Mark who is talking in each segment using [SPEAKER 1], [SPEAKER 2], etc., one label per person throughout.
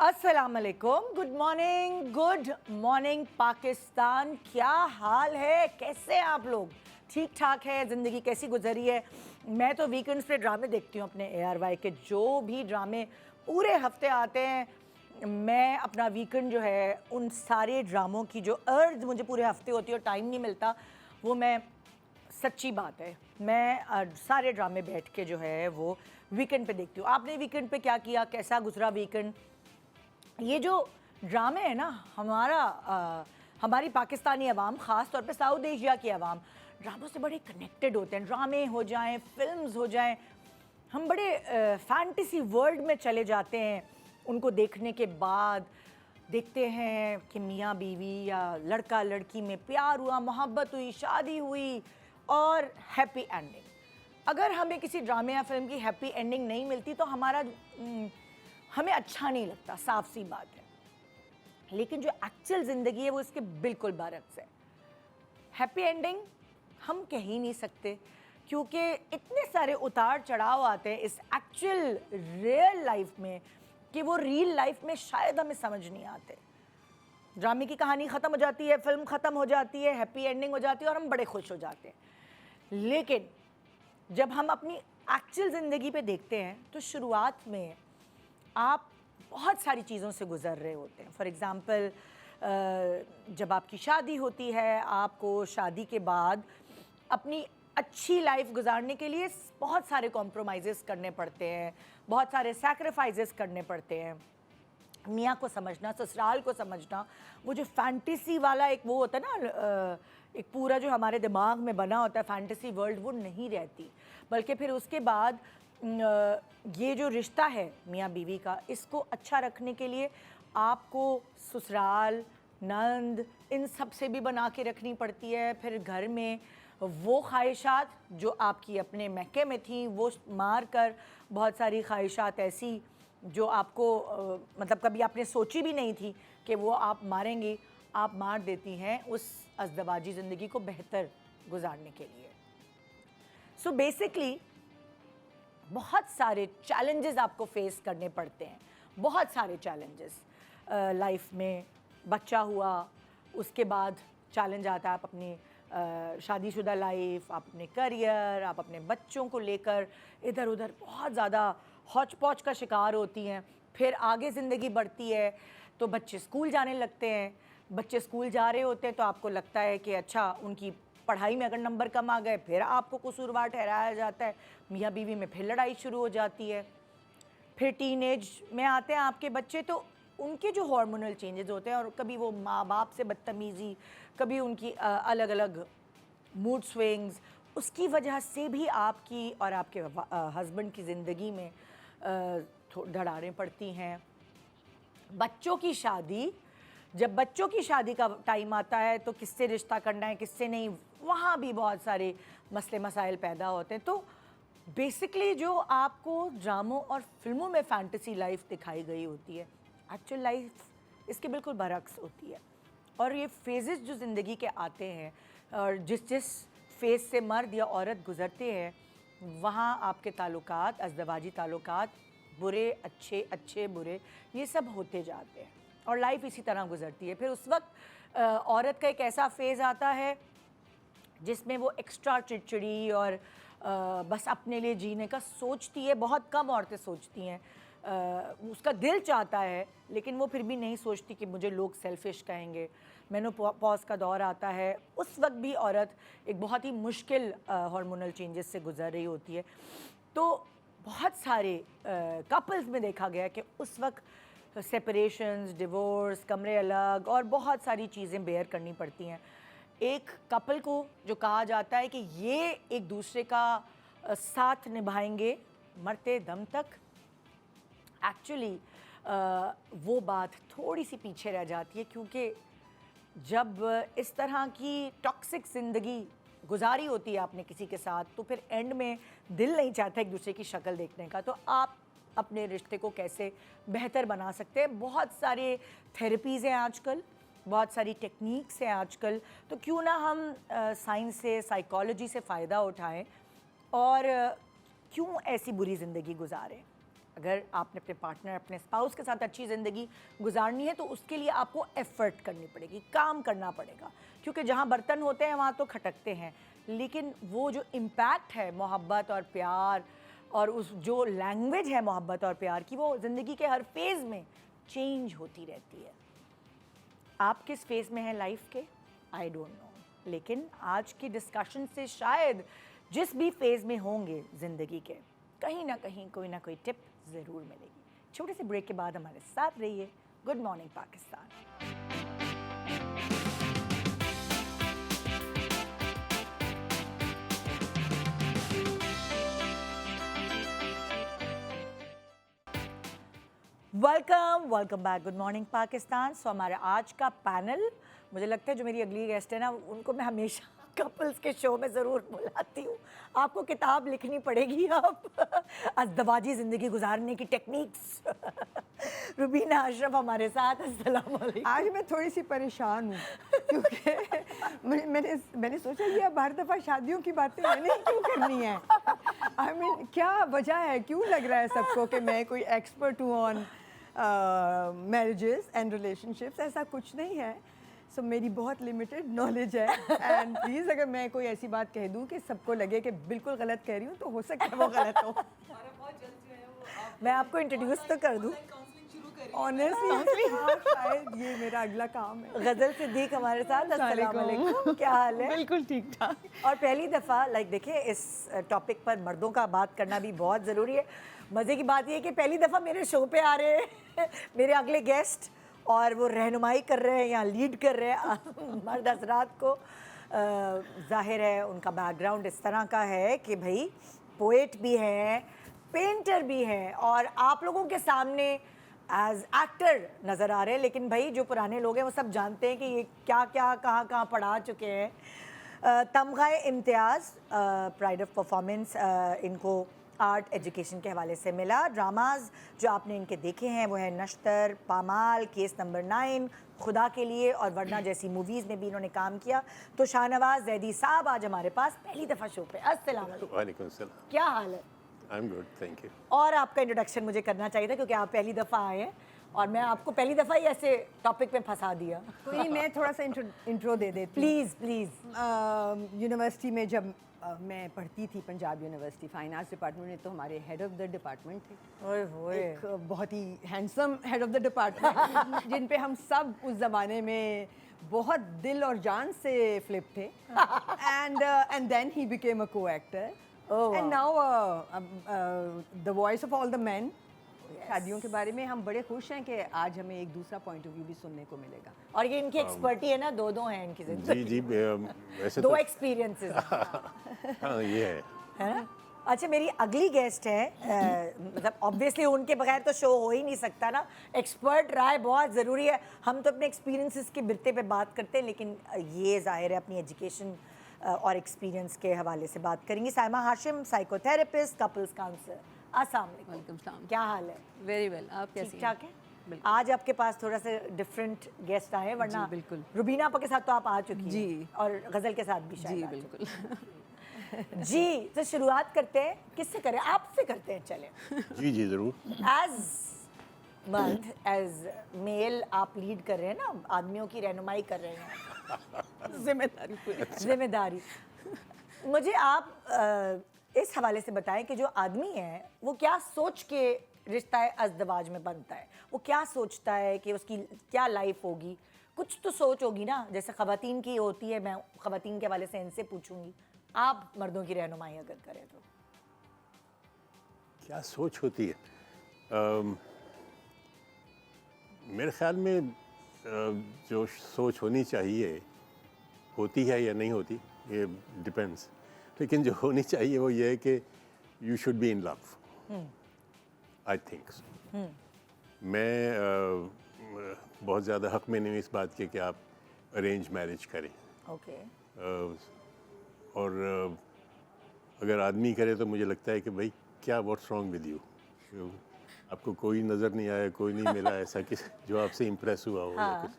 [SPEAKER 1] अस्सलाम वालेकुम, good morning Pakistan. क्या हाल है, कैसे हैं आप लोग? ठीक ठाक है? ज़िंदगी कैसी गुजरी है? मैं तो वीकेंड्स पे ड्रामे देखती हूँ अपने ARY के। जो भी ड्रामे पूरे हफ्ते आते हैं, मैं अपना वीकेंड जो है उन सारे ड्रामों की जो अर्ज मुझे पूरे हफ्ते होती है और टाइम नहीं मिलता, वो मैं सच्ची बात है, मैं सारे ड्रामे बैठ के जो है वो वीकेंड पे देखती हूँ। आपने वीकेंड पे क्या किया, कैसा गुजरा वीकेंड? ये जो ड्रामे है ना, हमारी पाकिस्तानी अवाम, ख़ास तौर पे साउथ एशिया की अवाम ड्रामों से बड़े कनेक्टेड होते हैं। ड्रामे हो जाएं, फिल्म्स हो जाएं, हम बड़े फैंटेसी वर्ल्ड में चले जाते हैं। उनको देखने के बाद देखते हैं कि मियाँ बीवी या लड़का लड़की में प्यार हुआ, मोहब्बत हुई, शादी हुई और हैप्पी एंडिंग। अगर हमें किसी ड्रामे या फिल्म की हैप्पी एंडिंग नहीं मिलती तो हमें अच्छा नहीं लगता, साफ सी बात है। लेकिन जो एक्चुअल ज़िंदगी है वो इसके बिल्कुल बरक्स है। हैप्पी एंडिंग हम कह ही नहीं सकते, क्योंकि इतने सारे उतार चढ़ाव आते हैं इस एक्चुअल रियल लाइफ में कि वो रियल लाइफ में शायद हमें समझ नहीं आते। ड्रामे की कहानी ख़त्म हो जाती है, फिल्म ख़त्म हो जाती है, हैप्पी एंडिंग हो जाती है और हम बड़े खुश हो जाते हैं। लेकिन जब हम अपनी एक्चुअल ज़िंदगी पे देखते हैं तो शुरुआत में आप बहुत सारी चीज़ों से गुज़र रहे होते हैं। फॉर एग्ज़ाम्पल, जब आपकी शादी होती है, आपको शादी के बाद अपनी अच्छी लाइफ गुजारने के लिए बहुत सारे कॉम्प्रोमाइज़ेस करने पड़ते हैं, बहुत सारे सैक्रिफाइसेस करने पड़ते हैं। मियाँ को समझना, ससुराल को समझना, वो जो फैंटेसी वाला एक वो होता है ना, एक पूरा जो हमारे दिमाग में बना होता है फैंटेसी वर्ल्ड, वो नहीं रहती। बल्कि फिर उसके बाद ये जो रिश्ता है मियाँ बीवी का, इसको अच्छा रखने के लिए आपको ससुराल, नंद, इन सब से भी बना के रखनी पड़ती है। फिर घर में वो ख्वाहिशात जो आपकी अपने मैके में थी, वो मार कर बहुत सारी ख्वाहिशात ऐसी जो आपको मतलब कभी आपने सोची भी नहीं थी कि वो आप मारेंगी, आप मार देती हैं उस अज़दवाजी ज़िंदगी को बेहतर गुजारने के लिए। सो बेसिकली बहुत सारे चैलेंजेस आपको फेस करने पड़ते हैं, बहुत सारे चैलेंजेस लाइफ में। बच्चा हुआ, उसके बाद चैलेंज आता है, आप अपनी शादीशुदा लाइफ, आप अपने करियर, आप अपने बच्चों को लेकर इधर उधर बहुत ज़्यादा हौच पौच का शिकार होती हैं। फिर आगे ज़िंदगी बढ़ती है तो बच्चे स्कूल जाने लगते हैं। बच्चे स्कूल जा रहे होते हैं तो आपको लगता है कि अच्छा, उनकी पढ़ाई में अगर नंबर कम आ गए फिर आपको कसूरवार ठहराया जाता है। मियाँ बीवी में फिर लड़ाई शुरू हो जाती है। फिर टीनेज में आते हैं आपके बच्चे, तो उनके जो हार्मोनल चेंजेस होते हैं और कभी वो माँ बाप से बदतमीज़ी, कभी उनकी अलग अलग मूड स्विंग्स, उसकी वजह से भी आपकी और आपके हस्बैंड की ज़िंदगी में दरारें पड़ती हैं। बच्चों की शादी, जब बच्चों की शादी का टाइम आता है तो किससे रिश्ता करना है, किससे नहीं, वहाँ भी बहुत सारे मसले मसाइल पैदा होते हैं। तो बेसिकली जो आपको ड्रामों और फिल्मों में फैंटेसी लाइफ दिखाई गई होती है, एक्चुअल लाइफ इसके बिल्कुल बरक्स होती है। और ये फेजेस जो ज़िंदगी के आते हैं और जिस जिस फेज़ से मर्द या औरत गुज़रते हैं, वहाँ आपके ताल्लुकात, अज़दवाजी ताल्लुकात, बुरे अच्छे, अच्छे बुरे, ये सब होते जाते हैं और लाइफ इसी तरह गुजरती है। फिर उस वक्त औरत का एक ऐसा फेज़ आता है जिसमें वो एक्स्ट्रा चिड़चिड़ी और बस अपने लिए जीने का सोचती है। बहुत कम औरतें सोचती हैं, उसका दिल चाहता है लेकिन वो फिर भी नहीं सोचती कि मुझे लोग सेल्फिश कहेंगे। मेनोपॉज का दौर आता है, उस वक्त भी औरत एक बहुत ही मुश्किल हार्मोनल चेंजेस से गुजर रही होती है। तो बहुत सारे कपल्स में देखा गया कि उस वक्त सेपरेशंस, डिवोर्स, कमरे अलग और बहुत सारी चीज़ें बेयर करनी पड़ती हैं। एक कपल को जो कहा जाता है कि ये एक दूसरे का साथ निभाएंगे मरते दम तक, एक्चुअली वो बात थोड़ी सी पीछे रह जाती है, क्योंकि जब इस तरह की टॉक्सिक ज़िंदगी गुजारी होती है आपने किसी के साथ, तो फिर एंड में दिल नहीं चाहता एक दूसरे की शक्ल देखने का। तो आप अपने रिश्ते को कैसे बेहतर बना सकते हैं? बहुत सारे थेरेपीज़ हैं आजकल, बहुत सारी टेक्निक्स हैं आजकल, तो क्यों ना हम साइंस से, साइकोलॉजी से फ़ायदा उठाएं और क्यों ऐसी बुरी ज़िंदगी गुजारें। अगर आपने अपने पार्टनर, अपने स्पाउस के साथ अच्छी ज़िंदगी गुजारनी है तो उसके लिए आपको एफर्ट करनी पड़ेगी, काम करना पड़ेगा, क्योंकि जहाँ बर्तन होते हैं वहाँ तो खटकते हैं, लेकिन वो जो इम्पैक्ट है मोहब्बत और प्यार और उस जो लैंग्वेज है मोहब्बत और प्यार की, वो ज़िंदगी के हर फेज़ में चेंज होती रहती है। आप किस फेज़ में हैं लाइफ के, आई डोंट नो, लेकिन आज की डिस्कशन से शायद जिस भी फेज़ में होंगे ज़िंदगी के, कहीं ना कहीं कोई ना कोई टिप ज़रूर मिलेगी। छोटे से ब्रेक के बाद हमारे साथ रहिए। Good morning Pakistan. Welcome back. Good morning Pakistan. So हमारे आज का पैनल, मुझे लगता है जो मेरी अगली गेस्ट है ना, उनको मैं हमेशा कपल्स के शो में ज़रूर बुलाती हूँ। आपको किताब लिखनी पड़ेगी अब अज़दवाजी ज़िंदगी गुजारने की टेक्निक्स। रुबीना अशरफ हमारे साथ। अस्सलाम वालेकुम।
[SPEAKER 2] आज मैं थोड़ी सी परेशान हूँ क्योंकि मैंने सोचा ये अब हर दफ़ा शादियों की बातें मैंने क्यों करनी है। आई मीन क्या वजह है, क्यों लग रहा है सबको कि मैं कोई एक्सपर्ट हूँ ऑन मैरिजेस एंड रिलेशनशिप्स। ऐसा कुछ नहीं है। सो मेरी बहुत लिमिटेड नॉलेज है एंड प्लीज़ अगर मैं कोई ऐसी बात कह दूँ कि सबको लगे कि बिल्कुल गलत कह रही हूँ तो हो सकता है वो गलत हो।
[SPEAKER 1] मैं आपको इंट्रोड्यूस तो कर दूँ।
[SPEAKER 2] ऑनेस्टली शायद ये मेरा अगला काम है।
[SPEAKER 1] गजल सिद्दीक हमारे साथ। अस्सलाम वालेकुम। क्या हाल है?
[SPEAKER 2] बिल्कुल ठीक ठाक।
[SPEAKER 1] और पहली दफ़ा देखिए इस टॉपिक पर मर्दों का बात करना भी बहुत ज़रूरी है। मज़े की बात ये है कि पहली दफ़ा मेरे शो पे आ रहे हैं मेरे अगले गेस्ट, और वो रहनुमाई कर रहे हैं या लीड कर रहे हैं मर्द हज़रात को। ज़ाहिर है उनका बैकग्राउंड इस तरह का है कि भाई पोएट भी हैं, पेंटर भी हैं, और आप लोगों के सामने एज एक्टर नज़र आ रहे हैं, लेकिन भाई जो पुराने लोग हैं वो सब जानते हैं कि ये क्या क्या कहाँ कहाँ पढ़ा चुके हैं। तमग़ाए इम्तियाज़, प्राइड ऑफ परफॉर्मेंस, इनको आर्ट एजुकेशन के हवाले से मिला। ड्रामाज जो आपने इनके देखे हैं वो है नश्तर, पामाल, केस नंबर 9, खुदा के लिए और वरना जैसी मूवीज़ में भी इन्होंने काम किया। तो शाहनवाज ज़ैदी साहब आज हमारे पास पहली दफ़ा शो पे। अस्सलाम वालेकुम।
[SPEAKER 3] वालेकुम सलाम।
[SPEAKER 1] क्या हाल है?
[SPEAKER 3] I am good, thank you.
[SPEAKER 1] और आपका इंट्रोडक्शन मुझे करना चाहिए था क्योंकि आप पहली दफ़ा आए हैं और मैं आपको पहली दफ़ा ही ऐसे टॉपिक में फंसा दिया।
[SPEAKER 2] कोई नहीं, मैं थोड़ा सा इंट्रो दे देती हूँ।
[SPEAKER 1] Please please.
[SPEAKER 2] यूनिवर्सिटी में जब मैं पढ़ती थी, Punjab university fine arts department में, तो हमारे हेड ऑफ द डिपार्टमेंट थे।
[SPEAKER 1] ओए होए।
[SPEAKER 2] एक बहुत ही handsome head of the department जिन पे हम सब उस ज़माने में बहुत दिल और जान से फ्लिप थे। And then he became a co actor and now the voice of all the man. शादियों के बारे में हम बड़े खुश हैं कि आज हमें एक दूसरा पॉइंट ऑफ व्यू भी सुनने को मिलेगा।
[SPEAKER 1] और ये इनकी एक्सपर्टी है ना, दो हैं इनकी जिंदगी।
[SPEAKER 3] जी वैसे
[SPEAKER 1] दो
[SPEAKER 3] तो
[SPEAKER 1] एक्सपीरियंसेस
[SPEAKER 3] हाँ ये
[SPEAKER 1] है ना। अच्छा, मेरी अगली गेस्ट है, मतलब ऑब्वियसली उनके बगैर तो शो हो ही नहीं सकता ना। एक्सपर्ट राय बहुत ज़रूरी है। हम तो अपने एक्सपीरियंसेस के बिरते पे बात करते हैं, लेकिन ये ज़ाहिर है अपनी एजुकेशन और एक्सपीरियंस के हवाले से बात करेंगी। Saima Hashim, psychotherapist, couples counsellor. अस्सलाम वालेकुम। क्या हाल है?
[SPEAKER 2] वेरी वेल, आप कैसे
[SPEAKER 1] ठीक ठाक है? आज आपके पास थोड़ा सा डिफरेंट गेस्ट आए हैं, वरना
[SPEAKER 2] बिल्कुल।
[SPEAKER 1] रुबीना आपा के साथ तो आप आ चुकी हैं
[SPEAKER 2] जी।
[SPEAKER 1] और गज़ल के साथ भी शायद
[SPEAKER 2] जी
[SPEAKER 1] आ चुकी
[SPEAKER 2] बिल्कुल।
[SPEAKER 1] हैं। जी, तो शुरुआत करते हैं, किससे करें? आपसे करते हैं, चलें।
[SPEAKER 3] जी ज़रूर।
[SPEAKER 1] एज मर्द, एज मेल आप लीड कर रहे हैं ना, आदमियों की रहनुमाई कर रहे हैं।
[SPEAKER 2] जिम्मेदारी पूरी।
[SPEAKER 1] जिम्मेदारी। मुझे आप इस हवाले से बताएं कि जो आदमी है वो क्या सोच के रिश्ता अज़दवाज में बनता है, वो क्या सोचता है कि उसकी क्या लाइफ होगी। कुछ तो सोच होगी ना, जैसे ख़वातीन की होती है। मैं ख़वातीन के हवाले से इनसे पूछूंगी, आप मर्दों की रहनुमाई अगर करें तो
[SPEAKER 3] क्या सोच होती है? मेरे ख्याल में जो सोच होनी चाहिए होती है या नहीं होती, ये डिपेंड्स। लेकिन जो होनी चाहिए वो ये है कि you should be in love. I think मैं बहुत ज़्यादा हक़ में नहीं हूँ इस बात के कि आप अरेंज मैरिज करें।
[SPEAKER 1] ओके।
[SPEAKER 3] और अगर आदमी करे तो मुझे लगता है कि भाई क्या व्हाट्स रॉन्ग विद यू, आपको कोई नज़र नहीं आया, कोई नहीं मिला ऐसा कि जो आपसे इम्प्रेस हुआ हो या कुछ।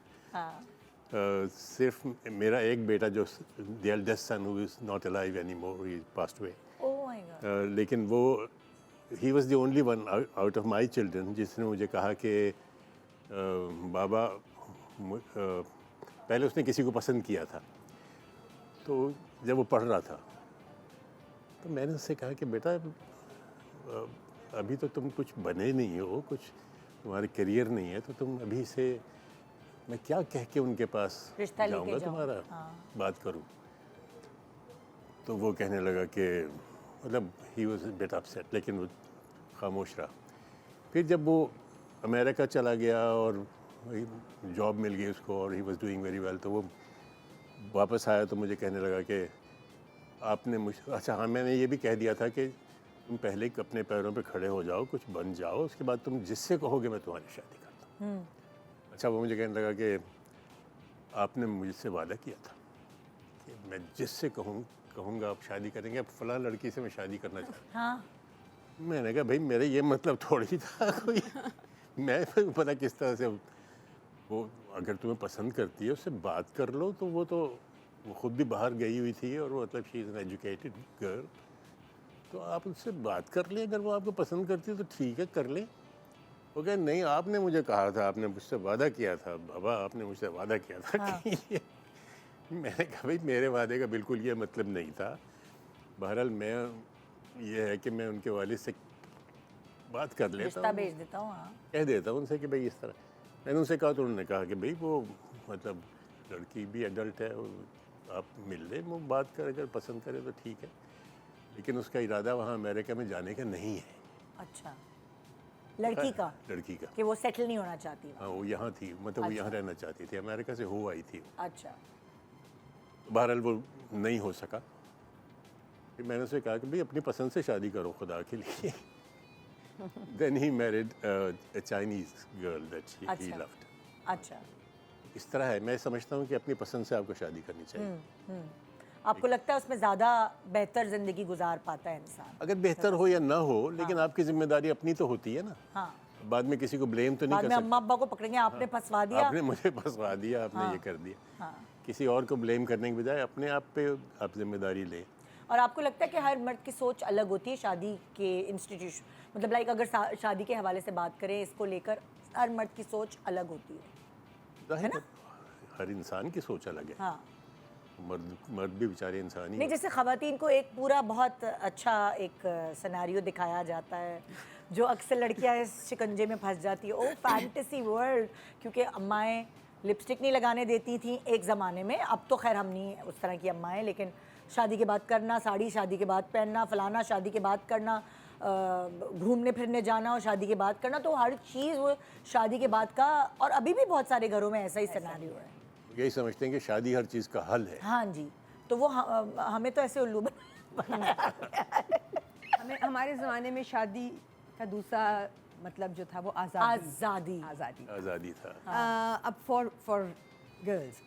[SPEAKER 3] सिर्फ मेरा एक बेटा जो the eldest son who is not alive any more, he passed away.
[SPEAKER 1] Oh my God.
[SPEAKER 3] लेकिन वो he was the only one out of my children जिसने मुझे कहा कि बाबा पहले उसने किसी को पसंद किया था, तो जब वो पढ़ रहा था तो मैंने उससे कहा कि बेटा अभी तो तुम कुछ बने नहीं हो, कुछ तुम्हारे करियर नहीं है, तो तुम अभी से मैं क्या कह के उनके पास
[SPEAKER 1] रिश्ता लेके
[SPEAKER 3] जाऊंगा
[SPEAKER 1] जाओ।
[SPEAKER 3] तुम्हारा,
[SPEAKER 1] हाँ।
[SPEAKER 3] बात करूं। तो वो कहने लगा कि मतलब ही वॉज बेटा अपसेट, लेकिन वो खामोश रहा। फिर जब वो अमेरिका चला गया और जॉब मिल गई उसको और he was doing very well, तो वो वापस आया तो मुझे कहने लगा कि आपने मुझ अच्छा हाँ, मैंने ये भी कह दिया था कि तुम पहले अपने पैरों पे खड़े हो जाओ, कुछ बन जाओ, उसके बाद तुम जिससे कहोगे मैं तुम्हारी शादी करता हूँ। अच्छा, वो मुझे कहने लगा कि आपने मुझसे वादा किया था कि मैं जिससे कहूँगा आप शादी करेंगे, अब फलां लड़की से मैं शादी करना चाहता
[SPEAKER 1] हाँ।
[SPEAKER 3] हूँ। मैंने कहा भाई मेरे ये मतलब थोड़ी था कोई मैं पता किस तरह से वो अगर तुम्हें पसंद करती है उससे बात कर लो, तो वो खुद भी बाहर गई हुई थी और वो मतलब she is an educated girl, तो आप उससे बात कर ले, अगर वो आपको पसंद करती है तो ठीक है कर ले। वो कहे नहीं, आपने मुझे कहा था, आपने मुझसे वादा किया था बाबा, आपने मुझसे वादा किया था
[SPEAKER 1] हाँ।
[SPEAKER 3] कि मैंने कहा भाई मेरे वादे का बिल्कुल ये मतलब नहीं था। बहरहाल मैं ये है कि मैं उनके वालिद से बात कर लेता
[SPEAKER 1] रिश्ता
[SPEAKER 3] हूँ,
[SPEAKER 1] भेज देता हूँ। हाँ।
[SPEAKER 3] कह देता हूँ उनसे कि भाई इस तरह। मैंने उनसे कहा तो उन्होंने कहा कि भाई वो मतलब लड़की भी एडल्ट है, आप मिल लें, वो बात कर, अगर पसंद करे तो ठीक है, लेकिन उसका इरादा वहाँ अमेरिका में जाने का नहीं है।
[SPEAKER 1] अच्छा, लड़की का
[SPEAKER 3] लड़की का,
[SPEAKER 1] कि वो सेटल नहीं होना चाहती वो।
[SPEAKER 3] हाँ वो यहाँ थी, मतलब वो यहाँ
[SPEAKER 1] अच्छा।
[SPEAKER 3] रहना चाहती थी, अमेरिका से हो आई थी।
[SPEAKER 1] अच्छा।
[SPEAKER 3] बहरहाल वो नहीं हो सका। फिर मैंने उससे कहा कि भाई अपनी पसंद से शादी करो खुदा के लिए। Then he married a Chinese girl that he
[SPEAKER 1] अच्छा।
[SPEAKER 3] loved.
[SPEAKER 1] अच्छा।
[SPEAKER 3] इस तरह है, मैं समझता हूँ कि अपनी पसंद से आपको शादी करनी चाहिए।
[SPEAKER 1] आपको लगता है उसमें ज़्यादा बेहतर ज़िंदगी गुजार पाता है इंसान?
[SPEAKER 3] अगर बेहतर हो या ना हो, लेकिन आपकी जिम्मेदारी अपनी तो होती है ना।
[SPEAKER 1] हाँ।
[SPEAKER 3] बाद में किसी को ब्लेम तो नहीं
[SPEAKER 1] बाद
[SPEAKER 3] कर
[SPEAKER 1] में
[SPEAKER 3] सकते।
[SPEAKER 1] अम्मा अब्बा को पकड़ेंगे, आपने फंसवा दिया।
[SPEAKER 3] आपने मुझे फंसवा दिया, आपने ये कर दिया।
[SPEAKER 1] हाँ।
[SPEAKER 3] किसी और को ब्लेम करने के बजाय अपने आप पे आप जिम्मेदारी लें।
[SPEAKER 1] और आपको लगता है कि हर मर्द की सोच अलग होती है शादी के इंस्टीट्यूशन, मतलब लाइक अगर शादी के हवाले से बात करें इसको लेकर, हर मर्द की सोच अलग होती है।
[SPEAKER 3] जाहिर है, हर इंसान की सोच अलग है।
[SPEAKER 1] हाँ।
[SPEAKER 3] मर्द भी बेचारे इंसान ही
[SPEAKER 1] नहीं, जैसे ख़वातीन को एक पूरा बहुत अच्छा एक सिनेरियो दिखाया जाता है जो अक्सर लड़कियां इस शिकंजे में फंस जाती है। ओ फैंटेसी वर्ल्ड, क्योंकि अम्माएँ लिपस्टिक नहीं लगाने देती थी एक ज़माने में, अब तो खैर हम नहीं उस तरह की अम्माएँ, लेकिन शादी के बाद करना साड़ी, शादी के बाद पहनना फलाना, शादी के बाद करना घूमने फिरने जाना और शादी के बाद करना, तो हर चीज़ वो शादी के बाद का। और अभी भी बहुत सारे घरों में ऐसा ही सिनेरियो है।
[SPEAKER 3] यही समझते हैं कि शादी हर चीज़ का हल है।
[SPEAKER 1] हाँ जी, तो वो हमें तो ऐसे उल्लू बनाया
[SPEAKER 2] हमें हमारे ज़माने में शादी का दूसरा मतलब जो था वो आज़ादी।
[SPEAKER 1] आज़ादी।
[SPEAKER 3] आज़ादी था।
[SPEAKER 2] अब फॉर गर्ल्स,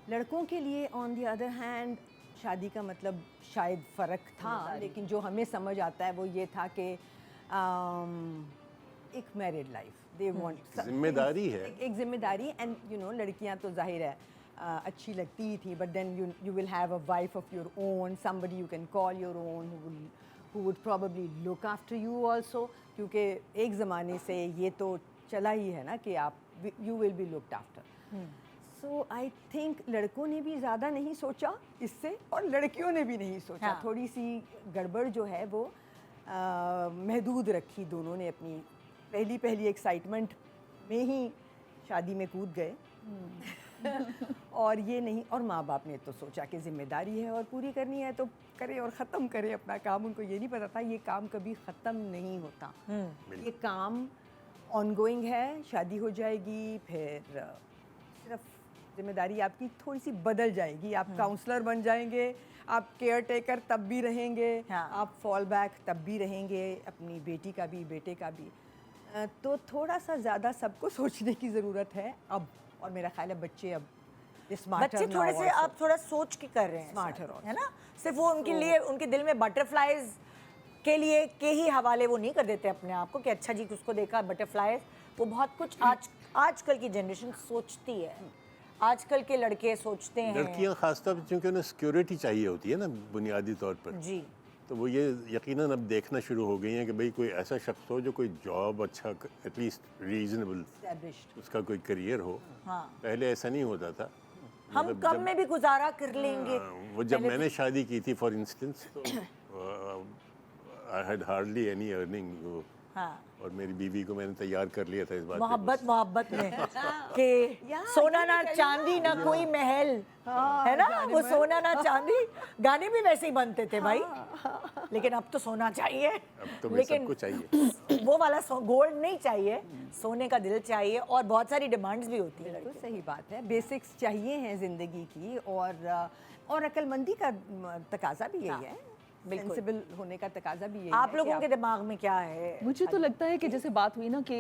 [SPEAKER 2] लड़कों के लिए ऑन द अदर हैंड शादी का मतलब शायद फ़र्क था, लेकिन जो हमें समझ आता है वो ये था कि एक मैरिड लाइफ दे वांट,
[SPEAKER 3] जिम्मेदारी है।
[SPEAKER 2] एक जिम्मेदारी। एंड यू नो लड़कियां तो जाहिर है अच्छी लगती ही थी, but then you will have a wife of your own, somebody you can call your own, who would probably look after you also, क्योंकि एक ज़माने से ये तो चला ही है ना कि आप you will be looked after. So I think लड़कों ने भी ज़्यादा नहीं सोचा इससे और लड़कियों ने भी नहीं सोचा।
[SPEAKER 1] हाँ।
[SPEAKER 2] थोड़ी सी गड़बड़ जो है वो महदूद रखी दोनों ने अपनी पहली एक्साइटमेंट में ही शादी में कूद गए। और ये नहीं, और माँ बाप ने तो सोचा कि जिम्मेदारी है और पूरी करनी है तो करे और ख़त्म करे अपना काम। उनको ये नहीं पता था ये काम कभी ख़त्म नहीं होता, ये काम ऑनगोइंग है। शादी हो जाएगी, फिर सिर्फ जिम्मेदारी आपकी थोड़ी सी बदल जाएगी। आप काउंसलर बन जाएंगे, आप केयर टेकर तब भी रहेंगे,
[SPEAKER 1] हाँ।
[SPEAKER 2] आप फॉल बैक तब भी रहेंगे, अपनी बेटी का भी बेटे का भी। तो थोड़ा सा ज़्यादा सबको सोचने की ज़रूरत है अब। और मेरा ख्याल है बच्चे अब
[SPEAKER 1] बच्चे थोड़े से आप थोड़ा सोच के कर रहे हैं,
[SPEAKER 2] Smarter
[SPEAKER 1] है ना। सिर्फ वो उनके लिए, उनके दिल में बटरफ्लाइज के लिए के ही हवाले वो नहीं कर देते अपने आप को कि अच्छा जी उसको देखा बटरफ्लाइज। वो बहुत कुछ आजकल की जनरेशन सोचती है, आजकल के लड़के सोचते हैं।
[SPEAKER 3] लड़कियां खासतौर पर क्योंकि उन्हें सिक्योरिटी चाहिए होती है ना बुनियादी तौर पर।
[SPEAKER 1] जी।
[SPEAKER 3] तो वो ये यकीनन अब देखना शुरू हो गई हैं कि भाई कोई ऐसा शख्स हो जो कोई जॉब अच्छा, एटलीस्ट रीजनेबल
[SPEAKER 1] Established।
[SPEAKER 3] उसका कोई करियर हो।
[SPEAKER 1] हाँ।
[SPEAKER 3] पहले ऐसा नहीं होता था।
[SPEAKER 1] हम
[SPEAKER 3] मतलब
[SPEAKER 1] कम
[SPEAKER 3] जब-
[SPEAKER 1] में भी गुजारा कर लेंगे।
[SPEAKER 3] वो जब मैंने शादी की थी फॉर इंस्टेंस, तो I had hardly any earning,
[SPEAKER 1] हाँ,
[SPEAKER 3] और मेरी बीवी को मैंने तैयार कर लिया था इस बात पे।
[SPEAKER 1] मोहब्बत में कि सोना ना चांदी ना कोई महल, है ना, वो सोना ना चांदी गाने भी वैसे ही बनते थे भाई। लेकिन अब तो सोना चाहिए,
[SPEAKER 3] अब तो भाई
[SPEAKER 1] लेकिन
[SPEAKER 3] सबको चाहिए।
[SPEAKER 1] वो वाला गोल्ड नहीं चाहिए, सोने का दिल चाहिए, और बहुत सारी डिमांड्स भी होती है।
[SPEAKER 2] तो सही बात है, बेसिक्स चाहिए हैं ज़िंदगी की, और अक्लमंदी का तकाजा भी यही है,
[SPEAKER 1] बिल्कुल।
[SPEAKER 2] सेंसिबल होने का तकाजा भी यही
[SPEAKER 1] आप
[SPEAKER 2] है कि
[SPEAKER 1] लोगों के दिमाग में क्या है?
[SPEAKER 4] मुझे तो लगता है कि जैसे बात हुई ना कि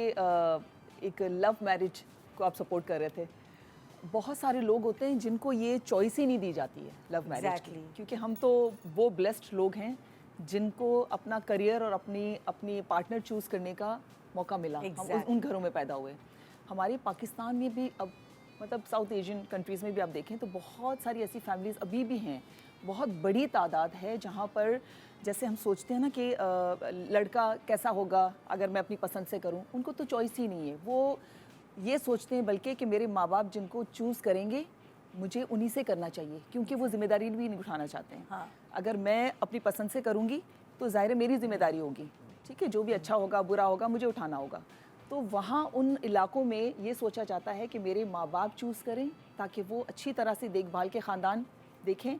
[SPEAKER 4] एक लव मैरिज को आप सपोर्ट कर रहे थे, बहुत सारे लोग होते हैं जिनको ये चॉइस ही नहीं दी जाती है लव मैरिज की,
[SPEAKER 1] Exactly।
[SPEAKER 4] क्योंकि हम तो वो ब्लेस्ड लोग हैं जिनको अपना करियर और अपनी पार्टनर चूज़ करने का मौका मिला। हम
[SPEAKER 1] Exactly।
[SPEAKER 4] उन घरों में पैदा हुए। हमारे पाकिस्तान में भी अब, मतलब साउथ एशियन कंट्रीज़ में भी आप देखें तो बहुत सारी ऐसी फैमिलीज़ अभी भी हैं, बहुत बड़ी तादाद है जहाँ पर जैसे हम सोचते हैं ना कि लड़का कैसा होगा अगर मैं अपनी पसंद से करूँ, उनको तो चॉइस ही नहीं है। वो ये सोचते हैं बल्कि कि मेरे माँ बाप जिनको चूज़ करेंगे मुझे उन्हीं से करना चाहिए, क्योंकि वो जिम्मेदारी भी नहीं उठाना चाहते हैं।
[SPEAKER 1] हाँ।
[SPEAKER 4] अगर मैं अपनी पसंद से करूँगी तो ज़ाहिर है मेरी जिम्मेदारी होगी, ठीक है, जो भी अच्छा होगा बुरा होगा मुझे उठाना होगा। तो वहाँ उन इलाकों में ये सोचा जाता है कि मेरे माँ बाप चूज़ करें ताकि वो अच्छी तरह से देखभाल के ख़ानदान देखें,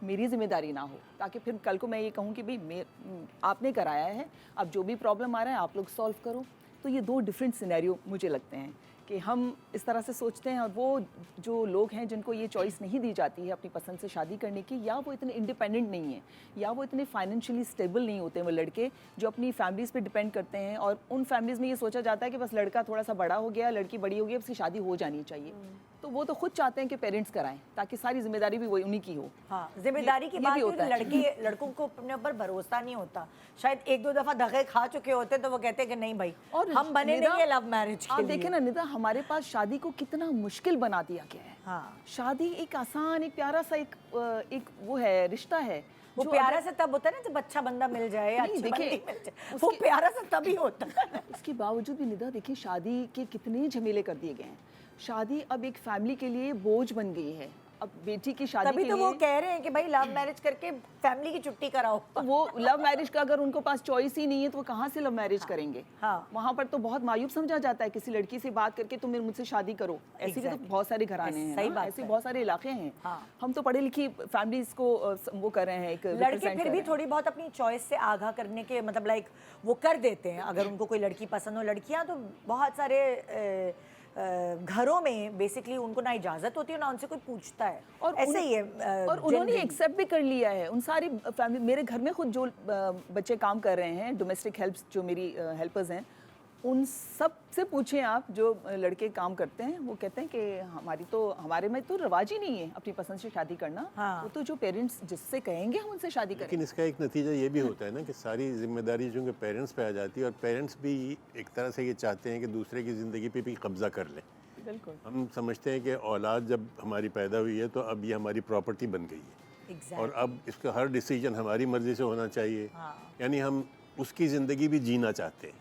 [SPEAKER 4] मेरी जिम्मेदारी ना हो, ताकि फिर कल को मैं ये कहूँ कि भाई आपने कराया है, अब जो भी प्रॉब्लम आ रहा है आप लोग सॉल्व करो। तो ये दो डिफरेंट सिनेरियो मुझे लगते हैं कि हम इस तरह से सोचते हैं, और वो जो लोग हैं जिनको ये चॉइस नहीं दी जाती है अपनी पसंद से शादी करने की, या वो इतने इंडिपेंडेंट नहीं है, या वो इतने फाइनेंशियली स्टेबल नहीं होते हैं, वो लड़के जो अपनी फैमिलीज़ पे डिपेंड करते हैं, और उन फैमिलीज़ में ये सोचा जाता है कि बस लड़का थोड़ा सा बड़ा हो गया, लड़की बड़ी हो गई, अब उसकी शादी हो जानी चाहिए। तो वो तो खुद चाहते हैं कि पेरेंट्स कराएं ताकि सारी जिम्मेदारी भी वही उन्हीं की हो।
[SPEAKER 1] हाँ, जिम्मेदारी की
[SPEAKER 4] ये
[SPEAKER 1] बात
[SPEAKER 4] भी
[SPEAKER 1] है
[SPEAKER 4] होता
[SPEAKER 1] कि लड़कों को अपने ऊपर भरोसा नहीं होता, शायद एक दो दफा धक्के खा चुके होते तो वो कहते हैं कि नहीं भाई,
[SPEAKER 4] और
[SPEAKER 1] हम बने
[SPEAKER 4] निदा,
[SPEAKER 1] नहीं है लव मैरिज के
[SPEAKER 4] आप
[SPEAKER 1] लिए।
[SPEAKER 4] देखें ना निदा, हमारे पास शादी को कितना मुश्किल बना दिया गया है।
[SPEAKER 1] हाँ।
[SPEAKER 4] शादी एक आसान, एक प्यारा सा एक वो है, रिश्ता है।
[SPEAKER 1] वो
[SPEAKER 4] जो
[SPEAKER 1] प्यारा सा तब होता है ना जब अच्छा बंदा मिल जाए,
[SPEAKER 4] नहीं,
[SPEAKER 1] अच्छी
[SPEAKER 4] देखिए,
[SPEAKER 1] बंदी मिल जाए, वो
[SPEAKER 4] उसके-
[SPEAKER 1] प्यारा सा तभी होता है।
[SPEAKER 4] इसके बावजूद भी निदा देखिए शादी के कितने झमेले कर दिए गए हैं। शादी अब एक फैमिली के लिए बोझ बन गई है। अब बेटी की शादी
[SPEAKER 1] तभी
[SPEAKER 4] के
[SPEAKER 1] तो
[SPEAKER 4] लिए
[SPEAKER 1] वो कह रहे हैं कि भाई लव मैरिज करके फैमिली की छुट्टी कराओ।
[SPEAKER 4] तो वो लव मैरिज का अगर उनको पास चॉइस ही नहीं है तो वो कहाँ से लव मैरिज करेंगे।
[SPEAKER 1] हाँ।
[SPEAKER 4] वहाँ पर तो बहुत मायूब समझा जाता है किसी लड़की से बात करके तुम मुझसे शादी करो। ऐसे भी तो
[SPEAKER 1] Exactly।
[SPEAKER 4] बहुत सारे घराने हैं
[SPEAKER 1] सही
[SPEAKER 4] ना,
[SPEAKER 1] बात
[SPEAKER 4] ऐसे
[SPEAKER 1] है।
[SPEAKER 4] बहुत सारे इलाके हैं।
[SPEAKER 1] हाँ।
[SPEAKER 4] हम तो पढ़े लिखी फैमिलीज को वो कर रहे हैं, एक
[SPEAKER 1] लड़के
[SPEAKER 4] represent
[SPEAKER 1] फिर
[SPEAKER 4] कर
[SPEAKER 1] भी
[SPEAKER 4] रहे हैं।
[SPEAKER 1] थोड़ी बहुत अपनी चॉइस से आगाह करने के मतलब लाइक वो कर देते हैं, अगर उनको कोई लड़की पसंद हो। लड़कियां तो बहुत सारे घरों में बेसिकली उनको ना इजाजत होती है ना उनसे कोई पूछता है, और ऐसे ही है।
[SPEAKER 4] और उन्होंने
[SPEAKER 1] generally।
[SPEAKER 4] एक्सेप्ट भी कर लिया है। उन सारी फैमिली, मेरे घर में खुद जो बच्चे काम कर रहे हैं, डोमेस्टिक हेल्प्स जो मेरी हेल्पर्स हैं, उन सब से पूछें आप जो लड़के काम करते हैं, वो कहते हैं कि हमारे में तो रिवाज ही नहीं है अपनी पसंद से शादी करना।
[SPEAKER 1] हाँ।
[SPEAKER 4] वो तो जो पेरेंट्स जिससे कहेंगे हम उनसे शादी करें।
[SPEAKER 3] लेकिन इसका एक नतीजा ये भी होता है ना कि सारी जिम्मेदारी जो कि पेरेंट्स पे आ जाती है, और पेरेंट्स भी एक तरह से ये चाहते हैं कि दूसरे की ज़िंदगी पे भी कब्जा कर लें।
[SPEAKER 4] बिल्कुल।
[SPEAKER 3] हम समझते हैं कि औलाद जब हमारी पैदा हुई है तो अब ये हमारी प्रॉपर्टी बन गई है,
[SPEAKER 1] Exactly।
[SPEAKER 3] और अब इसका हर डिसीजन हमारी मर्ज़ी से होना चाहिए।
[SPEAKER 1] हाँ।
[SPEAKER 3] यानी हम उसकी ज़िंदगी भी जीना चाहते हैं,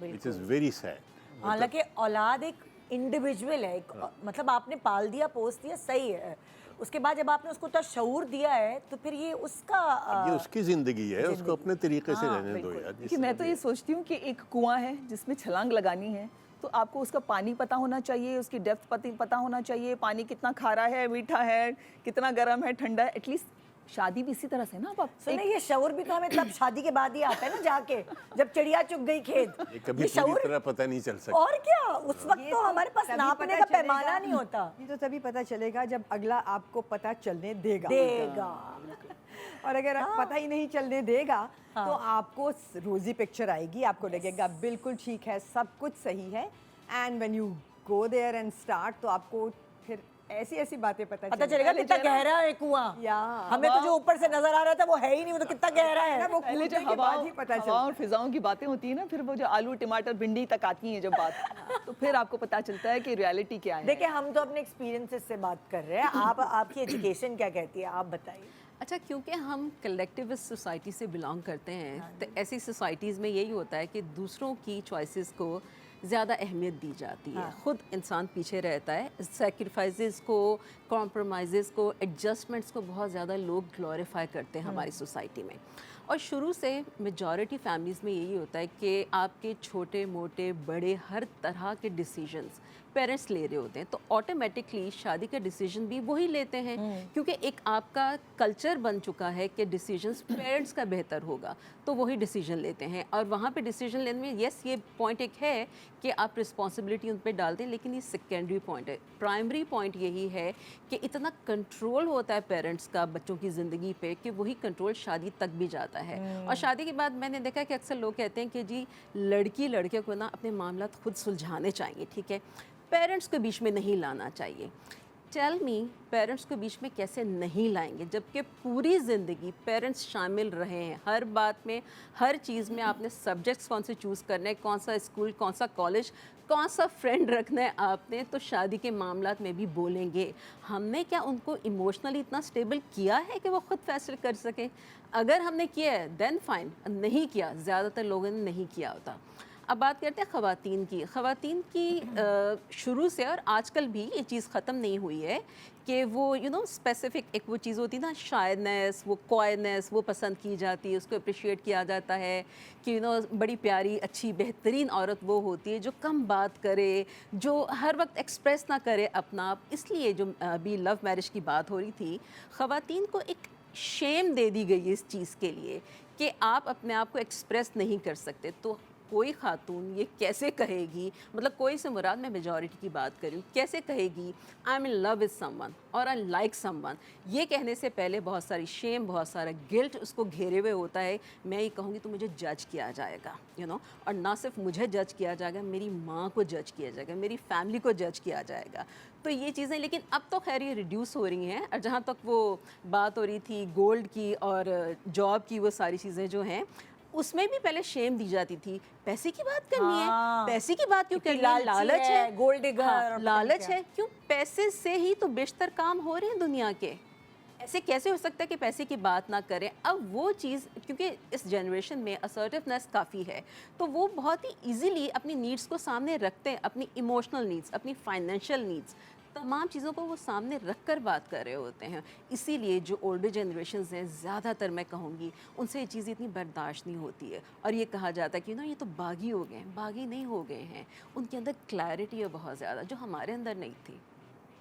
[SPEAKER 3] विच इज़ वेरी सैड।
[SPEAKER 1] हालांकि औलाद एक इंडिविजुअल है, मतलब आपने पाल दिया पोस दिया सही है, उसके बाद जब आपने उसको इतना शऊर दिया है तो फिर ये उसका
[SPEAKER 3] ये उसकी ज़िंदगी है, उसको अपने तरीके से रहने दो यार।
[SPEAKER 4] कि मैं तो ये सोचती हूँ कि एक कुआं है जिसमें छलांग लगानी है, तो आपको उसका पानी पता होना चाहिए, उसकी डेप्थ पता होना चाहिए, पानी कितना खारा है, मीठा है, कितना गर्म है, ठंडा है। एटलीस्ट शादी भी इसी तरह से ना। आप
[SPEAKER 1] सुने, ये शऊर भी तो हमें तब शादी के बाद ही आता है ना, जाके जब चिड़िया चुग गई खेत,
[SPEAKER 3] ये कभी पूरी तरह पता नहीं चल सकता।
[SPEAKER 1] और क्या, उस वक्त
[SPEAKER 2] ये
[SPEAKER 1] तो हमारे पास
[SPEAKER 2] तभी
[SPEAKER 1] नापने
[SPEAKER 2] पता
[SPEAKER 1] का
[SPEAKER 2] चलेगा।
[SPEAKER 1] पैमाना नहीं होता।
[SPEAKER 2] ये तो तभी पता चलेगा जब अगला आपको पता चलने देगा। और अगर पता ही नहीं चलने देगा तो आपको रोजी पिक्चर आएगी, आपको लगेगा बिल्कुल ठीक है, सब कुछ सही है, and when you go there and start तो आपको फिर ऐसी ऐसी बातें पता
[SPEAKER 1] चलेगा कितना गहरा है कुआं।
[SPEAKER 2] या
[SPEAKER 1] हमें तो जो ऊपर से नजर आ रहा था वो है ही नहीं, वो तो कितना गहरा है।
[SPEAKER 2] वो
[SPEAKER 4] पहले जो
[SPEAKER 2] कूदने के बाद ही पता
[SPEAKER 4] हवा और फिजाओं की बातें होती है ना, फिर वो जो आलू टमाटर भिंडी तक आती हैं जब बात, तो फिर आपको पता चलता है कि रियलिटी क्या है।
[SPEAKER 1] देखिए, हम तो अपने एक्सपीरियंसेस से बात कर रहे हैं, आप आपकी एजुकेशन क्या कहती है, आप बताइए।
[SPEAKER 5] अच्छा, क्योंकि हम कलेक्टिविस्ट सोसाइटी से बिलोंग करते हैं, तो ऐसी सोसाइटीज़ में यही होता है कि दूसरों की चॉइसेस को ज़्यादा अहमियत दी जाती है। खुद इंसान पीछे रहता है, सेक्रीफाइसेस को, कॉम्प्रोमाइज़ को, एडजस्टमेंट्स को बहुत ज़्यादा लोग ग्लोरीफाई करते हैं हमारी सोसाइटी में। और शुरू से मेजॉरिटी फैमिलीज़ में यही होता है कि आपके छोटे मोटे बड़े हर तरह के डिसीजंस पेरेंट्स ले रहे होते हैं, तो ऑटोमेटिकली शादी का डिसीजन भी वही लेते हैं, क्योंकि एक आपका कल्चर बन चुका है कि डिसीजंस पेरेंट्स का बेहतर होगा, तो वही डिसीजन लेते हैं। और वहाँ पे डिसीजन लेने में यस, ये पॉइंट एक है कि आप रिस्पॉन्सिबिलिटी उन पर डाल दें, लेकिन ये सेकेंडरी पॉइंट है। प्राइमरी पॉइंट यही है कि इतना कंट्रोल होता है पेरेंट्स का बच्चों की ज़िंदगी पे कि वही कंट्रोल शादी तक भी जाता है। और शादी के बाद मैंने देखा कि अक्सर लोग कहते हैं कि जी लड़की लड़के को ना अपने मामला खुद सुलझाने चाहिए, ठीक है, पेरेंट्स को बीच में नहीं लाना चाहिए। टेल मी, पेरेंट्स को बीच में कैसे नहीं लाएंगे, जबकि पूरी ज़िंदगी पेरेंट्स शामिल रहे हैं हर बात में, हर चीज़ में। आपने सब्जेक्ट्स कौन से चूज़ करने हैं, कौन सा स्कूल, कौन सा कॉलेज, कौन सा फ्रेंड रखना है आपने, तो शादी के मामलात में भी बोलेंगे। हमने क्या उनको इमोशनली इतना स्टेबल किया है कि वो खुद फैसले कर सकें? अगर हमने किया है देन फाइन, नहीं किया, ज़्यादातर लोगों ने नहीं किया होता। अब बात करते हैं ख़वातीन की। ख़वातीन की शुरू से और आजकल भी ये चीज़ ख़त्म नहीं हुई है कि वो स्पेसिफ़िक एक वो चीज़ होती है ना, शायनेस, वो कॉयनेस, वो पसंद की जाती है, उसको अप्रिशिएट किया जाता है कि बड़ी प्यारी अच्छी बेहतरीन औरत वो होती है जो कम बात करे, जो हर वक्त एक्सप्रेस ना करे अपना आप। इसलिए जो अभी लव मैरिज की बात हो रही थी, ख़वातीन को एक शेम दे दी गई इस चीज़ के लिए कि आप अपने आप को एक्सप्रेस नहीं कर सकते। तो कोई खातून ये कैसे कहेगी, मतलब कोई से मुराद मैं मेजॉरिटी की बात कर रही हूँ, कैसे कहेगी I am in love with someone और आई लाइक समवन? ये कहने से पहले बहुत सारी शेम, बहुत सारा गिल्ट उसको घेरे हुए होता है। मैं ये कहूँगी तो मुझे जज किया जाएगा, और ना सिर्फ मुझे जज किया जाएगा, मेरी माँ को जज किया जाएगा, मेरी फैमिली को जज किया जाएगा। तो ये चीज़ें, लेकिन अब तो खैर ये रिड्यूस हो रही हैं। और जहाँ तक वो बात हो रही थी गोल्ड की और जॉब की, वो सारी चीज़ें जो हैं उसमें भी पहले शेम दी जाती थी। पैसे की बात करनी है, पैसे की बात क्यों करनी है? लालच है,
[SPEAKER 1] गोल्ड डिगर,
[SPEAKER 5] हाँ, लालच है, क्यों? पैसे से ही तो बेशतर काम हो रहे हैं दुनिया के। ऐसे कैसे हो सकता है कि पैसे की बात ना करें? अब वो चीज़, क्योंकि इस जनरेशन में असर्टिवनेस काफ़ी है, तो वो बहुत ही इजीली अपनी नीड्स को सामने रखते हैं, अपनी इमोशनल नीड्स, अपनी फाइनेंशियल नीड्स, तमाम चीज़ों को वो सामने रख कर बात कर रहे होते हैं। इसीलिए जो ओल्डर जनरेशन्स हैं, ज़्यादातर मैं कहूँगी उनसे ये चीज़ इतनी बर्दाश्त नहीं होती है। और ये कहा जाता है कि ये तो बागी हो गए हैं। बागी नहीं हो गए हैं, उनके अंदर क्लैरिटी है बहुत ज़्यादा, जो हमारे अंदर नहीं थी।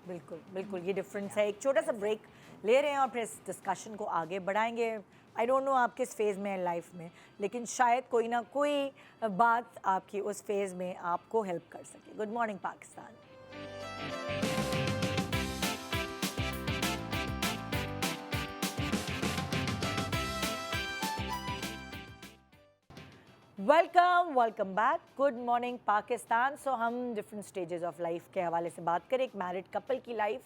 [SPEAKER 1] बिल्कुल बिल्कुल, ये डिफरेंस है। एक छोटा सा ब्रेक ले रहे हैं और फिर इस डिस्कशन को आगे बढ़ाएंगे। आई डोंट नो आप किस फेज़ में हैं लाइफ में, लेकिन शायद कोई ना कोई बात आपकी उस फेज़ में आपको हेल्प कर सके। Good morning Pakistan. Welcome back. Good morning Pakistan. So हम डिफरेंट स्टेजेस ऑफ लाइफ के हवाले से बात करें। एक मैरिड कपल की लाइफ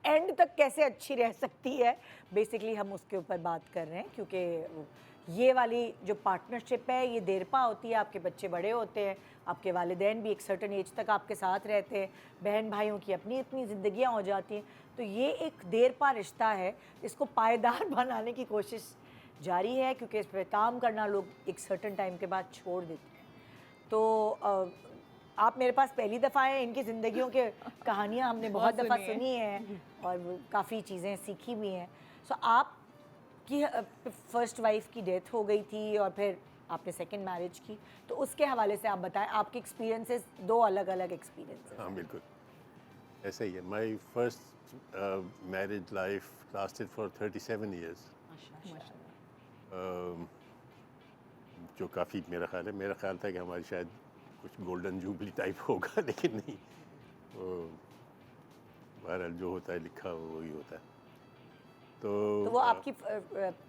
[SPEAKER 1] एंड तक कैसे अच्छी रह सकती है, बेसिकली हम उसके ऊपर बात कर रहे हैं, क्योंकि ये वाली जो पार्टनरशिप है ये देरपा होती है। आपके बच्चे बड़े होते हैं, आपके वालिदैन भी एक सर्टन एज तक आपके साथ रहते हैं, बहन भाइयों की अपनी अपनी ज़िंदगियाँ हो जाती हैं। तो ये एक देरपा रिश्ता है, इसको पायदार बनाने की कोशिश जारी है, क्योंकि इस पर काम करना लोग एक सर्टन टाइम के बाद छोड़ देते हैं। तो आप मेरे पास पहली दफ़ा हैं, इनकी ज़िंदगियों के कहानियाँ हमने बहुत दफ़ा सुनी हैं और काफ़ी चीज़ें सीखी भी हैं। सो आपकी फर्स्ट वाइफ की डेथ हो गई थी और फिर आपने सेकंड मैरिज की, तो उसके हवाले से आप बताएं आपके एक्सपीरियंसेस, दो अलग अलग एक्सपीरियंसेस।
[SPEAKER 3] हाँ बिल्कुल ऐसा ही है। My first marriage life lasted for 37 years, जो काफ़ी मेरा ख्याल था कि हमारी शायद कुछ गोल्डन जूबली टाइप होगा, लेकिन नहीं। बहरहाल जो होता है लिखा वही होता है। तो
[SPEAKER 1] वो आपकी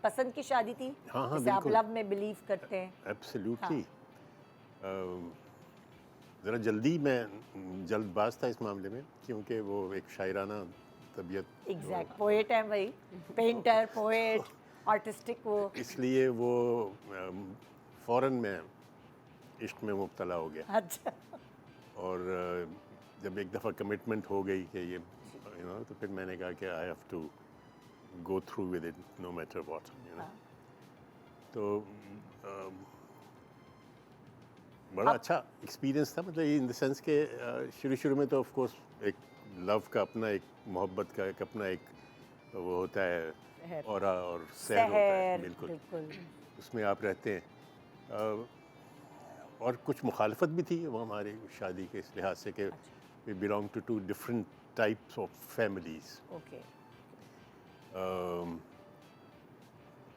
[SPEAKER 1] पसंद की शादी थी?
[SPEAKER 3] हाँ,
[SPEAKER 1] जिसे आप
[SPEAKER 3] बिल्कुल।
[SPEAKER 1] लव में बिलीव करते हैं?
[SPEAKER 3] एब्सोल्युटली। ज़रा जल्दबाज था इस मामले में, क्योंकि वो एक शायराना तबीयत
[SPEAKER 1] एग्जैक्ट पोएट है भाई, पेंटर, पोएट, आर्टिस्टिक, वो
[SPEAKER 3] इसलिए वो फ़ौरन में इश्क में मुब्तला हो गया।
[SPEAKER 1] अच्छा।
[SPEAKER 3] और जब एक दफ़ा कमिटमेंट हो गई कि ये तो फिर मैंने कहा कि I have to go through with it no matter what, you know. तो बड़ा अच्छा एक्सपीरियंस था, मतलब इन द सेंस के शुरू में तो ऑफ कोर्स एक लव का अपना एक मोहब्बत का एक अपना एक वो होता है ऑरा और सहर होता है,
[SPEAKER 1] शहर
[SPEAKER 3] बिल्कुल उसमें आप रहते हैं। और कुछ मुखालफत भी थी वो हमारी शादी के इस लिहाज से कि we belong to 2 different types of families.
[SPEAKER 1] Okay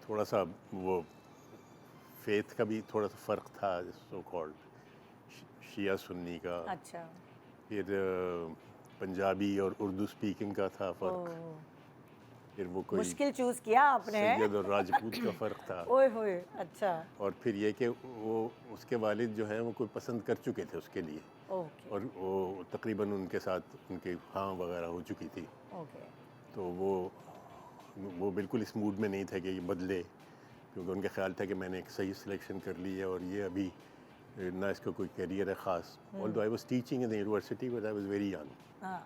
[SPEAKER 3] थोड़ा सा वो फेथ का भी थोड़ा सा फ़र्क था, सो कॉल्ड शिया सुन्नी का,
[SPEAKER 1] अच्छा
[SPEAKER 3] फिर पंजाबी और उर्दू स्पीकिंग का था फ़र्क, फिर वो कोई
[SPEAKER 1] मुश्किल चूज किया आपने
[SPEAKER 3] सैयद और राजपूत का फ़र्क था,
[SPEAKER 1] ओए होए अच्छा
[SPEAKER 3] और फिर ये कि वो उसके वालिद जो हैं वो कोई पसंद कर चुके थे उसके लिए,
[SPEAKER 1] ओके
[SPEAKER 3] और वो तकरीबन उनके साथ उनकी हाँ वगैरह हो चुकी थी,
[SPEAKER 1] ओके
[SPEAKER 3] तो वो बिल्कुल इस मूड में नहीं थे कि ये बदले, क्योंकि उनका ख्याल था कि मैंने एक सही सिलेक्शन कर ली है और ये अभी ना इसका कोई करियर है ख़ास। Although I was teaching in the university but I was very young.
[SPEAKER 1] हाँ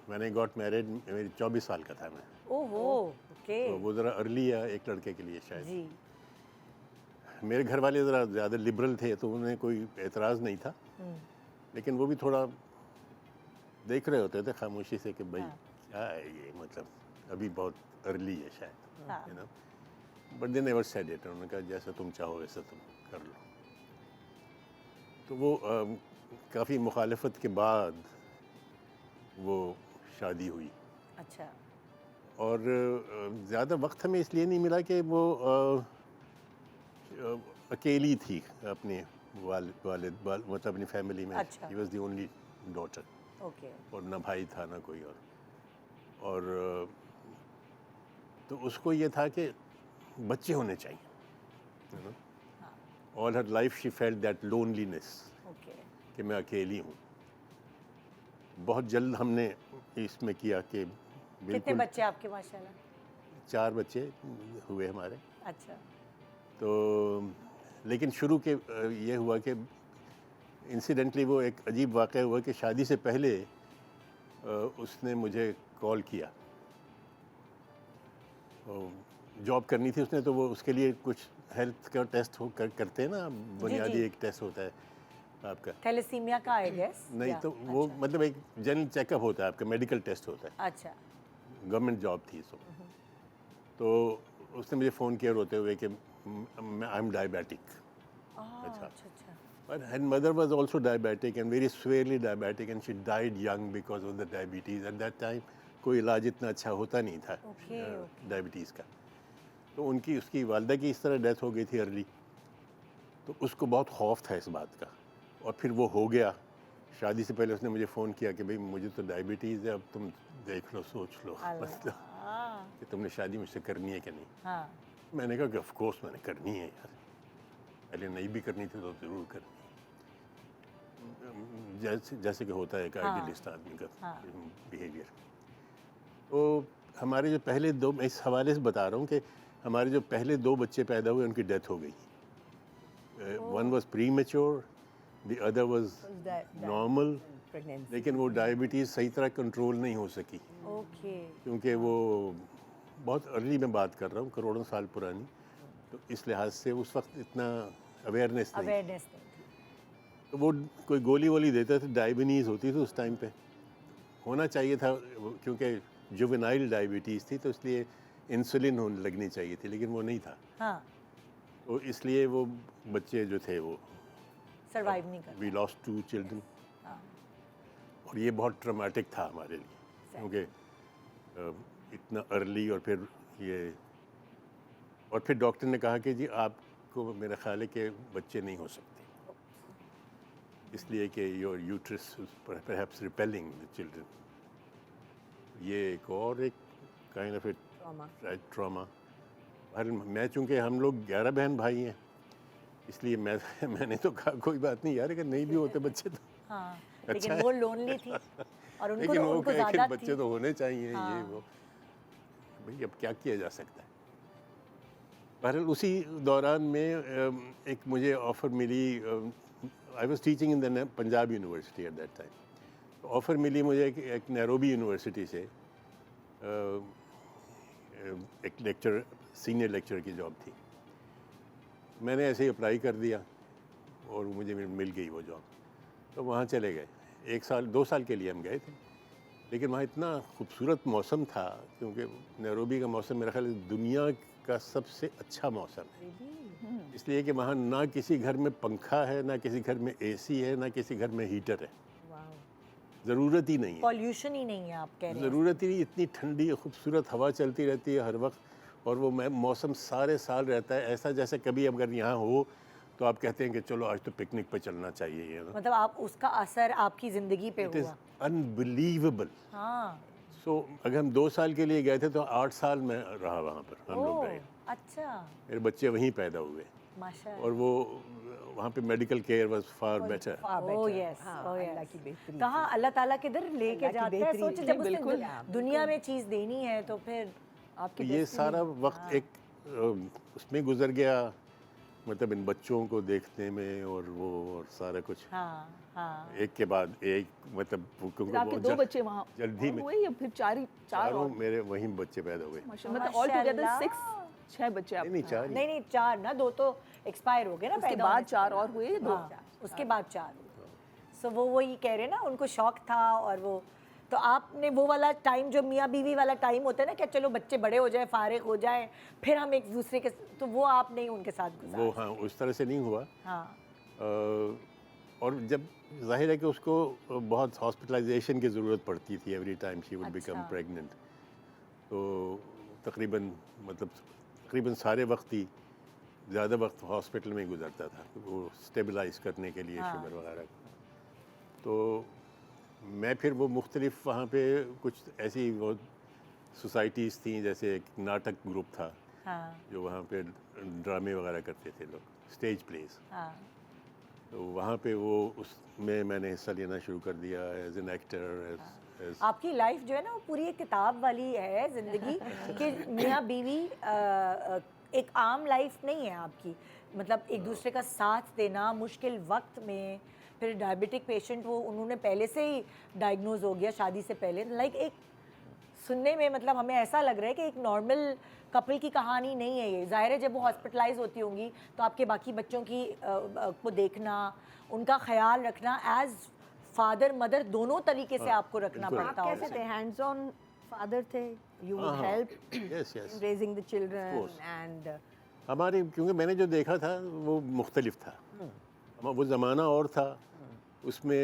[SPEAKER 3] मैंने गॉट मैरिड, मेरी 24 साल का था मैं,
[SPEAKER 1] ओहो ओके
[SPEAKER 3] तो वो ज़रा अर्ली है एक लड़के के लिए शायद।
[SPEAKER 1] जी
[SPEAKER 3] मेरे घर वाले ज़रा ज़्यादा लिबरल थे तो उन्हें कोई एतराज़ नहीं था, लेकिन वो भी थोड़ा देख रहे होते थे खामोशी से कि भाई क्या है ये, मतलब अभी बहुत अर्ली है शायद,
[SPEAKER 1] हाँ।
[SPEAKER 3] You know, but they never said it. उन्होंने कहा जैसा तुम चाहो वैसा तुम कर लो। तो वो काफ़ी मुखालफत के बाद वो शादी हुई,
[SPEAKER 1] अच्छा
[SPEAKER 3] और ज़्यादा वक्त हमें इसलिए नहीं मिला कि वो अकेली थी अपने मतलब अपनी फैमिली में।
[SPEAKER 1] अच्छा।
[SPEAKER 3] He was the only daughter,
[SPEAKER 1] okay
[SPEAKER 3] और ना भाई था ना कोई और तो उसको ये था कि बच्चे होने चाहिए। All her life she felt that loneliness
[SPEAKER 1] okay
[SPEAKER 3] कि मैं अकेली हूँ। बहुत जल्द हमने इसमें किया कि
[SPEAKER 1] कितने
[SPEAKER 3] बिल्कुल
[SPEAKER 1] बच्चे आपके माशाल्लाह
[SPEAKER 3] 4 बच्चे हुए हमारे।
[SPEAKER 1] अच्छा
[SPEAKER 3] तो लेकिन शुरू के ये हुआ कि इंसिडेंटली वो एक अजीब वाक़या हुआ कि शादी से पहले उसने मुझे कॉल किया। जॉब करनी थी उसने, तो वो उसके लिए कुछ हेल्थ का टेस्ट करते हैं ना, बुनियादी एक टेस्ट होता है आपका।
[SPEAKER 1] थैलेसीमिया का आई गेस
[SPEAKER 3] नहीं तो वो मतलब एक जनरल चेकअप होता है आपका, मेडिकल टेस्ट होता है।
[SPEAKER 1] अच्छा
[SPEAKER 3] गवर्नमेंट जॉब थी सो, तो उसने मुझे फ़ोन किया रोते हुए कि आई एम डायबिटिक।
[SPEAKER 1] अच्छा अच्छा
[SPEAKER 3] But her mother was also diabetic and very severely diabetic, and she died young because of the diabetes. At that time कोई इलाज इतना अच्छा होता नहीं था डायबिटीज़ का। तो उनकी उसकी वालदा की इस तरह डेथ हो गई थी अर्ली, तो उसको बहुत खौफ था इस बात का, और फिर वो हो गया। शादी से पहले उसने मुझे फ़ोन किया कि भाई मुझे तो डायबिटीज़ है, अब तुम देख लो, सोच लो मतलब कि तुमने शादी मुझसे करनी है कि नहीं।
[SPEAKER 1] हाँ
[SPEAKER 3] मैंने कहा कि ऑफ कोर्स मैंने करनी है यार, पहले नहीं भी करनी थी तो ज़रूर करनी। जैसे कि होता है एक आइडियलिस्ट आदमी का बिहेवियर। तो हमारे जो पहले दो, मैं इस हवाले से बता रहा हूँ कि हमारे जो पहले 2 बच्चे पैदा हुए उनकी डेथ हो गई। One was pre mature, the other was normal,
[SPEAKER 2] pregnancy
[SPEAKER 3] लेकिन वो डायबिटीज़ सही तरह कंट्रोल नहीं हो सकी,
[SPEAKER 1] ओके
[SPEAKER 3] क्योंकि वो बहुत अर्ली में बात कर रहा हूँ, करोड़ों साल पुरानी। तो इस लिहाज से उस वक्त इतना अवेयरनेस नहीं,
[SPEAKER 1] अवेयरनेस नहीं थी
[SPEAKER 3] तो वो कोई गोली वोली देते थे, डायबिटीज़ होती थी उस टाइम पे, होना चाहिए था क्योंकि जुवेनाइल डायबिटीज़ थी, तो इसलिए इंसुलिन होने लगनी चाहिए थी, लेकिन वो नहीं था।
[SPEAKER 1] हाँ
[SPEAKER 3] तो इसलिए वो बच्चे जो थे वो
[SPEAKER 1] सरवाइव नहीं कर
[SPEAKER 3] वी लॉस्ट 2 चिल्ड्रन, और ये बहुत ट्रॉमेटिक था हमारे लिए, क्योंकि इतना अर्ली, और फिर डॉक्टर ने कहा कि जी आपको मेरा ख्याल है कि बच्चे नहीं हो सकते, इसलिए कि your uterus perhaps repelling the children. ये एक और एक काइंड ऑफ ट्रॉमा। मैं चूँकि हम लोग 11 बहन भाई हैं, इसलिए मैंने तो कहा कोई बात नहीं यार, अगर नहीं भी होते बच्चे तो
[SPEAKER 1] हाँ
[SPEAKER 3] अच्छा
[SPEAKER 1] लेकिन
[SPEAKER 3] है।
[SPEAKER 1] वो लोनली थी और उनको
[SPEAKER 3] लेकिन वो
[SPEAKER 1] उनको
[SPEAKER 3] आखिर
[SPEAKER 1] ज़्यादा
[SPEAKER 3] बच्चे
[SPEAKER 1] थी
[SPEAKER 3] तो होने चाहिए, ये वो भाई अब क्या किया जा सकता है। बहरहाल उसी दौरान में एक मुझे ऑफ़र मिली, I was teaching in the Punjab university at that time. Offer मिली मुझे एक नैरोबी यूनिवर्सिटी से एक लेक्चर सीनियर लेक्चर की जॉब थी। मैंने ऐसे ही अप्लाई कर दिया और मुझे मिल गई वो जॉब। तो वहाँ चले गए, 1 साल 2 साल के लिए हम गए थे। लेकिन वहाँ इतना खूबसूरत मौसम था, क्योंकि नैरोबी का मौसम मेरा ख्याल है दुनिया का सबसे अच्छा मौसम है। इसलिए कि वहाँ ना किसी घर में पंखा है, ना किसी घर में एसी है, ना किसी घर में हीटर है। ज़रूरत ही नहीं है,
[SPEAKER 1] पॉल्यूशन ही नहीं है आप कह रहे हैं।
[SPEAKER 3] ज़रूरत ही नहीं। इतनी ठंडी खूबसूरत हवा चलती रहती है हर वक्त, और वो मौसम सारे साल रहता है ऐसा जैसे कभी अगर यहाँ हो तो आप कहते हैं कि चलो आज तो पिकनिक पे चलना चाहिए। ये
[SPEAKER 1] मतलब आप उसका असर आपकी ज़िंदगी पे
[SPEAKER 3] इट इज़
[SPEAKER 1] हुआ।
[SPEAKER 3] अनबिलीवेबल।
[SPEAKER 1] हाँ।
[SPEAKER 3] सो अगर हम 2 साल के लिए गए थे तो 8 साल में रहा वहाँ पर, हम लोग
[SPEAKER 1] ओह,
[SPEAKER 3] रहे।
[SPEAKER 1] अच्छा,
[SPEAKER 3] मेरे बच्चे वहीं पैदा हुए
[SPEAKER 1] माशाल्लाह।
[SPEAKER 3] और वो वहाँ पे medical care was far better.
[SPEAKER 1] Oh yes, oh
[SPEAKER 2] Allah
[SPEAKER 1] yes.
[SPEAKER 2] की बेहतरी
[SPEAKER 1] कहाँ अल्लाह ताला किधर लेके
[SPEAKER 2] अल्लाह की
[SPEAKER 1] जाता है,
[SPEAKER 2] बेहतरी।
[SPEAKER 1] सोचे जब उसने
[SPEAKER 4] बिल्कुल,
[SPEAKER 1] दुनिया में चीज़ देनी है तो फिर
[SPEAKER 4] आपकी
[SPEAKER 3] ये सारा वक्त एक उसमें गुजर गया, मतलब इन बच्चों को देखने में और वो और सारा कुछ
[SPEAKER 1] हाँ हाँ।
[SPEAKER 3] एक के बाद एक, मतलब क्योंकि
[SPEAKER 4] आपके
[SPEAKER 3] वो
[SPEAKER 4] 2 बच्चे वहाँ
[SPEAKER 3] जल्दी
[SPEAKER 4] और
[SPEAKER 3] में
[SPEAKER 4] हुए या फिर 4
[SPEAKER 3] चारों
[SPEAKER 4] और?
[SPEAKER 3] मेरे वहीं बच्चे पैदा हुए।
[SPEAKER 4] माशाल्लाह, मतलब ऑल टुगेदर
[SPEAKER 1] माशाल्लाह।
[SPEAKER 4] 6 बच्चे आप।
[SPEAKER 3] नहीं 4 ही।
[SPEAKER 1] नहीं नहीं 4 ना, 2 तो एक्सपायर हो गए ना
[SPEAKER 4] उसके
[SPEAKER 1] पैदा
[SPEAKER 4] बाद
[SPEAKER 1] होने से
[SPEAKER 4] 4
[SPEAKER 1] पहले।
[SPEAKER 4] और हुए या 2?
[SPEAKER 1] हाँ, उसके बाद 4 हुए। सो वो वही कह रहे हैं ना, उनको शौक था। और वो तो आपने वो वाला टाइम जो मियाँ बीवी वाला टाइम होता है ना कि चलो बच्चे बड़े हो जाए, फारिग हो जाए, फिर हम एक दूसरे के, तो वो आप नहीं उनके साथ गुजारा।
[SPEAKER 3] वो हाँ उस तरह से नहीं हुआ।
[SPEAKER 1] हाँ
[SPEAKER 3] और जब जाहिर है कि उसको बहुत हॉस्पिटलाइजेशन की ज़रूरत पड़ती थी every time she would become
[SPEAKER 1] अच्छा।
[SPEAKER 3] प्रेग्नेंट। तो तकरीबन सारे वक्त ही ज़्यादा वक्त हॉस्पिटल में ही गुजरता था, वो स्टेबलाइज करने के लिए
[SPEAKER 1] हाँ।
[SPEAKER 3] शुगर वगैरह। तो मैं फिर वो मुख्तलिफ वहाँ पे कुछ ऐसी वो सोसाइटीज़ थी, जैसे एक नाटक ग्रुप था
[SPEAKER 1] हाँ
[SPEAKER 3] जो वहाँ पे ड्रामे वगैरह करते थे लोग, स्टेज प्लेस।
[SPEAKER 1] हाँ।
[SPEAKER 3] तो वहाँ पे वो उसमें मैंने हिस्सा लेना शुरू कर दिया एज एन एक्टर।
[SPEAKER 1] आपकी लाइफ जो है ना वो पूरी एक किताब वाली है ज़िंदगी कि मियाँ बीवी एक आम लाइफ नहीं है आपकी। मतलब एक दूसरे का साथ देना मुश्किल वक्त में, फिर डायबिटिक पेशेंट वो उन्होंने पहले से ही डायग्नोज हो गया शादी से पहले। लाइक एक सुनने में मतलब हमें ऐसा लग रहा है कि एक नॉर्मल कपल की कहानी नहीं है ये। ज़ाहिर है जब वो हॉस्पिटलाइज होती होंगी तो आपके बाकी बच्चों की को देखना, उनका ख्याल रखना, एज फादर मदर दोनों तरीके से आपको रखना
[SPEAKER 3] बिल्कुल।
[SPEAKER 1] पड़ता
[SPEAKER 2] आप
[SPEAKER 1] होगा।
[SPEAKER 2] कैसे थे? हैंड्स ऑन फादर थे? यू वुड
[SPEAKER 3] हाँ,
[SPEAKER 2] help
[SPEAKER 3] yes yes
[SPEAKER 2] raising the children
[SPEAKER 3] course.
[SPEAKER 2] And
[SPEAKER 3] हमारे, क्योंकि मैंने जो देखा था वो मुख्तलिफ था। वो ज़माना और था, उसमें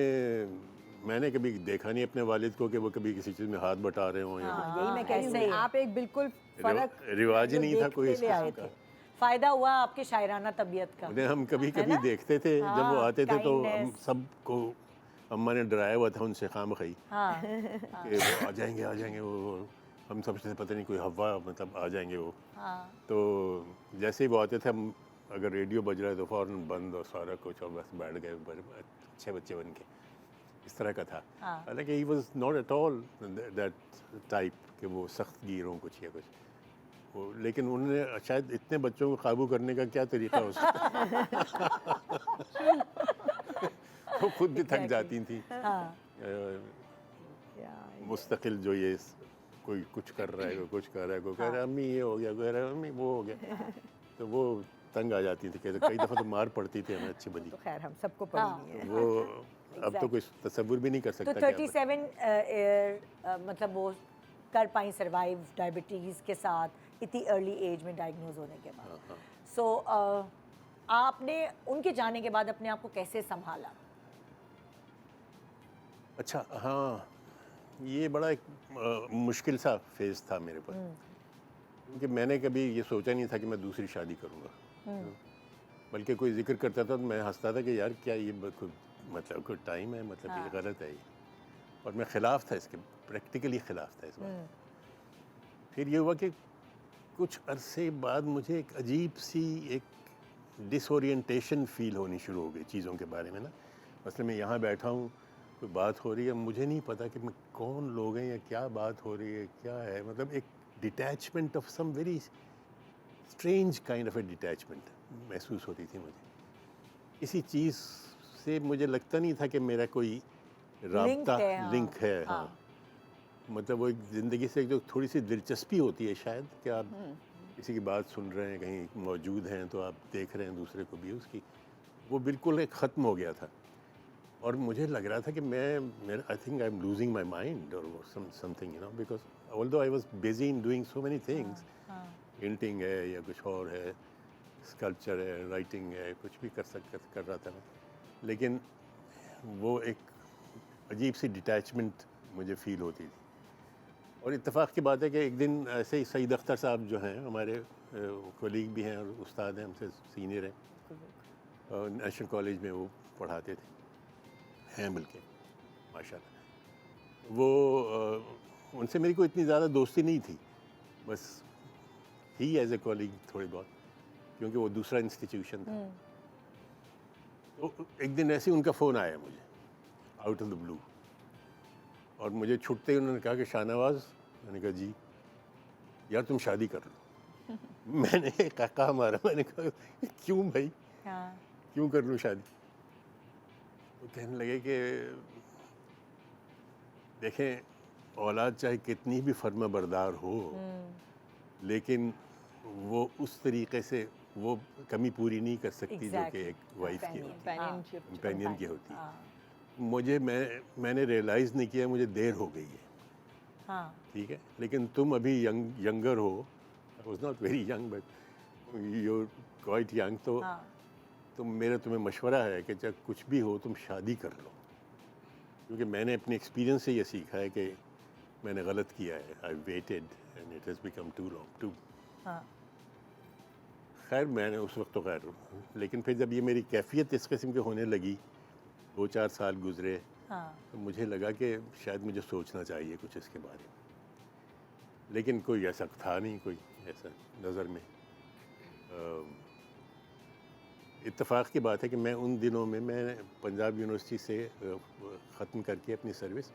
[SPEAKER 3] मैंने कभी देखा नहीं अपने वालिद को कि वो कभी किसी चीज़ में हाथ बटा रहे हों या
[SPEAKER 2] यही मैं कह रही
[SPEAKER 1] ऐसे
[SPEAKER 2] हूँ,
[SPEAKER 1] ही है।
[SPEAKER 2] आप एक बिल्कुल फर्क
[SPEAKER 3] रिवाज ही
[SPEAKER 2] जो
[SPEAKER 3] नहीं था कोई
[SPEAKER 2] देखते
[SPEAKER 3] इस
[SPEAKER 2] ले आए
[SPEAKER 3] किस्म
[SPEAKER 2] थे।
[SPEAKER 3] का।
[SPEAKER 1] फ़ायदा हुआ आपके शायराना तबीयत का।
[SPEAKER 3] उन्हें हम कभी कभी देखते थे जब वो
[SPEAKER 1] हाँ,
[SPEAKER 3] आते थे तो हम
[SPEAKER 1] kindness।
[SPEAKER 3] सबको अम्मा ने डराया हुआ था उनसे खामखी
[SPEAKER 1] हाँ
[SPEAKER 3] कि वो आ जाएंगे वो हम सबसे पता नहीं कोई हवा मतलब आ जाएंगे वो।
[SPEAKER 1] हाँ
[SPEAKER 3] तो जैसे ही वो आते थे हम, अगर रेडियो बज रहा है तो फ़ौरन बंद और सारा कुछ और बस बैठ गए अच्छे बच्चे बन के, इस तरह का था।
[SPEAKER 1] हाँ।
[SPEAKER 3] हालांकि he was not at all that type कि वो सख्त गिर हों कुछ या कुछ वो, लेकिन उन्होंने शायद इतने बच्चों को काबू करने का क्या तरीका हो सकता वो खुद भी थक जाती थी।
[SPEAKER 1] हाँ
[SPEAKER 3] मुस्तकिल जो ये कोई कुछ कर रहा है, कोई कुछ कर रहा है, कोई कह रहा है अम्मी ये हो गया, कोई कह रहा है अम्मी वो हो गया, तो वो तंग आ जाती थी। कई दफ़ा तो मार पड़ती थी हमें अच्छी बनी।
[SPEAKER 2] तो खैर हम सबको
[SPEAKER 1] हाँ।
[SPEAKER 2] पढ़नी है।
[SPEAKER 3] वो अब तो कोई तसव्वुर भी नहीं कर
[SPEAKER 1] तो
[SPEAKER 3] सकता कि
[SPEAKER 1] 37 मतलब वो कर पाई सरवाइव डायबिटीज़ के साथ इतनी अर्ली एज में डायग्नोज होने के बाद। सो आपने उनके जाने के बाद अपने आप को कैसे संभाला?
[SPEAKER 3] अच्छा हाँ, ये बड़ा एक मुश्किल सा फेज़ था मेरे पर, क्योंकि मैंने कभी ये सोचा नहीं था कि मैं दूसरी शादी करूँगा। बल्कि कोई जिक्र करता था तो मैं हंसता था कि यार क्या ये मतलब कोई टाइम है, मतलब ये गलत है ये, और मैं ख़िलाफ़ था इसके, प्रैक्टिकली ख़िलाफ़ था इस बात। फिर ये हुआ कि कुछ अरसे बाद मुझे एक अजीब सी एक डिसोरिएंटेशन फ़ील होनी शुरू हो गई चीज़ों के बारे में ना। मसलन मैं यहाँ बैठा हूँ, कोई बात हो रही है, मुझे नहीं पता कि मैं कौन लोग हैं या क्या बात हो रही है, क्या है, मतलब एक detachment of some very strange kind of a detachment महसूस होती थी मुझे। इसी चीज़ से मुझे लगता नहीं था कि मेरा कोई राब्ता
[SPEAKER 1] है, हाँ।
[SPEAKER 3] लिंक है। हाँ, मतलब वो एक ज़िंदगी से जो थोड़ी सी दिलचस्पी होती है शायद, कि आप किसी की बात सुन रहे हैं, कहीं मौजूद हैं तो आप देख रहे हैं दूसरे को भी, उसकी वो बिल्कुल एक ख़त्म हो गया था। और मुझे लग रहा था कि मैं I think I am losing my mind और something, you know, because although I was busy in doing so many things, painting है या कुछ और है, स्कल्पचर है, राइटिंग है, कुछ भी कर रहा था मैं, लेकिन वो एक अजीब सी डिटैचमेंट मुझे फील होती थी। और इत्तेफाक की बात है कि एक दिन ऐसे ही सईद अख्तर साहब जो हैं, हमारे कोलीग भी हैं और उस्ताद हैं, हमसे सीनियर हैं, नेशनल कॉलेज में वो पढ़ाते थे, हैं बल्कि माशाल्लाह। वो उनसे मेरी कोई इतनी ज़्यादा दोस्ती नहीं थी, बस ही एज ए कॉलीग थोड़ी बहुत, क्योंकि वो दूसरा इंस्टीट्यूशन था। तो एक दिन ऐसे ही उनका फ़ोन आया मुझे आउट ऑफ द ब्लू, और मुझे छुटते ही उन्होंने कहा कि शाहनवाज़, मैंने कहा जी, यार तुम शादी कर लो। मैंने कहा मारा, मैंने कहा क्यों भाई, क्यों कर लूँ शादी? तो कहने लगे कि देखें, औलाद चाहे कितनी भी फर्मा बरदार हो, लेकिन वो उस तरीके से वो कमी पूरी नहीं कर सकती जो कि एक वाइफ की होती, कंपेनियन की होती है। मुझे मैंने रियलाइज़ नहीं किया, मुझे देर हो गई है, ठीक है, लेकिन तुम अभी यंगर हो, I was not very young but you are quite young, तो मेरा तुम्हें मशवरा है कि चाहे कुछ भी हो तुम शादी कर लो, क्योंकि मैंने अपने एक्सपीरियंस से ये सीखा है कि मैंने गलत किया है, I waited and it has become too long too. खैर मैंने उस वक्त तो खैर, लेकिन फिर जब ये मेरी कैफियत इस किस्म की होने लगी, 2-4 साल गुजरे, तो मुझे लगा कि शायद मुझे सोचना चाहिए कुछ इसके बारे में, लेकिन कोई ऐसा था नहीं, कोई ऐसा नज़र में। इत्तेफाक की बात है कि मैं उन दिनों में मैं पंजाब यूनिवर्सिटी से ख़त्म करके अपनी सर्विस,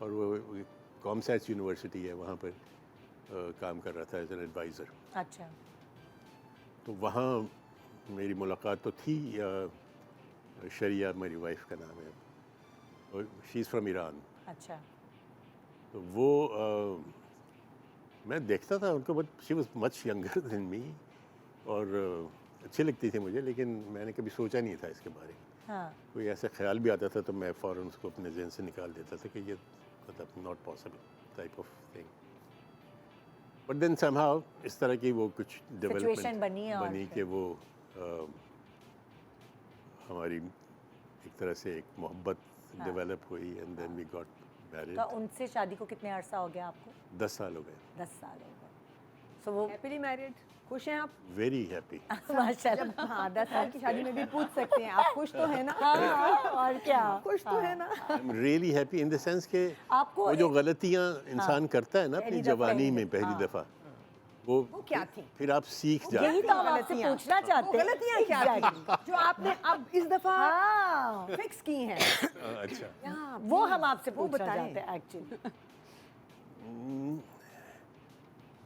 [SPEAKER 3] और वो कॉमसैच यूनिवर्सिटी है वहाँ पर काम कर रहा था एज एन एडवाइज़र।
[SPEAKER 1] अच्छा।
[SPEAKER 3] तो वहाँ मेरी मुलाकात तो थी, शरिया मेरी वाइफ का नाम है, और शी इज़ फ्रॉम ईरान।
[SPEAKER 1] अच्छा।
[SPEAKER 3] तो वो मैं देखता था उनको, but she was much younger than me, और अच्छी लगती थी मुझे, लेकिन मैंने कभी सोचा नहीं था इसके बारे में। कोई ऐसा ख्याल भी आता था तो मैं फ़ौरन उसको अपने जहन से निकाल देता था कि ये मतलब not possible type of thing. But then somehow इस तरह की वो कुछ डेवलपमेंट बनी कि वो हमारी एक तरह से एक मोहब्बत डेवलप हुई, and then we got married.
[SPEAKER 1] तो उनसे शादी को कितने अरसा हो गया आपको?
[SPEAKER 3] 10 साल हो गए।
[SPEAKER 1] 10 साल हो गए। सो वो
[SPEAKER 2] हैप्पीली मैरिड, खुश हैं आप?
[SPEAKER 3] Very happy.
[SPEAKER 1] माशाल्लाह।
[SPEAKER 2] हाँ, 10 साल की शादी में भी पूछ सकते हैं, आप खुश तो है ना?
[SPEAKER 1] और क्या,
[SPEAKER 2] खुश तो है ना?
[SPEAKER 3] I am really happy in the sense के
[SPEAKER 1] आपको
[SPEAKER 3] वो जो गलतियाँ इंसान करता है ना अपनी जवानी में पहली दफ़ा, वो
[SPEAKER 2] क्या थी?
[SPEAKER 3] फिर आप सीख जाते
[SPEAKER 1] यही तो हम आपसे
[SPEAKER 2] गलतियाँ।
[SPEAKER 1] पूछना चाहते हैं।
[SPEAKER 2] गलतियाँ क्या थी जो आपने अब इस दफा फिक्स की हैं?
[SPEAKER 3] अच्छा,
[SPEAKER 1] वो हम आपसे
[SPEAKER 2] वो
[SPEAKER 1] पूछना
[SPEAKER 2] बताएं।
[SPEAKER 1] चाहते हैं एक्चुअली।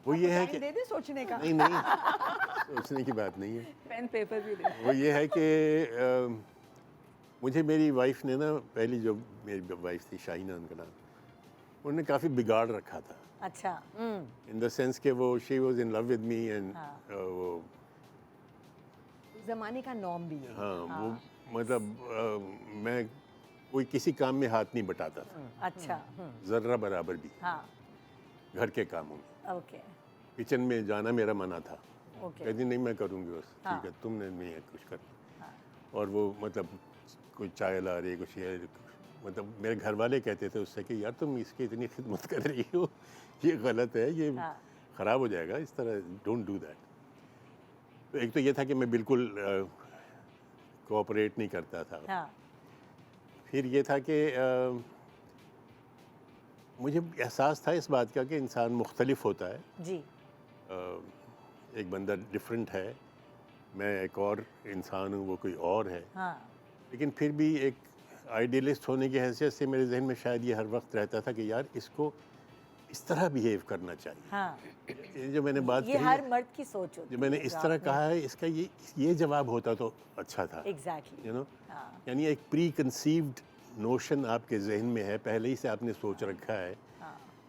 [SPEAKER 3] वो ये है कि
[SPEAKER 2] दे दे सोचने का।
[SPEAKER 3] नहीं सोचने की बात नहीं है।
[SPEAKER 4] पेन पेपर भी दे।
[SPEAKER 3] वो ये है कि मुझे मेरी वाइफ ने ना, पहली जो मेरी वाइफ थी शाहीना उनका नाम, उन्होंने काफ़ी बिगाड़ रखा था,
[SPEAKER 1] अच्छा।
[SPEAKER 3] इन द सेंस कि वो she was in love with me, and वो
[SPEAKER 2] जमाने का नॉर्म भी है।
[SPEAKER 3] हाँ वो मतलब मैं कोई किसी काम में हाथ नहीं बटाता था,
[SPEAKER 1] अच्छा।
[SPEAKER 3] ज़र्रा बराबर भी,
[SPEAKER 1] हाँ।
[SPEAKER 3] घर के कामों में।
[SPEAKER 1] ओके।
[SPEAKER 3] किचन में जाना मेरा मना था,
[SPEAKER 1] ओके।
[SPEAKER 3] कहती नहीं मैं करूँगी बस, ठीक है तुमने नहीं है कुछ करना। और वो मतलब कोई चाय ला रही, कुछ ये, मतलब मेरे घर वाले कहते थे उससे कि यार तुम इसकी इतनी खिदमत कर रही हो, ये गलत है, ये ख़राब हो जाएगा, इस तरह डोंट डू दैट। तो एक तो ये था कि मैं बिल्कुल कोऑपरेट नहीं करता था। फिर ये था कि मुझे एहसास था इस बात का कि इंसान मुख्तलिफ होता है
[SPEAKER 1] जी।
[SPEAKER 3] एक बंदा डिफरेंट है, मैं एक और इंसान हूँ, वो कोई और है। लेकिन फिर भी एक आइडियलिस्ट होने की हैसियत से मेरे जहन में शायद ये हर वक्त रहता था कि यार इसको इस तरह बिहेव करना चाहिए। ये जो मैंने बात
[SPEAKER 1] ये हर मर्द की सोच होती है।
[SPEAKER 3] जो मैंने इस तरह कहा है, इसका ये जवाब होता तो अच्छा था।
[SPEAKER 1] एग्जैक्टली।
[SPEAKER 3] यू नो, यानी एक प्री कंसीव्ड नोशन आपके जहन में है, पहले ही से आपने सोच रखा है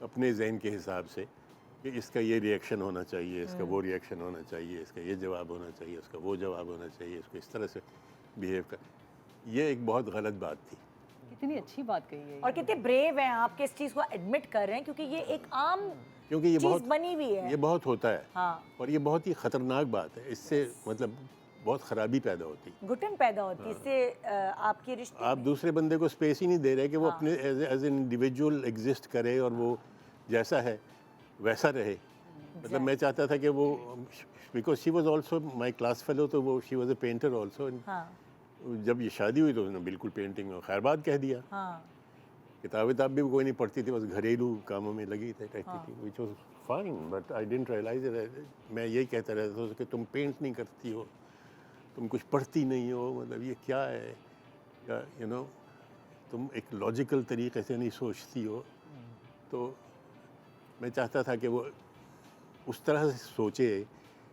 [SPEAKER 3] अपने जहन के हिसाब से कि इसका ये रिएक्शन होना चाहिए, इसका वो रिएक्शन होना चाहिए, इसका ये जवाब होना चाहिए, उसका वो जवाब होना चाहिए, इसको इस तरह से बिहेव कर, ये एक बहुत गलत बात थी।
[SPEAKER 4] कितनी अच्छी बात कही है
[SPEAKER 1] और कितने ब्रेव हैं आप कि इस चीज़ को एडमिट कर रहे हैं, क्योंकि ये एक आम
[SPEAKER 3] क्योंकि ये
[SPEAKER 1] चीज़
[SPEAKER 3] बहुत
[SPEAKER 1] बनी हुई है।
[SPEAKER 3] ये बहुत होता है
[SPEAKER 1] हाँ,
[SPEAKER 3] और ये बहुत ही ख़तरनाक बात है। इससे मतलब बहुत ख़राबी पैदा होती है।
[SPEAKER 1] घुटन पैदा होती है इससे आपके रिश्ते
[SPEAKER 3] आप दूसरे बंदे को स्पेस ही नहीं दे रहे कि वो
[SPEAKER 1] हाँ।
[SPEAKER 3] अपने एज एन इंडिविजुअल एग्जिस्ट करे और वो जैसा है वैसा रहे। मतलब मैं चाहता था कि वो, because she was also my class fellow, तो वो she was a painter also.
[SPEAKER 1] हाँ
[SPEAKER 3] जब ये शादी हुई तो उसने बिल्कुल पेंटिंग में खैरबाद कह दिया।
[SPEAKER 1] हाँ
[SPEAKER 3] किताब भी कोई नहीं पढ़ती थी, बस घरेलू कामों में लगी रहती थी, which was fine, but I didn't realise. मैं यही कहता रहता था कि तुम पेंट नहीं करती हो, तुम कुछ पढ़ती नहीं हो, मतलब ये क्या है, या यू नो तुम एक लॉजिकल तरीके से नहीं सोचती हो। तो मैं चाहता था कि वो उस तरह से सोचे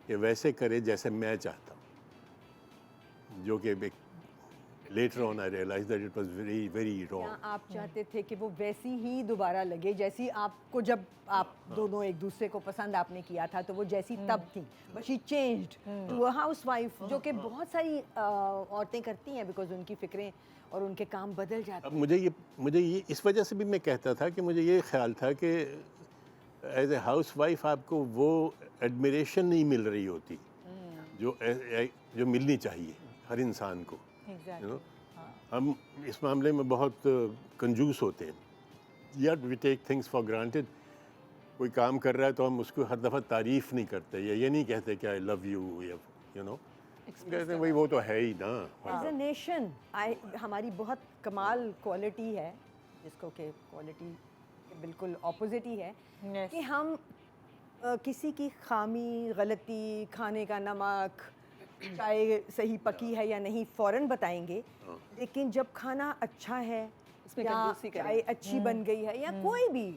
[SPEAKER 3] कि वैसे करे जैसे मैं चाहता हूँ, जो कि later on I realise that it was very very
[SPEAKER 2] या
[SPEAKER 3] रॉन्ग।
[SPEAKER 2] आप चाहते थे कि वो वैसी ही दोबारा लगे जैसी आपको, जब आप दोनों एक दूसरे को पसंद आपने किया था तो वो जैसी तब थी, but she changed to a housewife, जो कि बहुत सारी औरतें करती हैं, बिकॉज उनकी फिक्रें और उनके काम बदल जाते
[SPEAKER 3] अब मुझे ये इस वजह से भी मैं कहता था कि मुझे ये ख्याल था कि एज ए हाउस वाइफ आपको वो एडमिरेशन नहीं मिल रही होती जो मिलनी चाहिए हर इंसान को।
[SPEAKER 1] एग्जैक्टली।
[SPEAKER 3] यू नो हम इस मामले में बहुत कंजूस होते हैं, या we take things for granted. कोई काम कर रहा है तो हम उसको हर दफ़ा तारीफ़ नहीं करते, या ये नहीं कहते कि आई लव यू, या यू नो कहते हैं भाई वो तो है ही ना।
[SPEAKER 2] As a nation. हमारी बहुत कमाल क्वालिटी है, जिसको कि क्वालिटी बिल्कुल ऑपोजिट ही है,
[SPEAKER 1] Yes.
[SPEAKER 2] कि हम किसी की खामी, गलती, खाने का नमक, चाय सही पकी है या नहीं फ़ौरन बताएंगे, लेकिन जब खाना अच्छा है
[SPEAKER 4] उसमें
[SPEAKER 2] या
[SPEAKER 4] कंजूसी करें।
[SPEAKER 2] चाय अच्छी बन गई है या कोई भी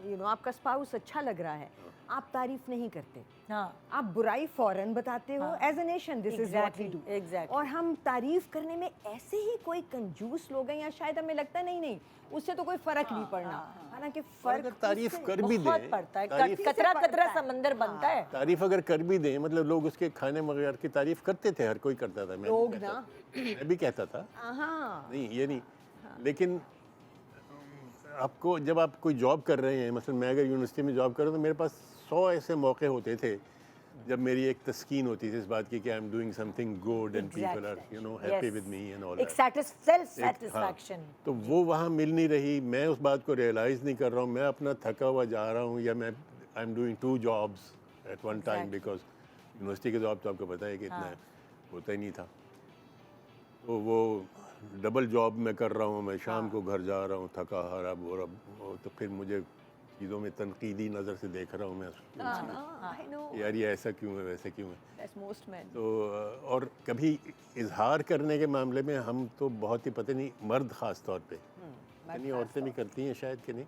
[SPEAKER 2] यू नो आपका स्पाउस अच्छा लग रहा है, आप तारीफ नहीं करते,
[SPEAKER 1] हाँ
[SPEAKER 2] आप बुराई फ़ौरन बताते हो।
[SPEAKER 1] हाँ।
[SPEAKER 2] As a nation this is what we do.
[SPEAKER 1] Exactly.
[SPEAKER 2] और हम तारीफ करने में ऐसे ही कोई कंजूस लोग हैं, या शायद हमें लगता नहीं उससे तो कोई फर्क नहीं पड़ना, हालांकि
[SPEAKER 3] अगर
[SPEAKER 2] फर्क
[SPEAKER 3] तारीफ
[SPEAKER 2] उससे
[SPEAKER 3] कर भी
[SPEAKER 1] बहुत
[SPEAKER 3] दें,
[SPEAKER 1] पड़ता है,
[SPEAKER 3] तारीफ
[SPEAKER 1] कतरा
[SPEAKER 2] पड़ता
[SPEAKER 1] कतरा
[SPEAKER 2] है।
[SPEAKER 1] समंदर बनता है।
[SPEAKER 3] तारीफ अगर कर भी दें, मतलब लोग उसके खाने वगैरह की तारीफ करते थे, हर कोई करता था। मैं
[SPEAKER 2] लोग
[SPEAKER 3] भी कहता
[SPEAKER 2] ना।
[SPEAKER 3] था। मैं भी कहता था,
[SPEAKER 2] हाँ
[SPEAKER 3] नहीं ये नहीं, लेकिन आपको जब आप कोई जॉब कर रहे हैं, मतलब मैं अगर यूनिवर्सिटी में जॉब कर रहा हूँ तो मेरे पास 100 ऐसे मौके होते थे जब मेरी एक तस्कीन होती थी इस बात की कि I am doing something good and people are you know happy with me and all
[SPEAKER 1] एक
[SPEAKER 3] दैट।
[SPEAKER 1] सेल्फ
[SPEAKER 3] हाँ,
[SPEAKER 1] सेटिस्फैक्शन।
[SPEAKER 3] तो वो वहाँ मिल नहीं रही। मैं उस बात को रियलाइज़ नहीं कर रहा हूँ, मैं अपना थका हुआ जा रहा हूँ, या मैं आई am doing 2 jobs eight one time,
[SPEAKER 1] Exactly.
[SPEAKER 3] Because university के जॉब तो आपको पता है कि इतना
[SPEAKER 1] हाँ।
[SPEAKER 3] होता ही नहीं था। तो वो डबल जॉब मैं कर रहा हूँ, मैं शाम को घर जा रहा हूँ थका हारा बोरा, तो फिर मुझे चीज़ों में तनकीदी नज़र से देख रहा हूँ मैं,
[SPEAKER 2] आई नो
[SPEAKER 3] यार ये ऐसा क्यों है, वैसे क्यों है।
[SPEAKER 2] That's most main.
[SPEAKER 3] तो और कभी इजहार करने के मामले में हम तो बहुत ही, पता नहीं मर्द ख़ास तौर पे, यानी औरतें भी करती हैं शायद कि नहीं,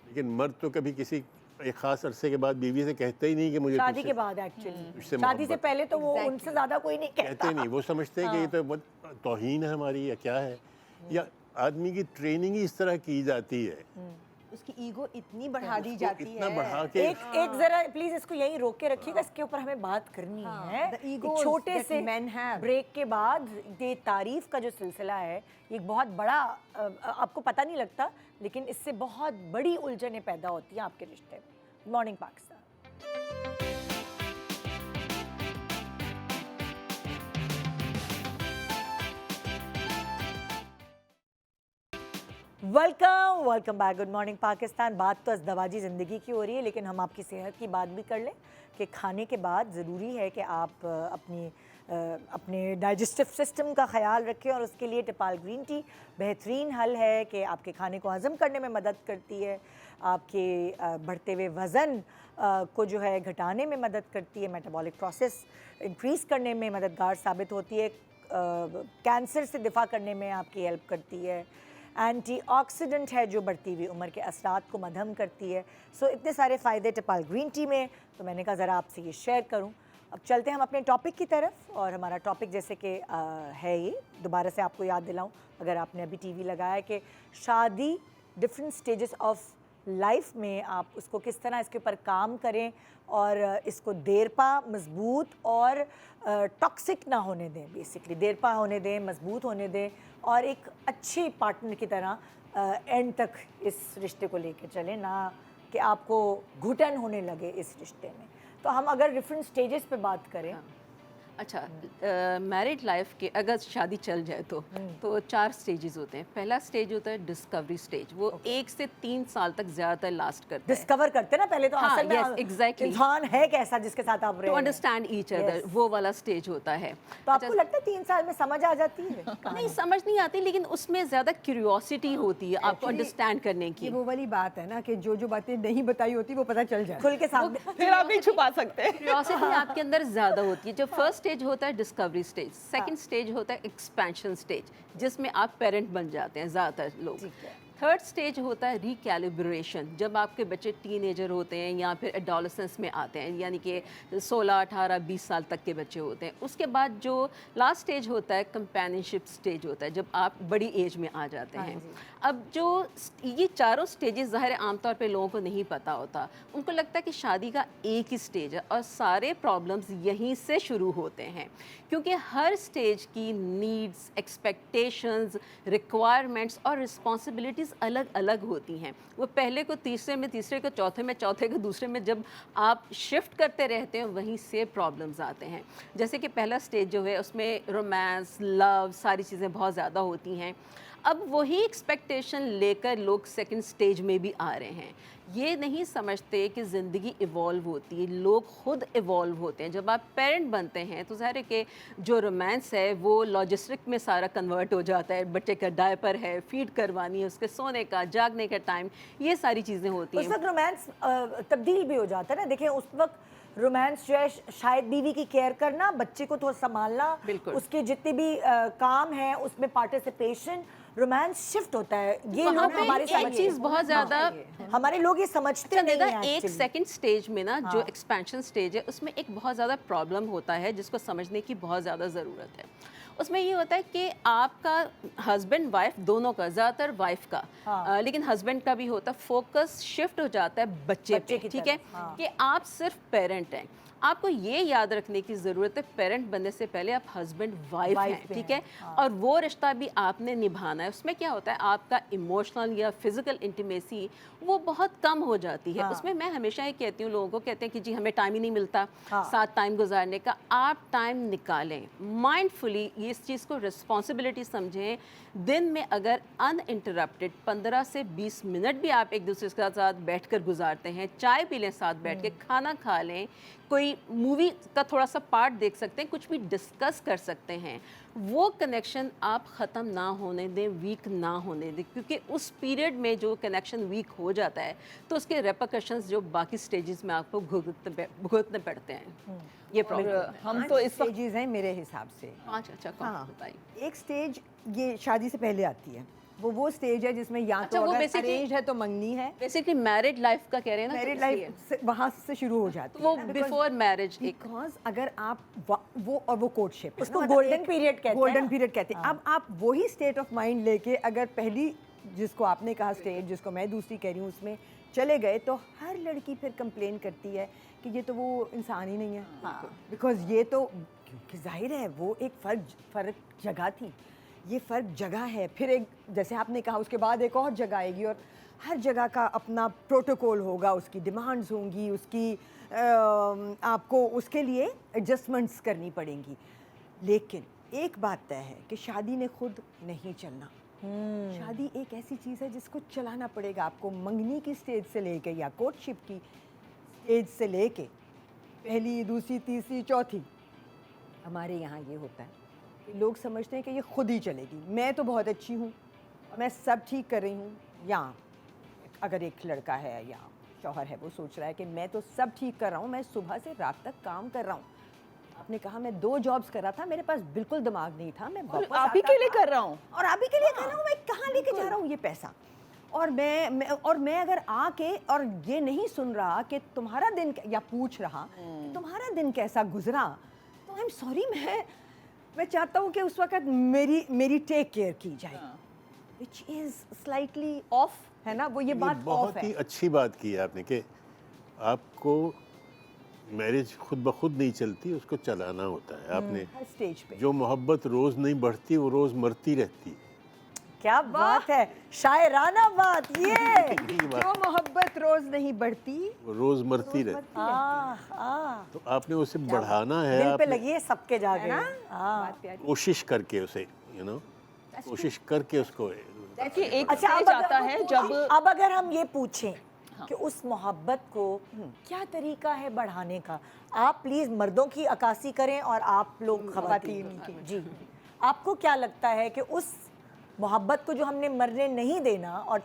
[SPEAKER 3] लेकिन मर्द तो कभी किसी एक ख़ास अरसे के बाद बीवी से कहते ही नहीं कि मुझे
[SPEAKER 1] शादी
[SPEAKER 3] तुझसे-
[SPEAKER 1] के बाद एक्चुअली,
[SPEAKER 3] तुझसे
[SPEAKER 1] शादी से
[SPEAKER 3] मोहब्बत।
[SPEAKER 1] पहले तो वो
[SPEAKER 2] Exactly.
[SPEAKER 1] उनसे ज्यादा कोई नहीं कहता।
[SPEAKER 3] कहते नहीं, वो समझते हैं कि ये तो बहुत तौहीन है हमारी, या क्या है, या आदमी की ट्रेनिंग ही इस तरह की जाती है,
[SPEAKER 2] उसकी ईगो इतनी बढ़ा दी
[SPEAKER 3] उसको
[SPEAKER 2] जाती
[SPEAKER 3] इतना
[SPEAKER 2] है।
[SPEAKER 3] बढ़ा के
[SPEAKER 1] एक जरा प्लीज इसको यहीं रोक के रखिएगा, इसके ऊपर हमें बात करनी है।
[SPEAKER 2] the
[SPEAKER 1] एक
[SPEAKER 2] egos
[SPEAKER 1] छोटे
[SPEAKER 2] that
[SPEAKER 1] से
[SPEAKER 2] men have.
[SPEAKER 1] ब्रेक के बाद ये तारीफ का जो सिलसिला है, ये एक बहुत बड़ा आपको पता नहीं लगता, लेकिन इससे बहुत बड़ी उलझनें पैदा होती हैं आपके रिश्ते में। Morning Pakistan. Welcome back, good morning Pakistan. बात तो अज़दवाजी ज़िंदगी की हो रही है, लेकिन हम आपकी सेहत की बात भी कर लें कि खाने के बाद ज़रूरी है कि आप अपने डाइजेस्टिव सिस्टम का ख्याल रखें, और उसके लिए टिपाल ग्रीन टी बेहतरीन हल है कि आपके खाने को हज़म करने में मदद करती है, आपके बढ़ते हुए वज़न को जो है घटाने में मदद करती है, मेटाबॉलिक प्रोसेस इंक्रीज़ करने में मददगार साबित होती है, कैंसर से दिफा करने में आपकी हेल्प करती है, एंटीऑक्सीडेंट है जो बढ़ती हुई उम्र के असरात को मध्यम करती है। सो इतने सारे फ़ायदे टिपाल ग्रीन टी में, तो मैंने कहा ज़रा आपसे ये शेयर करूं। अब चलते हैं हम अपने टॉपिक की तरफ, और हमारा टॉपिक जैसे कि है ये, दोबारा से आपको याद दिलाऊं अगर आपने अभी टीवी लगाया, कि शादी डिफरेंट स्टेजेस ऑफ लाइफ में आप उसको किस तरह इसके ऊपर काम करें और इसको देरपा, मजबूत और टॉक्सिक ना होने दें। बेसिकली देरपा होने दें, मजबूत होने दें और एक अच्छे पार्टनर की तरह एंड तक इस रिश्ते को लेके चलें, ना कि आपको घुटन होने लगे इस रिश्ते में। तो हम अगर डिफरेंट स्टेजेस पे बात करें,
[SPEAKER 5] अच्छा, मैरिड लाइफ के अगर शादी चल जाए तो 4 स्टेजेस होते हैं। पहला स्टेज होता है डिस्कवरी स्टेज, वो 1 से 3 साल तक ज़्यादातर लास्ट करता है।
[SPEAKER 1] डिस्कवर करते हैं ना पहले तो
[SPEAKER 5] हाँ,
[SPEAKER 1] असल में
[SPEAKER 5] yes, exactly.
[SPEAKER 1] इंसान है कैसा जिसके साथ आप रहे
[SPEAKER 5] टू
[SPEAKER 1] हैं।
[SPEAKER 5] अंडरस्टैंड ईच अदर, वो वाला स्टेज होता है।
[SPEAKER 1] तो आपको लगता है 3 साल में समझ आ जाती है?
[SPEAKER 5] नहीं, समझ नहीं आती, लेकिन उसमें ज़्यादा क्यूरियोसिटी होती है आपको
[SPEAKER 2] Actually,
[SPEAKER 5] अंडरस्टैंड करने
[SPEAKER 2] ये
[SPEAKER 5] की।
[SPEAKER 2] वो वाली बात है ना कि जो जो बातें नहीं बताई होती वो पता चल जाए।
[SPEAKER 1] खुल के सामने
[SPEAKER 4] फिर आप नहीं छुपा सकते।
[SPEAKER 5] क्यूरियोसिटी आपके अंदर ज़्यादा होती है। जो फर्स्ट स्टेज होता है डिस्कवरी स्टेज, सेकंड स्टेज होता है एक्सपेंशन स्टेज, जिसमें आप पेरेंट बन जाते हैं ज़्यादातर लोग। थर्ड स्टेज होता है रिकैलिब्रेशन, जब आपके बच्चे टीनेजर होते हैं या फिर एडोलेसेंस में आते हैं, यानी कि 16, 18, 20 साल तक के बच्चे होते हैं। उसके बाद जो लास्ट स्टेज होता है कंपेनियनशिप स्टेज होता है, जब आप बड़ी एज में आ जाते हैं। अब जो ये चारों स्टेजेस ज़ाहिर है आमतौर पे लोगों को नहीं पता होता, उनको लगता है कि शादी का एक ही स्टेज है और सारे प्रॉब्लम्स यहीं से शुरू होते हैं, क्योंकि हर स्टेज की नीड्स, एक्सपेक्टेशंस, रिक्वायरमेंट्स और रिस्पॉन्सिबिलिटीज़ अलग अलग होती हैं। वो पहले को तीसरे में, तीसरे को चौथे में, चौथे को दूसरे में जब आप शिफ्ट करते रहते हैं वहीं से प्रॉब्लम्स आते हैं। जैसे कि पहला स्टेज जो है उसमें रोमांस, लव, सारी चीज़ें बहुत ज़्यादा होती हैं। अब वही एक्सपेक्टेशन लेकर लोग सेकंड स्टेज में भी आ रहे हैं। ये नहीं समझते कि ज़िंदगी इवॉल्व होती है, लोग खुद इवॉल्व होते हैं। जब आप पेरेंट बनते हैं तो ज़ाहिर है कि जो रोमांस है वो लॉजिस्टिक में सारा कन्वर्ट हो जाता है। बच्चे का डायपर है, फीड करवानी है, उसके सोने का, जागने का टाइम, ये सारी चीज़ें होती
[SPEAKER 1] उस
[SPEAKER 5] हैं।
[SPEAKER 1] वक्त रोमांस तब्दील भी हो जाता है ना। देखिए उस वक्त रोमांस जो है शायद बीवी की केयर करना, बच्चे को थोड़ा संभालना,
[SPEAKER 5] बिल्कुल।
[SPEAKER 1] उसके जितने भी काम है उसमें पार्टिसिपेशन, रोमांस शिफ्ट होता है। ये
[SPEAKER 5] वहाँ
[SPEAKER 1] लोग
[SPEAKER 5] पे
[SPEAKER 1] हमारे
[SPEAKER 5] एक
[SPEAKER 1] समझ
[SPEAKER 5] चीज़ बहुत ज़्यादा
[SPEAKER 1] हमारे लोग ये समझते
[SPEAKER 5] अच्छा
[SPEAKER 1] नहीं
[SPEAKER 5] निदा,
[SPEAKER 1] हैं
[SPEAKER 5] एक
[SPEAKER 1] actually।
[SPEAKER 5] सेकंड स्टेज में ना जो एक्सपेंशन स्टेज है उसमें एक बहुत ज़्यादा प्रॉब्लम होता है जिसको समझने की बहुत ज़्यादा ज़रूरत है। उसमें ये होता है कि आपका हस्बैंड वाइफ दोनों का, ज़्यादातर वाइफ का, लेकिन हस्बैंड का भी होता है, फोकस शिफ्ट हो जाता है बच्चे पे,
[SPEAKER 1] की
[SPEAKER 5] ठीक
[SPEAKER 1] तरफ,
[SPEAKER 5] है,
[SPEAKER 1] हाँ।
[SPEAKER 5] कि आप सिर्फ पेरेंट हैं। आपको ये याद रखने की ज़रूरत है पेरेंट बनने से पहले आप हस्बैंड वाइफ हैं,
[SPEAKER 1] पे
[SPEAKER 5] ठीक
[SPEAKER 1] हैं,
[SPEAKER 5] है, और वो रिश्ता भी आपने निभाना है। उसमें क्या होता है आपका इमोशनल या फिजिकल इंटीमेसी वो बहुत कम हो जाती है। उसमें मैं हमेशा ये कहती हूँ, लोगों को कहते हैं कि जी हमें टाइम ही नहीं मिलता साथ टाइम गुजारने का। आप टाइम निकालें माइंडफुली, ये इस चीज़ को रिस्पॉन्सिबिलिटी समझें। दिन में अगर अनइंटरप्टेड 15 से 20 मिनट भी आप एक दूसरे के साथ बैठकर गुजारते हैं, चाय पी लें साथ बैठ के, खाना खा लें, कोई मूवी का थोड़ा सा पार्ट देख सकते हैं, कुछ भी डिस्कस कर सकते हैं, वो कनेक्शन आप ख़त्म ना होने दें, वीक ना होने दें, क्योंकि उस पीरियड में जो कनेक्शन वीक हो जाता है तो उसके रेपरकशंस जो बाकी स्टेजेस में आपको भुगतने पड़ते हैं। ये प्रॉब्लम
[SPEAKER 4] हम तो इस वक्त
[SPEAKER 2] स्टेजेस हैं मेरे हिसाब से।
[SPEAKER 5] 5 अच्छा कौन
[SPEAKER 2] हाँ,
[SPEAKER 5] बताइए।
[SPEAKER 2] एक स्टेज ये शादी से पहले आती है, वो स्टेज है जिसमें या
[SPEAKER 5] अच्छा,
[SPEAKER 2] तो
[SPEAKER 5] वो
[SPEAKER 2] अगर
[SPEAKER 5] basically-
[SPEAKER 2] अरेंज है तो मंगनी है,
[SPEAKER 5] बेसिकली मैरिड लाइफ का कह रहे हैं ना,
[SPEAKER 2] मैरिड
[SPEAKER 5] तो इसलिए।
[SPEAKER 2] लाइफ वहाँ से शुरू हो जाती
[SPEAKER 5] वो
[SPEAKER 2] है
[SPEAKER 5] बिफोर मैरिज एक
[SPEAKER 2] बिकॉज अगर आप वो कोर्टशिप
[SPEAKER 1] उसको golden period कहते हैं
[SPEAKER 2] गोल्डन
[SPEAKER 1] ना?
[SPEAKER 2] पीरियड कहते हैं। अब आप वही स्टेट ऑफ माइंड लेके अगर पहली जिसको आपने कहा स्टेज, जिसको मैं दूसरी कह रही हूँ, उसमें चले गए तो हर लड़की फिर कंप्लेन करती है कि ये तो वो इंसान ही नहीं है। बिकॉज ये तो, क्योंकि जाहिर है वो एक फ़र्क जगह थी, ये फ़र्क जगह है। फिर एक जैसे आपने कहा उसके बाद एक और जगह आएगी और हर जगह का अपना प्रोटोकॉल होगा, उसकी डिमांड्स होंगी, उसकी आपको उसके लिए एडजस्टमेंट्स करनी पड़ेंगी। लेकिन एक बात तय है कि शादी ने खुद नहीं चलना। शादी एक ऐसी चीज़ है जिसको चलाना पड़ेगा आपको। मंगनी की स्टेज से लेके या कोर्टशिप की स्टेज से लेके पहली, दूसरी, तीसरी, चौथी, हमारे यहाँ ये होता है कि लोग समझते हैं कि ये खुद ही चलेगी, मैं तो बहुत अच्छी हूँ, मैं सब ठीक कर रही हूँ। या अगर एक लड़का है या शौहर है, वो सोच रहा है कि मैं तो सब ठीक कर रहा हूँ, मैं सुबह से रात तक काम कर रहा हूँ। आपने कहा मैं 2 जॉब्स कर रहा था, मेरे पास बिल्कुल दिमाग नहीं था, मैं वापस
[SPEAKER 4] आप ही
[SPEAKER 2] आता
[SPEAKER 4] के लिए
[SPEAKER 2] था।
[SPEAKER 4] कर रहा हूँ।
[SPEAKER 2] और आप ही के लिए कर रहा हूँ, मैं कहाँ लेके जा रहा हूँ ये पैसा। और मैं अगर आके और ये नहीं सुन रहा कि तुम्हारा दिन या पूछ रहा कि तुम्हारा दिन कैसा गुजरा, तो आई एम सॉरी, मैं चाहता हूँ कि उस वक्त मेरी टेक केयर की जाए। which is slightly off, है ना, वो ये बात ऑफ
[SPEAKER 3] बहुत
[SPEAKER 2] है।
[SPEAKER 3] ही अच्छी बात की है आपने कि आपको मैरिज खुद ब खुद नहीं चलती, उसको चलाना होता है। आपने
[SPEAKER 2] हर स्टेज पे
[SPEAKER 3] जो मोहब्बत रोज़ नहीं बढ़ती वो रोज़ मरती रहती है।
[SPEAKER 1] क्या बात है, शायराना बात ये।
[SPEAKER 3] यही बात,
[SPEAKER 2] जो मोहब्बत रोज नहीं बढ़ती
[SPEAKER 3] वो रोज़ मरती रहती है। तो आपने उसे बढ़ाना है,
[SPEAKER 1] दिल पे
[SPEAKER 3] आपने
[SPEAKER 1] लगी है सबके जाके।
[SPEAKER 2] ना
[SPEAKER 1] हाँ।
[SPEAKER 2] बात प्यारी।
[SPEAKER 3] कोशिश करके उसे कोशिश करके उसको
[SPEAKER 4] देखिए एक
[SPEAKER 1] अच्छा,
[SPEAKER 4] स्टेज आता है जब
[SPEAKER 1] अब अगर हम ये पूछें कि उस मोहब्बत को क्या तरीका है बढ़ाने का, आप प्लीज मर्दों की अक्कासी करें और आप लोग खवातीन की। जी, आपको क्या लगता है कि उस मोहब्बत को जो हमने मरने नहीं देना और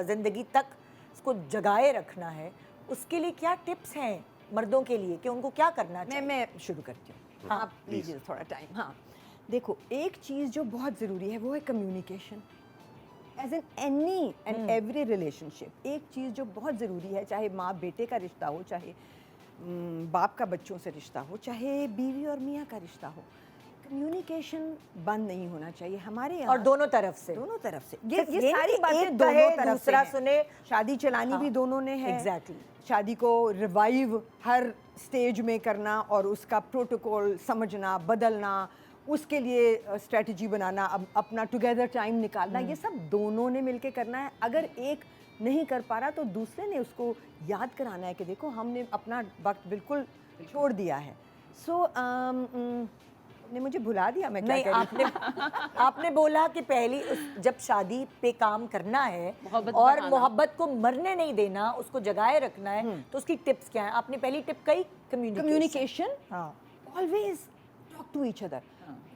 [SPEAKER 1] जिंदगी तक उसको जगाए रखना है, उसके लिए क्या टिप्स हैं मर्दों के लिए कि उनको क्या करना चाहिए?
[SPEAKER 2] मैं शुरू करती हूँ।
[SPEAKER 1] हाँ,
[SPEAKER 2] आप लीजिए थोड़ा टाइम। हाँ, देखो, एक चीज़ जो बहुत ज़रूरी है वो है communication. As in any and every relationship, एक चीज़ जो बहुत ज़रूरी है, चाहे माँ बेटे का रिश्ता हो, चाहे बाप का बच्चों से रिश्ता हो, चाहे बीवी और मियाँ का रिश्ता हो, कम्युनिकेशन बंद नहीं होना चाहिए हमारे यहाँ।
[SPEAKER 1] और दोनों तरफ से,
[SPEAKER 2] दोनों तरफ से
[SPEAKER 1] सिर्फ
[SPEAKER 2] ये
[SPEAKER 1] ये
[SPEAKER 2] सारी
[SPEAKER 1] नहीं कि
[SPEAKER 2] बातें
[SPEAKER 1] एक
[SPEAKER 2] दोनों
[SPEAKER 1] कहे,
[SPEAKER 2] तरफ से
[SPEAKER 1] दूसरा
[SPEAKER 2] हैं।
[SPEAKER 1] सुने।
[SPEAKER 2] शादी चलानी भी
[SPEAKER 1] हाँ,
[SPEAKER 2] दोनों ने है।
[SPEAKER 1] एग्जैक्टली।
[SPEAKER 2] शादी को रिवाइव हर स्टेज में करना और उसका प्रोटोकॉल समझना, बदलना, उसके लिए स्ट्रेटजी बनाना, अपना टुगेदर टाइम निकालना, ये सब दोनों ने मिलके करना है। अगर एक नहीं कर पा रहा तो दूसरे ने उसको याद कराना है कि देखो हमने अपना वक्त बिल्कुल छोड़ दिया है। सो ने मुझे भुला दिया, मैं क्या
[SPEAKER 1] नहीं,
[SPEAKER 2] कह रही थी?
[SPEAKER 1] आपने बोला कि पहली जब शादी पे काम करना है
[SPEAKER 5] मोहब्बत
[SPEAKER 1] और
[SPEAKER 5] बढ़ाना।
[SPEAKER 1] मोहब्बत को मरने नहीं देना, उसको जगाए रखना है, तो उसकी टिप्स क्या है? आपने पहली टिप कही
[SPEAKER 2] कम्युनिकेशन,
[SPEAKER 1] हाँ,
[SPEAKER 2] always talk to each other.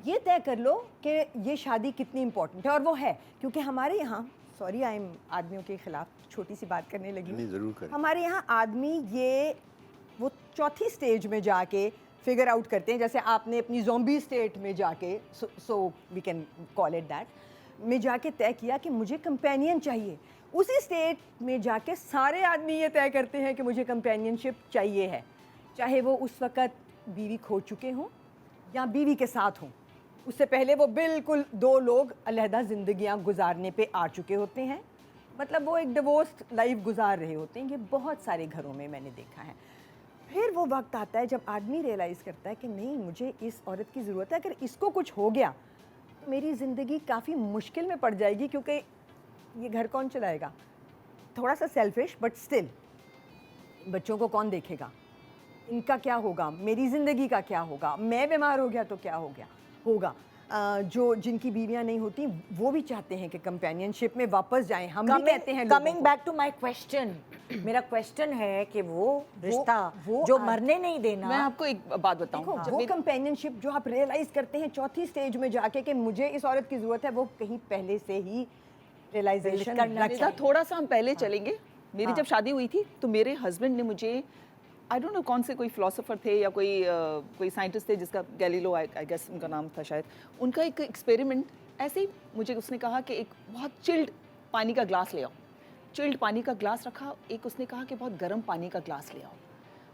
[SPEAKER 2] ये तय कर लो कि ये शादी कितनी इंपॉर्टेंट है, और वो है, क्योंकि हमारे यहाँ, सॉरी आई एम आदमियों के खिलाफ छोटी सी बात करने लगी हूँ।
[SPEAKER 3] नहीं, ज़रूर करें।
[SPEAKER 2] हमारे यहाँ आदमी ये वो चौथी स्टेज में जाके फिगर आउट करते हैं, जैसे आपने अपनी ज़ॉम्बी स्टेट में जाके, so we can call it that, में जाके तय किया कि मुझे कंपेनियन चाहिए। उसी स्टेट में जाके सारे आदमी ये तय करते हैं कि मुझे कंपेनियनशिप चाहिए है, चाहे वो उस वक़्त बीवी खो चुके हों या बीवी के साथ हों। उससे पहले वो बिल्कुल दो लोग अलहदा ज़िंदगियाँ गुजारने पे आ चुके होते हैं, मतलब वो एक डिवोर्स्ड लाइफ गुजार रहे होते हैं। ये बहुत सारे घरों में मैंने देखा है। फिर वो वक्त आता है जब आदमी रियलाइज़ करता है कि नहीं, मुझे इस औरत की ज़रूरत है, अगर इसको कुछ हो गया तो मेरी ज़िंदगी काफ़ी मुश्किल में पड़ जाएगी, क्योंकि ये घर कौन चलाएगा? थोड़ा सा सेल्फिश बट स्टिल, बच्चों को कौन देखेगा? इनका क्या होगा? मेरी ज़िंदगी का क्या होगा? मैं बीमार हो गया तो क्या होगा? जो जिनकी बीवियां नहीं होती वो भी चाहते हैं कि कंपेनियनशिप में वापस जाएं। हम भी कहते हैं लोगों
[SPEAKER 1] कमिंग
[SPEAKER 2] को।
[SPEAKER 1] बैक टू माय क्वेश्चन, मेरा क्वेश्चन है कि वो रिश्ता जो मरने नहीं देना,
[SPEAKER 4] मैं आपको एक बात बताऊं,
[SPEAKER 2] देखो,
[SPEAKER 4] जब
[SPEAKER 2] वो
[SPEAKER 4] मेरी-
[SPEAKER 2] कंपेनियनशिप जो आप रियलाइज करते हैं चौथी स्टेज में जाके कि मुझे इस औरत की ज़रूरत है, वो कहीं पहले से ही रियलाइजेशन
[SPEAKER 1] करना
[SPEAKER 4] निदा, थोड़ा सा हम पहले चलेंगे। मेरी जब शादी हुई थी तो मेरे हस्बैंड ने मुझे, आई डोंट नो कौन से कोई फिलोसोफर थे या कोई साइंटिस्ट थे जिसका गैलीलो आई गेस उनका नाम था शायद, उनका एक एक्सपेरिमेंट ऐसे ही मुझे उसने कहा कि एक बहुत चिल्ड पानी का ग्लास ले आओ। चिल्ड पानी का ग्लास रखा, एक उसने कहा कि बहुत गर्म पानी का ग्लास ले आओ,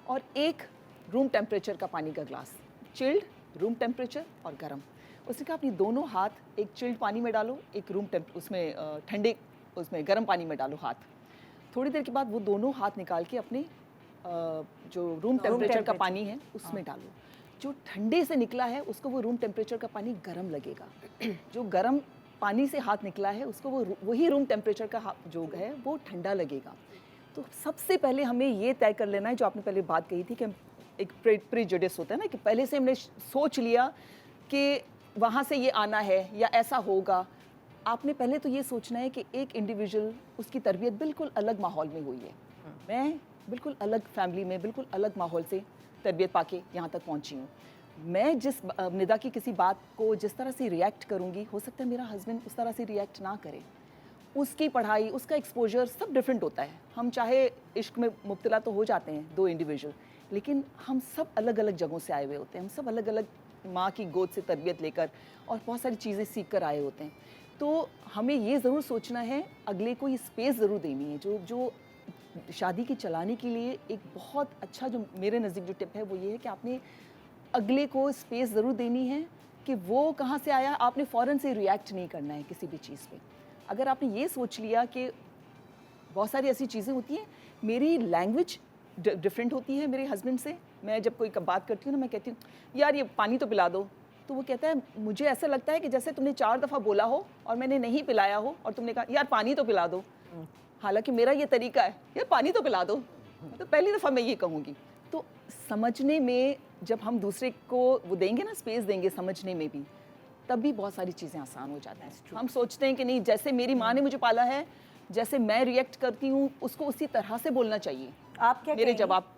[SPEAKER 4] और एक रूम टेम्परेचर का पानी का ग्लास। चिल्ड, रूम टेम्परेचर और गर्म। उसने कहा अपनी दोनों हाथ एक चिल्ड पानी में डालो, एक उसमें ठंडे उसमें गर्म पानी में डालो हाथ। थोड़ी देर के बाद वो दोनों हाथ निकाल के अपने जो रूम टेम्परेचर का पानी है उसमें डालो। जो ठंडे से निकला है उसको वो रूम टेम्परेचर का पानी गर्म लगेगा, जो गर्म पानी से हाथ निकला है उसको वही रूम टेम्परेचर का जो है वो ठंडा लगेगा। तो सबसे पहले हमें ये तय कर लेना है, जो आपने पहले बात कही थी कि एक प्रीजुडिस होता है ना, कि पहले से हमने सोच लिया कि वहाँ से ये आना है या ऐसा होगा। आपने पहले तो ये सोचना है कि एक इंडिविजुअल, उसकी तरबियत बिल्कुल अलग माहौल में हुई है, मैं बिल्कुल अलग फैमिली में बिल्कुल अलग माहौल से तरबियत पाके यहाँ तक पहुँची हूँ। मैं जिस निदा की किसी बात को जिस तरह से रिएक्ट करूँगी, हो सकता है मेरा हस्बैंड उस तरह से रिएक्ट ना करे। उसकी पढ़ाई, उसका एक्सपोजर सब डिफरेंट होता है। हम चाहे इश्क में मुब्तला तो हो जाते हैं दो इंडिविजुअल, लेकिन हम सब अलग अलग जगहों से आए हुए होते हैं। हम सब अलग अलग माँ की गोद से तरबियत लेकर और बहुत सारी चीज़ें सीख कर आए होते हैं। तो हमें ये ज़रूर सोचना है, अगले को ये स्पेस ज़रूर देनी है। जो शादी की चलाने के लिए एक बहुत अच्छा, जो मेरे नज़दीक जो टिप है वो ये है कि आपने अगले को स्पेस ज़रूर देनी है कि वो कहाँ से आया, आपने फ़ौरन से रिएक्ट नहीं करना है किसी भी चीज़ पे। अगर आपने ये सोच लिया कि बहुत सारी ऐसी चीज़ें होती हैं, मेरी लैंग्वेज डिफरेंट होती है मेरे हस्बैंड से। मैं जब कोई बात करती हूँ ना, मैं कहती हूँ यार ये पानी तो पिला दो, तो वो कहता है मुझे ऐसा लगता है कि जैसे तुमने 4 दफ़ा बोला हो और मैंने नहीं पिलाया हो और तुमने कहा यार पानी तो पिला दो, हालांकि मेरा ये तरीका है यार पानी तो पिला दो, तो पहली दफ़ा मैं ये कहूँगी। तो समझने में जब हम दूसरे को वो देंगे ना, स्पेस देंगे समझने में भी, तब भी बहुत सारी चीज़ें आसान हो जाती हैं। हम सोचते हैं कि नहीं, जैसे मेरी माँ ने मुझे पाला है, जैसे मैं रिएक्ट करती हूँ उसको उसी तरह से बोलना चाहिए।
[SPEAKER 1] आप क्या
[SPEAKER 4] मेरे
[SPEAKER 1] कहेंगी?
[SPEAKER 4] जवाब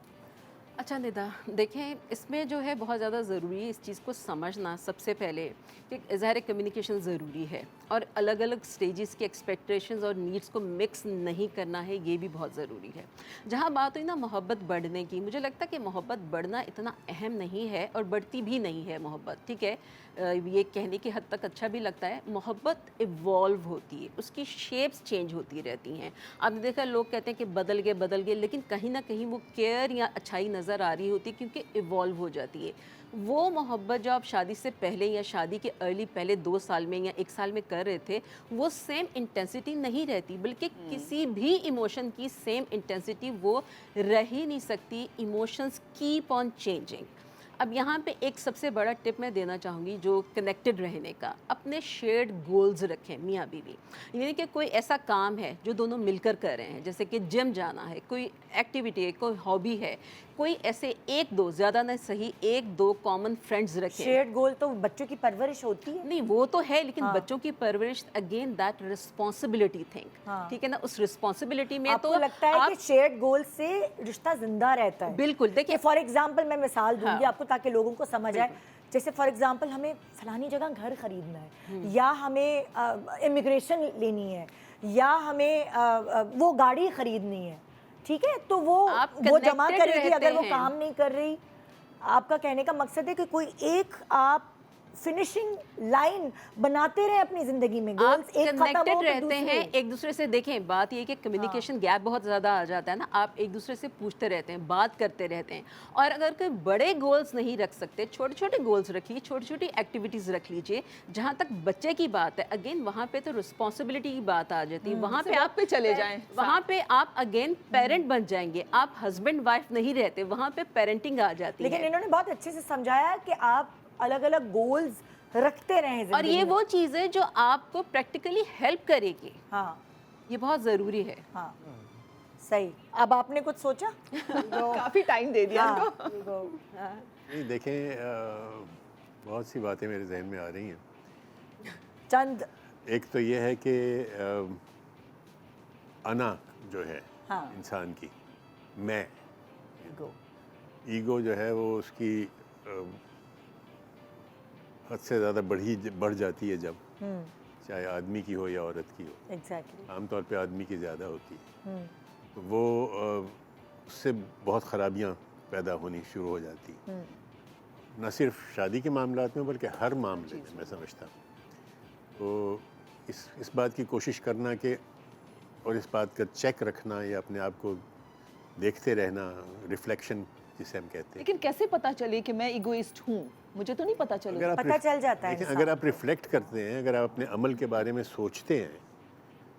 [SPEAKER 5] अच्छा निदा, देखें इसमें जो है बहुत ज़्यादा ज़रूरी है इस चीज़ को समझना सबसे पहले कि ज़ाहिर कम्युनिकेशन ज़रूरी है और अलग अलग स्टेजेस के एक्सपेक्टेशंस और नीड्स को मिक्स नहीं करना है, ये भी बहुत ज़रूरी है। जहाँ बात हुई ना मोहब्बत बढ़ने की, मुझे लगता है कि मोहब्बत बढ़ना इतना अहम नहीं है और बढ़ती भी नहीं है मोहब्बत, ठीक है। ये कहने की हद तक अच्छा भी लगता है। मोहब्बत इवॉल्व होती है, उसकी शेप्स चेंज होती रहती हैं। आपने देखा लोग कहते हैं कि बदल गए, लेकिन कहीं ना कहीं वो केयर या अच्छाई नज़र आ रही होती है क्योंकि इवॉल्व हो जाती है। वो मोहब्बत जो आप शादी से पहले या शादी के अर्ली पहले 2 साल में या 1 साल में कर रहे थे, वो सेम इंटेंसिटी नहीं रहती, बल्कि किसी भी इमोशन की सेम इंटेंसिटी वो रह ही नहीं सकती। Emotions keep on changing. अब यहाँ पे एक सबसे बड़ा टिप मैं देना चाहूँगी जो कनेक्टेड रहने का, अपने शेयर्ड गोल्स रखें मियाँ बीवी। यानी कि कोई ऐसा काम है जो दोनों मिलकर कर रहे हैं, जैसे कि जिम जाना है, कोई एक्टिविटी है, कोई हॉबी है, कोई ऐसे 1-2, ज़्यादा नहीं सही 1-2 कॉमन फ्रेंड्स रखें।
[SPEAKER 1] शेयर्ड गोल तो बच्चों की परवरिश होती है।
[SPEAKER 5] नहीं वो तो है, लेकिन बच्चों की परवरिश अगेन दैट रिस्पॉन्सिबिलिटी थिंग, ठीक है ना। उस रिस्पॉन्सिबिलिटी में
[SPEAKER 1] आपको
[SPEAKER 5] तो
[SPEAKER 1] लगता है कि शेयर्ड गोल से रिश्ता जिंदा रहता है?
[SPEAKER 5] बिल्कुल। देखिए
[SPEAKER 1] फॉर एग्जाम्पल मैं मिसाल दूंगी
[SPEAKER 5] हाँ।
[SPEAKER 1] आपको ताकि लोगों को समझ आए। जैसे फॉर एग्जाम्पल हमें फलानी जगह घर खरीदना है, या हमें इमिग्रेशन लेनी है, या हमें वो गाड़ी खरीदनी है, ठीक है, तो वो जमा
[SPEAKER 5] connected
[SPEAKER 1] करेगी अगर वो
[SPEAKER 5] रहते
[SPEAKER 1] काम नहीं कर रही। आपका कहने का मकसद है कि कोई एक आप फिनिशिंग लाइन बनाते रहे अपनी जिंदगी में,
[SPEAKER 5] आप
[SPEAKER 1] गोल्स एक खत्म
[SPEAKER 5] कनेक्टेड
[SPEAKER 1] हो तो
[SPEAKER 5] रहते
[SPEAKER 1] दूसरे।
[SPEAKER 5] हैं एक दूसरे से। देखें बात ये है कि कम्युनिकेशन गैप बहुत ज़्यादा आ जाता है ना, आप एक दूसरे से पूछते रहते हैं, बात करते रहते हैं। और अगर कोई बड़े गोल्स नहीं रख सकते, छोटे छोटे गोल्स रखिए, छोटी छोटी एक्टिविटीज़ रख लीजिए। जहाँ तक बच्चे की बात है, अगेन वहाँ पे तो रिस्पॉन्सिबिलिटी की बात आ जाती है। वहाँ पे आप
[SPEAKER 4] पे चले जाएं,
[SPEAKER 5] वहाँ पे आप अगेन पेरेंट बन जाएंगे। आप हस्बैंड वाइफ नहीं रहते, वहाँ पे पेरेंटिंग आ जाती है।
[SPEAKER 1] लेकिन इन्होंने बहुत अच्छे से समझाया कि आप अलग अलग गोल्स रखते रहें
[SPEAKER 5] और ये
[SPEAKER 1] जिंदगी में।
[SPEAKER 5] वो चीज़ है जो आपको प्रैक्टिकली हेल्प करेगी,
[SPEAKER 1] हाँ
[SPEAKER 5] ये बहुत ज़रूरी है।
[SPEAKER 1] हाँ सही। अब आपने कुछ सोचा?
[SPEAKER 4] काफ़ी टाइम दे दिया
[SPEAKER 1] हाँ,
[SPEAKER 4] उनको।
[SPEAKER 3] नहीं देखें, बहुत सी बातें मेरे जहन में आ रही हैं।
[SPEAKER 1] चंद।
[SPEAKER 3] एक तो ये है कि अना जो है
[SPEAKER 1] हाँ।
[SPEAKER 3] इंसान की, मैं,
[SPEAKER 1] ईगो।
[SPEAKER 3] ईगो जो है वो उसकी हद से ज़्यादा बढ़ जाती है जब, चाहे आदमी की हो या औरत की हो।
[SPEAKER 1] एग्जैक्टली।
[SPEAKER 3] आमतौर पे आदमी की ज़्यादा होती है, तो वो उससे बहुत ख़राबियाँ पैदा होनी शुरू हो जाती हैं। न सिर्फ शादी के मामलात में बल्कि हर मामले में मैं समझता हूँ। तो इस बात की कोशिश करना कि और इस बात का चेक रखना या अपने आप को देखते रहना, रिफ्लेक्शन जिसे हम कहते हैं।
[SPEAKER 4] लेकिन कैसे पता चले कि मैं इगोइस्ट हूँ? मुझे तो नहीं पता चलेगा।
[SPEAKER 1] पता चल जाता है
[SPEAKER 3] लेकिन
[SPEAKER 1] इंसान
[SPEAKER 3] अगर आप रिफ्लेक्ट करते हैं, अगर आप अपने अमल के बारे में सोचते हैं,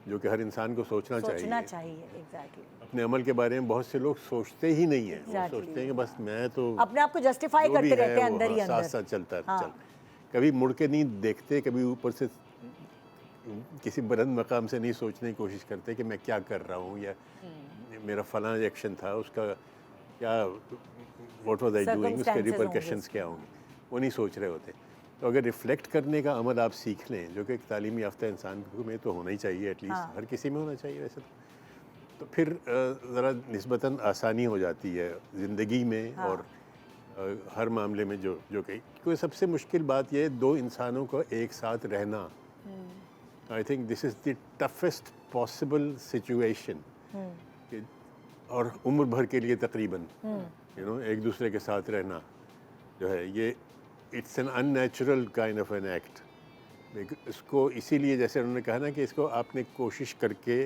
[SPEAKER 3] जो कि हर इंसान को सोचना चाहिए।
[SPEAKER 1] एग्जैक्टली।
[SPEAKER 3] अपने अमल के बारे में बहुत से लोग सोचते ही नहीं है। वो
[SPEAKER 1] Exactly.
[SPEAKER 3] सोचते हैं कि बस मैं तो
[SPEAKER 1] अपने आप को जस्टिफाई
[SPEAKER 3] जो भी
[SPEAKER 1] करते
[SPEAKER 3] है
[SPEAKER 1] रहते हैं
[SPEAKER 3] वो,
[SPEAKER 1] अंदर ही
[SPEAKER 3] हाँ,
[SPEAKER 1] अंदर।
[SPEAKER 3] साथ साथ चलता
[SPEAKER 1] हाँ।
[SPEAKER 3] चल, कभी मुड़ के नहीं देखते, कभी ऊपर से किसी बुलंद मकाम से नहीं सोचने की कोशिश करते कि मैं क्या कर रहा हूँ या मेरा फलां एक्शन था, उसका क्या, व्हाट वाज आई डूइंग, उसके
[SPEAKER 1] Circumstances
[SPEAKER 3] रिपरकशंस
[SPEAKER 1] होंगे
[SPEAKER 3] क्या होंगे, वो नहीं सोच रहे होते। तो अगर रिफ्लेक्ट करने का अमल आप सीख लें, जो कि एक तालीमी याफ्ता इंसान में तो होना ही चाहिए, एटलीस्ट हर किसी में होना चाहिए वैसे तो फिर ज़रा निस्बतन आसानी हो जाती है ज़िंदगी में। और हर मामले में जो कि कोई सबसे मुश्किल बात यह है, दो इंसानों को एक साथ रहना। I think this is the toughest possible situation, और उम्र भर के लिए तकरीबन एक दूसरे के साथ रहना जो है, ये it's an unnatural kind of an act. इसको इसीलिए जैसे उन्होंने कहा ना कि इसको आपने कोशिश करके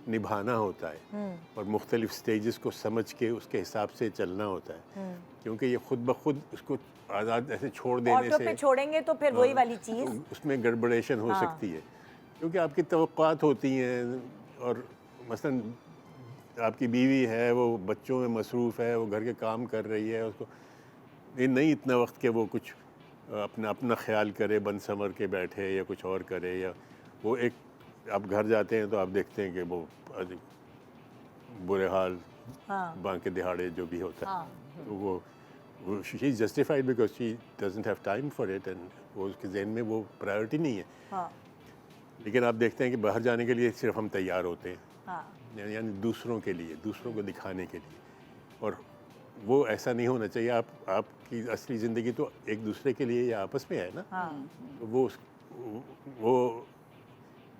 [SPEAKER 3] निभाना होता है और मुख्तलिफ स्टेजेस को समझ के उसके हिसाब से चलना होता है, क्योंकि ये खुद ब खुद उसको आज़ाद ऐसे छोड़ देने
[SPEAKER 1] ऑटो
[SPEAKER 3] से
[SPEAKER 1] पे छोड़ेंगे तो फिर वही वाली चीज़।
[SPEAKER 3] उसमें गड़बड़ेशन हो सकती है। क्योंकि आपकी तवक्कुआत होती हैं, और मसलन आपकी बीवी है, वो बच्चों में मसरूफ़ है, वो घर के काम कर रही है, उसको ये नहीं इतना वक्त कि वो कुछ अपना अपना ख्याल करे, बन संवर के बैठे या कुछ और करे, या वो एक आप घर जाते हैं तो आप देखते हैं कि वो बुरे हाल बांके दिहाड़े जो भी होता है, तो वो she is justified because she doesn't have time for it, and वो उसके जहन में वो प्रायोरिटी नहीं है। लेकिन आप देखते हैं कि बाहर जाने के लिए सिर्फ हम तैयार होते हैं, यानी दूसरों के लिए, दूसरों को दिखाने के लिए, और वो ऐसा नहीं होना चाहिए। आपकी असली ज़िंदगी तो एक दूसरे के लिए या आपस में है ना। तो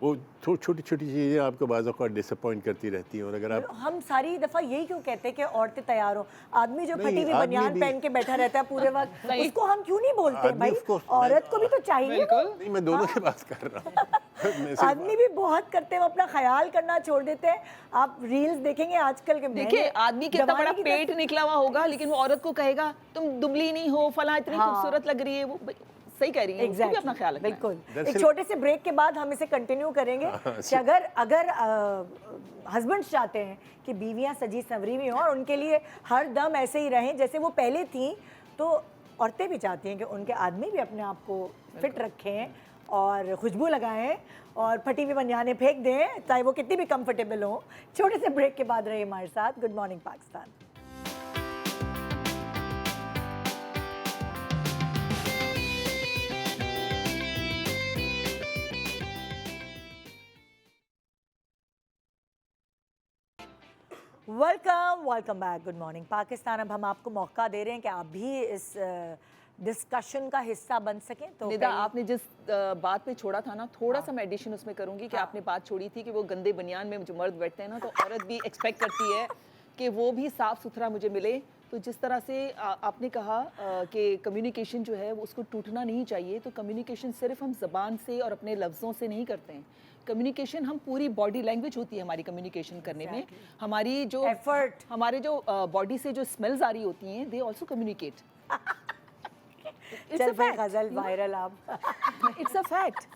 [SPEAKER 3] वो छोटी छोटी चीज़ें आपको बाज़ औक़ात डिसअपॉइंट करती रहती हैं। और अगर आप
[SPEAKER 1] हम सारी दफ़ा यही क्यों कहते हैं कि औरतें तैयार हो, आदमी जो
[SPEAKER 3] नहीं,
[SPEAKER 1] फटी हुई
[SPEAKER 3] आदमी
[SPEAKER 1] बनियान
[SPEAKER 3] भी-
[SPEAKER 1] पहन के बैठा रहता है पूरे वक्त, उसको हम क्यों नहीं बोलते
[SPEAKER 3] आदमी
[SPEAKER 1] भाई?
[SPEAKER 3] of course,
[SPEAKER 1] औरत को भी तो चाहिए वो।
[SPEAKER 3] नहीं, मैं दोनों की बात कर रहा हूँ। मैं सिर्फ-
[SPEAKER 1] आदमी भी बहुत करते हैं, वो अपना ख्याल करना छोड़ देते हैं। आप रील्स देखेंगे आजकल के,
[SPEAKER 4] देखिए
[SPEAKER 1] मैंने
[SPEAKER 4] आदमी के इतना
[SPEAKER 1] जमाने
[SPEAKER 4] बड़ा
[SPEAKER 1] की
[SPEAKER 4] पेट निकला हुआ होगा, लेकिन वो औरत को कहेगा तुम दुबली नहीं हो, फला इतनी खूबसूरत लग रही है। वो सही कह रही है, उसको भी अपना ख्याल रखना है।
[SPEAKER 1] बिल्कुल। एक
[SPEAKER 3] दरअसल-
[SPEAKER 1] छोटे से ब्रेक के बाद हम इसे कंटिन्यू करेंगे कि अगर हस्बैंड्स चाहते हैं कि बीवियां सजी संवरी हुई हों और उनके लिए हर दम ऐसे ही रहें जैसे वो पहले थी, तो औरतें भी चाहती हैं कि उनके आदमी भी अपने आप को फिट रखें और खुशबू लगाएं और फटी हुई बनियानें फेंक दें, चाहे वो कितनी भी कंफर्टेबल हो। छोटे से ब्रेक के बाद रहे हमारे साथ। Good morning Pakistan. Welcome back. Good morning Pakistan. अब हम आपको मौका दे रहे हैं कि आप भी इस डिस्कशन का हिस्सा बन सकें। तो
[SPEAKER 4] निदा, आपने जिस बात पे छोड़ा था ना, थोड़ा सा मैं एडिशन उसमें करूंगी कि आपने बात छोड़ी थी कि वो गंदे बनियान में जो मर्द बैठते हैं ना, तो औरत भी एक्सपेक्ट करती है कि वो भी साफ सुथरा मुझे मिले। तो जिस तरह से आपने कहा कि कम्युनिकेशन जो है वो उसको टूटना नहीं चाहिए, तो कम्युनिकेशन सिर्फ हम ज़बान से और अपने लफ्ज़ों से नहीं करते हैं। कम्युनिकेशन हम पूरी बॉडी लैंग्वेज होती है हमारी कम्युनिकेशन करने में। हमारी जो
[SPEAKER 1] Effort.
[SPEAKER 4] हमारे जो बॉडी से जो स्मेल्स आ रही होती हैं, दे ऑल्सो कम्युनिकेट।
[SPEAKER 1] चल भाई गजल वायरल आप।
[SPEAKER 4] It's a fact.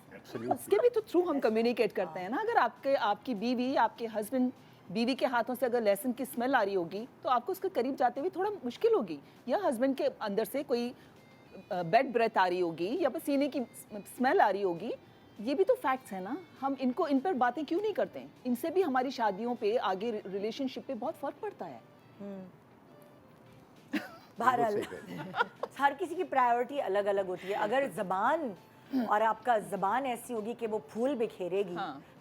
[SPEAKER 4] उसके भी तो थ्रू हम कम्युनिकेट करते हैं ना। अगर आपकी बीवी, आपके हस्बैंड, बीवी के हाथों से अगर लहसुन की स्मेल आ रही होगी, तो आपको उसके करीब जाते हुए थोड़ा मुश्किल होगी, या हस्बैंड के अंदर से कोई बेड ब्रेथ आ रही होगी या पसीने की स्मेल आ रही होगी। ये भी तो फैक्ट्स है ना। हम इन पर बातें क्यों नहीं करते हैं? इनसे भी हमारी शादियों पे, आगे रिलेशनशिप पे बहुत फर्क पड़ता है।
[SPEAKER 1] बहरहाल हर किसी की प्रायोरिटी अलग अलग होती है। अगर ज़बान और आपका ज़बान ऐसी होगी कि वो फूल बिखेरेगी,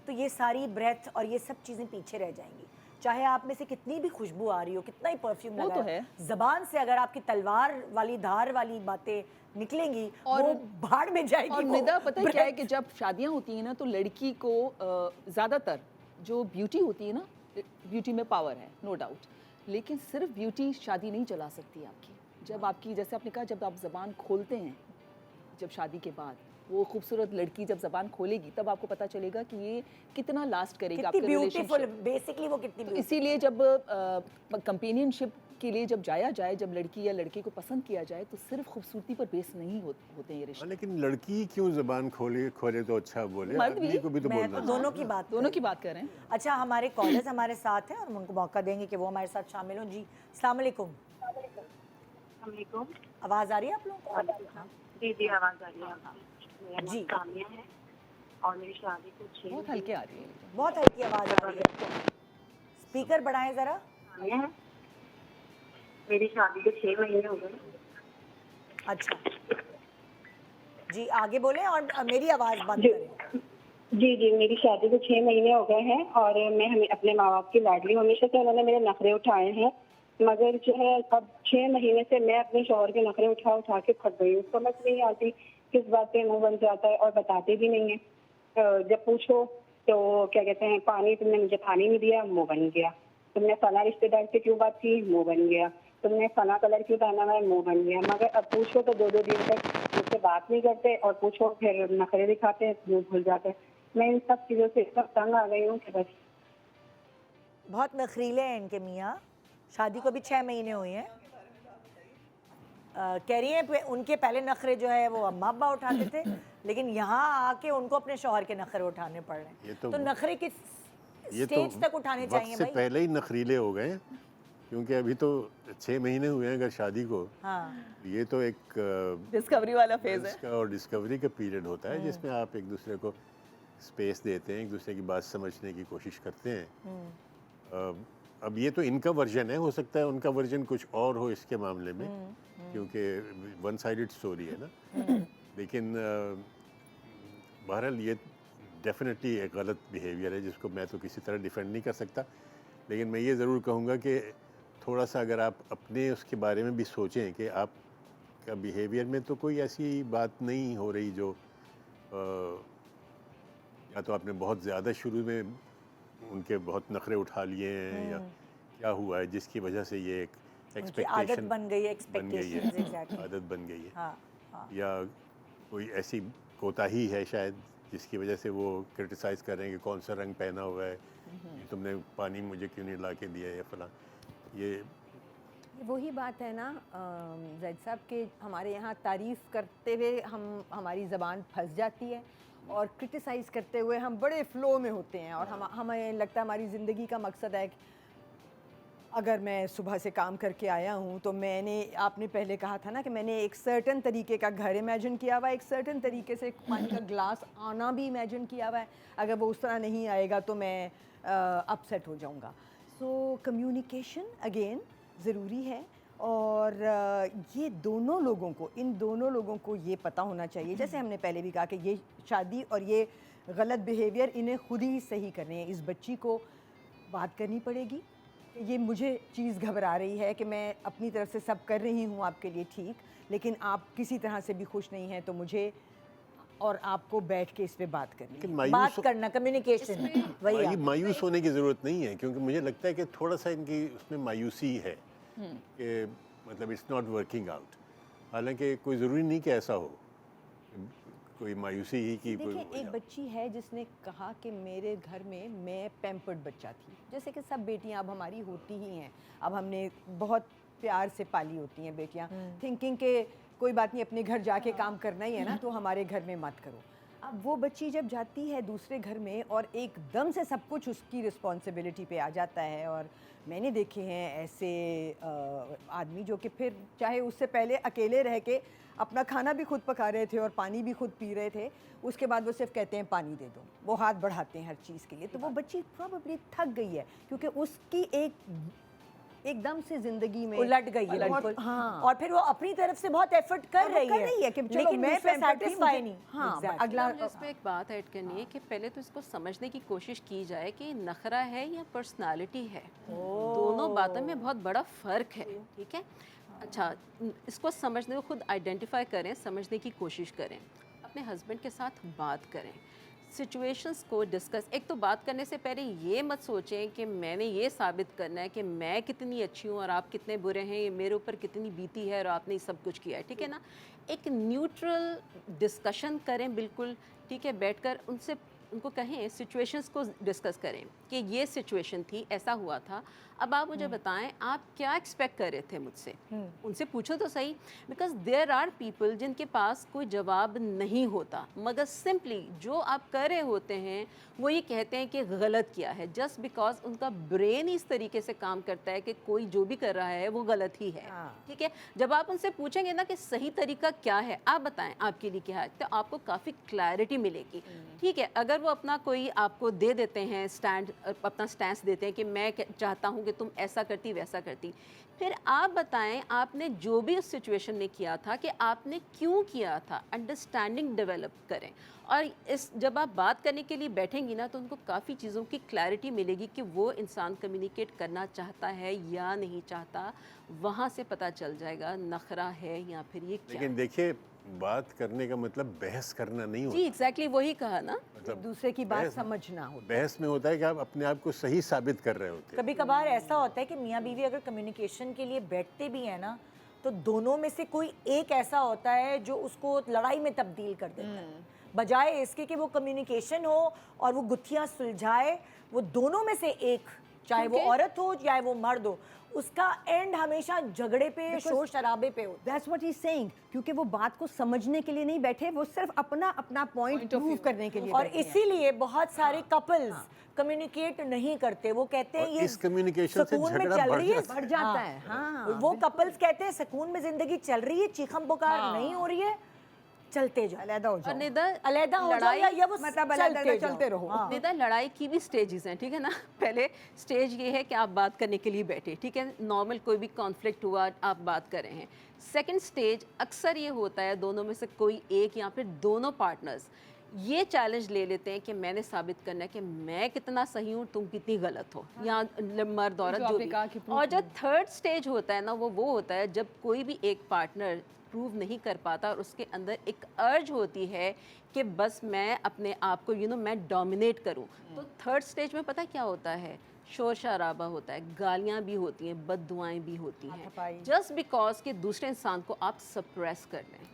[SPEAKER 1] तो ये सारी ब्रेथ और ये सब चीज़ें पीछे रह जाएंगी। चाहे आप में से कितनी भी खुशबू आ रही हो, कितना ही परफ्यूम
[SPEAKER 4] वो
[SPEAKER 1] लगा
[SPEAKER 4] तो
[SPEAKER 1] है,
[SPEAKER 4] है।
[SPEAKER 1] ज़बान से अगर आपकी तलवार वाली धार वाली बातें निकलेंगी, वो भाड़ में जाएगी।
[SPEAKER 4] और
[SPEAKER 1] वो
[SPEAKER 4] निदा, पता है क्या है
[SPEAKER 1] breath।
[SPEAKER 4] कि जब शादियां होती हैं ना, तो लड़की को ज़्यादातर जो ब्यूटी होती है ना, ब्यूटी में पावर है, नो डाउट, लेकिन सिर्फ ब्यूटी शादी नहीं चला सकती आपकी। जब आपकी, जैसे आपने कहा, जब आप ज़बान खोलते हैं, जब शादी के बाद वो खूबसूरत लड़की जब ज़बान खोलेगी, तब आपको पता चलेगा कि ये कितना लास्ट करेगा
[SPEAKER 1] कितनी
[SPEAKER 4] आपके
[SPEAKER 1] ब्यूटीफुल,
[SPEAKER 4] रिलेशनशिप।
[SPEAKER 1] बेसिकली वो कितनी
[SPEAKER 4] तो
[SPEAKER 1] beautiful।
[SPEAKER 4] इसीलिए जब कंपेनियनशिप के लिए जब जाया जाए, जब लड़की या लड़के को पसंद किया जाए, तो सिर्फ खूबसूरती पर बेस नहीं होते हैं ये रिश्ते।
[SPEAKER 3] लेकिन लड़की क्यों ज़बान खोले तो अच्छा बोले,
[SPEAKER 4] मर्द
[SPEAKER 3] आदमी
[SPEAKER 4] भी।
[SPEAKER 3] को भी तो
[SPEAKER 1] मैं
[SPEAKER 3] बोलना
[SPEAKER 1] तो दोनों की बात
[SPEAKER 4] दोनों की बात कर रहे हैं।
[SPEAKER 1] अच्छा, हमारे कॉलर्स हमारे साथ हैं और हम उनको मौका देंगे कि वो हमारे साथ शामिल हों। जी अस्सलाम वालेकुम। आवाज़ आ रही है आप लोगों को?
[SPEAKER 6] जी जी, आवाज़ आ रही है आपकी। मेरा
[SPEAKER 1] जी।
[SPEAKER 6] नाम काम्या है और मेरी शादी को 6
[SPEAKER 4] बहुत हल्के आ रही है।
[SPEAKER 1] बहुत हल्की आवाज़ आ रही है, स्पीकर बढ़ाएं ज़रा।
[SPEAKER 6] काम्या है। मेरी शादी को 6 महीने हो गए।
[SPEAKER 1] अच्छा जी, आगे बोलें और मेरी आवाज़ बंद
[SPEAKER 6] जी
[SPEAKER 1] करें।
[SPEAKER 6] जी जी, मेरी शादी को 6 महीने हो गए हैं और मैं अपने माँ बाप की लाडली हूँ। हमेशा से उन्होंने मेरे नखरे उठाए हैं, मगर जो है अब 6 महीने से मैं अपने शौहर के नखरे उठा के थक गई हूँ। समझ नहीं आती किस बात पे मुंह बन जाता है और बताते भी नहीं है। जब पूछो तो क्या कहते हैं, पानी तुमने मुझे पानी नहीं दिया, मुंह बन गया। तुमने फला रिश्तेदार से क्यों बात की, मुंह बन गया। तुमने फला कलर क्यों पहना है, मुंह बन गया। मगर अब पूछो तो 2-2 दिन तक मुझसे बात नहीं करते और पूछो फिर नखरे दिखाते हैं, मुंह भूल जाते हैं। मैं इन सब चीज़ों से इतना तंग आ गई हूँ कि बस।
[SPEAKER 1] बहुत नखरीले हैं इनके मियाँ, शादी को भी 6 महीने हुए हैं। कह रही हैं उनके पहले नखरे जो है वो अम्मा अब्बा उठाते थे, लेकिन यहाँ आके उनको अपने शौहर के नखरे उठाने पड़ रहे
[SPEAKER 3] ये
[SPEAKER 1] हैं।
[SPEAKER 3] तो-
[SPEAKER 1] तो नखरे किस
[SPEAKER 3] ये तो
[SPEAKER 1] स्टेज तक उठाने
[SPEAKER 3] वक्त
[SPEAKER 1] चाहिए
[SPEAKER 3] से
[SPEAKER 1] भाई?
[SPEAKER 3] पहले ही नखरीले हो गए हैं, क्योंकि अभी तो 6 महीने हुए हैं अगर शादी को।
[SPEAKER 1] हाँ,
[SPEAKER 3] ये तो एक
[SPEAKER 4] डिस्कवरी वाला फेज है।
[SPEAKER 3] इसका और डिस्कवरी का पीरियड होता है जिसमें आप एक दूसरे को स्पेस देते हैं, एक दूसरे की बात समझने की कोशिश करते हैं। अब ये तो इनका वर्जन है, हो सकता है उनका वर्जन कुछ और हो इसके मामले में, क्योंकि वन साइडेड स्टोरी है ना। लेकिन बहरहाल ये डेफिनेटली एक गलत बिहेवियर है जिसको मैं तो किसी तरह डिफेंड नहीं कर सकता। लेकिन मैं ये ज़रूर कहूँगा कि थोड़ा सा अगर आप अपने उसके बारे में भी सोचें कि आपका बिहेवियर में तो कोई ऐसी बात नहीं हो रही जो या तो आपने बहुत ज़्यादा शुरू में उनके बहुत नखरे उठा लिए हैं, या क्या हुआ है जिसकी वजह से ये एक
[SPEAKER 1] उनकी आदत
[SPEAKER 3] एक्सपेक्टेशन
[SPEAKER 1] बन गई है, expectations, exactly.
[SPEAKER 3] आदत बन गई है।
[SPEAKER 1] हाँ, हाँ।
[SPEAKER 3] या कोई ऐसी कोताही है शायद जिसकी वजह से वो क्रिटिसाइज़ कर रहे हैं कि कौन सा रंग पहना हुआ है, ये तुमने पानी मुझे क्यों नहीं ला के दिया, या फलां। ये
[SPEAKER 2] वही बात है ना जैद साहब के हमारे यहाँ तारीफ़ करते हुए हमारी ज़बान फंस जाती है, और क्रिटिसाइज़ करते हुए हम बड़े फ़्लो में होते हैं, और हमें लगता है हमारी ज़िंदगी का मकसद है कि अगर मैं सुबह से काम करके आया हूँ तो आपने पहले कहा था ना कि मैंने एक सर्टन तरीके का घर इमेजिन किया हुआ है, एक सर्टन तरीके से पानी का ग्लास आना भी इमेजिन किया हुआ है, अगर वो उस तरह नहीं आएगा तो मैं अपसेट हो जाऊँगा। सो कम्युनिकेशन अगेन ज़रूरी है, और ये दोनों लोगों को, इन दोनों लोगों को ये पता होना चाहिए, जैसे हमने पहले भी कहा कि ये शादी और ये गलत बिहेवियर इन्हें खुद ही सही करने हैं। इस बच्ची को बात करनी पड़ेगी, ये मुझे चीज़ घबरा रही है कि मैं अपनी तरफ से सब कर रही हूँ आपके लिए ठीक, लेकिन आप किसी तरह से भी खुश नहीं हैं, तो मुझे और आपको बैठ के इस पे बात करनी है।
[SPEAKER 3] मायूस
[SPEAKER 1] बात करना, कम्युनिकेशन, वही आप।
[SPEAKER 3] मायूस होने की ज़रूरत नहीं है, क्योंकि मुझे लगता है कि थोड़ा सा इनकी उसमें मायूसी है कि मतलब इट्स नॉट वर्किंग आउट। हालांकि कोई ज़रूरी नहीं कि ऐसा हो, कोई मायूसी ही की कोई
[SPEAKER 2] देखिए, एक बच्ची है जिसने कहा कि मेरे घर में मैं पैम्पर्ड बच्चा थी, जैसे कि सब बेटियां अब हमारी होती ही हैं, अब हमने बहुत प्यार से पाली होती हैं बेटियां, थिंकिंग के कोई बात नहीं, अपने घर जाके काम करना ही है ना, तो हमारे घर में मत करो। अब वो बच्ची जब जाती है दूसरे घर में और एकदम से सब कुछ उसकी रिस्पॉन्सिबिलिटी पे आ जाता है, और मैंने देखे हैं ऐसे आदमी जो कि फिर चाहे उससे पहले अकेले रह के अपना खाना भी खुद पका रहे थे और पानी भी खुद पी रहे थे, उसके बाद वो सिर्फ कहते हैं पानी दे दो, वो हाथ बढ़ाते हैं हर चीज़ के लिए। तो वो बच्ची प्रोबेबली थक गई है, क्योंकि उसकी एकदम से ज़िंदगी में
[SPEAKER 1] उलट गई है
[SPEAKER 2] बहुत-
[SPEAKER 1] बिल्कुल।
[SPEAKER 2] हाँ,
[SPEAKER 1] और फिर वो अपनी तरफ से बहुत एफर्ट कर रही है
[SPEAKER 2] कि चलो
[SPEAKER 1] लेकिन
[SPEAKER 2] मैं
[SPEAKER 1] मैं
[SPEAKER 2] pampered थी,
[SPEAKER 1] सेटिस्फाई
[SPEAKER 2] मुझे-
[SPEAKER 1] नहीं।
[SPEAKER 2] हाँ,
[SPEAKER 1] Exactly.
[SPEAKER 2] अगला
[SPEAKER 5] मुझे इस पे एक बात ऐड करनी है कि पहले तो इसको समझने की कोशिश की जाए कि नखरा है या पर्सनालिटी है। दोनों बातों में बहुत बड़ा फ़र्क है, ठीक है। अच्छा, इसको समझने को खुद आइडेंटिफाई करें, समझने की कोशिश करें, अपने हस्बैंड के साथ बात करें, सिचुएशंस को डिस्कस। एक तो बात करने से पहले ये मत सोचें कि मैंने ये साबित करना है कि मैं कितनी अच्छी हूँ और आप कितने बुरे हैं, ये मेरे ऊपर कितनी बीती है और आपने सब कुछ किया है, ठीक है ना। एक न्यूट्रल डिस्कशन करें, बिल्कुल ठीक है, बैठकर उनको कहें, सिचुएशंस को डिस्कस करें कि ये सिचुएशन थी, ऐसा हुआ था, अब आप मुझे बताएं आप क्या एक्सपेक्ट कर रहे थे मुझसे। उनसे पूछो तो सही, बिकॉज देयर आर पीपल जिनके पास कोई जवाब नहीं होता, मगर सिंपली जो आप कर रहे होते हैं वो ये कहते हैं कि गलत किया है, जस्ट बिकॉज उनका ब्रेन इस तरीके से काम करता है कि कोई जो भी कर रहा है वो गलत ही है, ठीक है। जब आप उनसे पूछेंगे ना कि सही तरीका क्या है, आप बताएं आपके लिए क्या है, तो आपको काफ़ी क्लैरिटी मिलेगी, ठीक है। अगर वो अपना कोई आपको दे देते हैं स्टैंड, अपना स्टैंस देते हैं कि मैं चाहता हूँ कि तुम ऐसा करती वैसा करती, फिर आप बताएं आपने जो भी उस सिचुएशन में किया था कि आपने क्यों किया था, अंडरस्टैंडिंग डेवलप करें। और जब आप बात करने के लिए बैठेंगी ना तो उनको काफ़ी चीज़ों की क्लैरिटी मिलेगी कि वो इंसान कम्युनिकेट करना चाहता है या नहीं चाहता, वहाँ से पता चल जाएगा नखरा है या फिर ये क्या।
[SPEAKER 3] लेकिन देखिए, बात करने का मतलब बहस करना नहीं होता।
[SPEAKER 5] जी एग्जैक्टली वही कहा ना,
[SPEAKER 3] मतलब
[SPEAKER 2] दूसरे की बात
[SPEAKER 3] बहस-
[SPEAKER 2] समझना होता
[SPEAKER 3] बहस में होता है कि आप अपने आप को सही साबित कर रहे होते हैं।
[SPEAKER 1] कभी कभार ऐसा होता है कि मियाँ बीवी अगर कम्युनिकेशन के लिए बैठते भी हैं ना, तो दोनों में से कोई एक ऐसा होता है जो उसको लड़ाई में तब्दील कर देता है, बजाय इसके कि वो कम्युनिकेशन हो और वो गुत्थियाँ सुलझाए, वो दोनों में से एक चाहे वो औरत हो चाहे वो मर्द हो, उसका एंड हमेशा झगड़े पे, शोर शराबे पे होता है।
[SPEAKER 2] That's what he is saying, क्योंकि वो बात को समझने के लिए नहीं बैठे, वो सिर्फ अपना अपना पॉइंट प्रूव करने के लिए
[SPEAKER 1] और
[SPEAKER 2] बैठे हैं।
[SPEAKER 1] इसीलिए बहुत सारे कपल्स कम्युनिकेट नहीं करते। वो कहते हैं
[SPEAKER 3] और
[SPEAKER 1] ये
[SPEAKER 3] इस communication से
[SPEAKER 1] सुकून में
[SPEAKER 3] झगड़ा
[SPEAKER 1] चल
[SPEAKER 3] बढ़
[SPEAKER 1] रही है,
[SPEAKER 3] जाता
[SPEAKER 2] बढ़ जाता है। हाँ,
[SPEAKER 1] वो कपल्स कहते हैं सुकून में जिंदगी चल रही है, चीखम पुकार नहीं हो रही है, चलते जाओ,
[SPEAKER 2] अलहदा हो
[SPEAKER 5] और
[SPEAKER 2] जाओ,
[SPEAKER 5] निदा
[SPEAKER 1] अलहदा हो जाओ
[SPEAKER 5] लड़ाई
[SPEAKER 1] या वो
[SPEAKER 2] मतलब अलहदा चलते रहो।
[SPEAKER 1] हाँ।
[SPEAKER 5] निदा लड़ाई की भी स्टेजेस हैं, ठीक है ना। पहले स्टेज ये है कि आप बात करने के लिए बैठे, ठीक है, नॉर्मल कोई भी कॉन्फ्लिक्ट हुआ आप बात कर रहे हैं। सेकंड स्टेज अक्सर ये होता है दोनों में से कोई एक या फिर दोनों पार्टनर्स ये चैलेंज ले लेते हैं कि मैंने साबित करना है कि मैं कितना सही हूँ, तुम कितनी गलत हो, या मर्द औरत जो भी। और जो थर्ड स्टेज होता है ना, वो होता है जब कोई भी एक पार्टनर प्रूव नहीं कर पाता और उसके अंदर एक अर्ज होती है कि बस मैं अपने आप को मैं डोमिनेट करूं। तो थर्ड स्टेज में पता क्या होता है, शोर शराबा होता है, गालियां भी होती हैं, बददुआएं भी होती
[SPEAKER 2] हाथापाई।
[SPEAKER 5] हैं, जस्ट बिकॉज कि दूसरे इंसान को आप सप्रेस कर लें।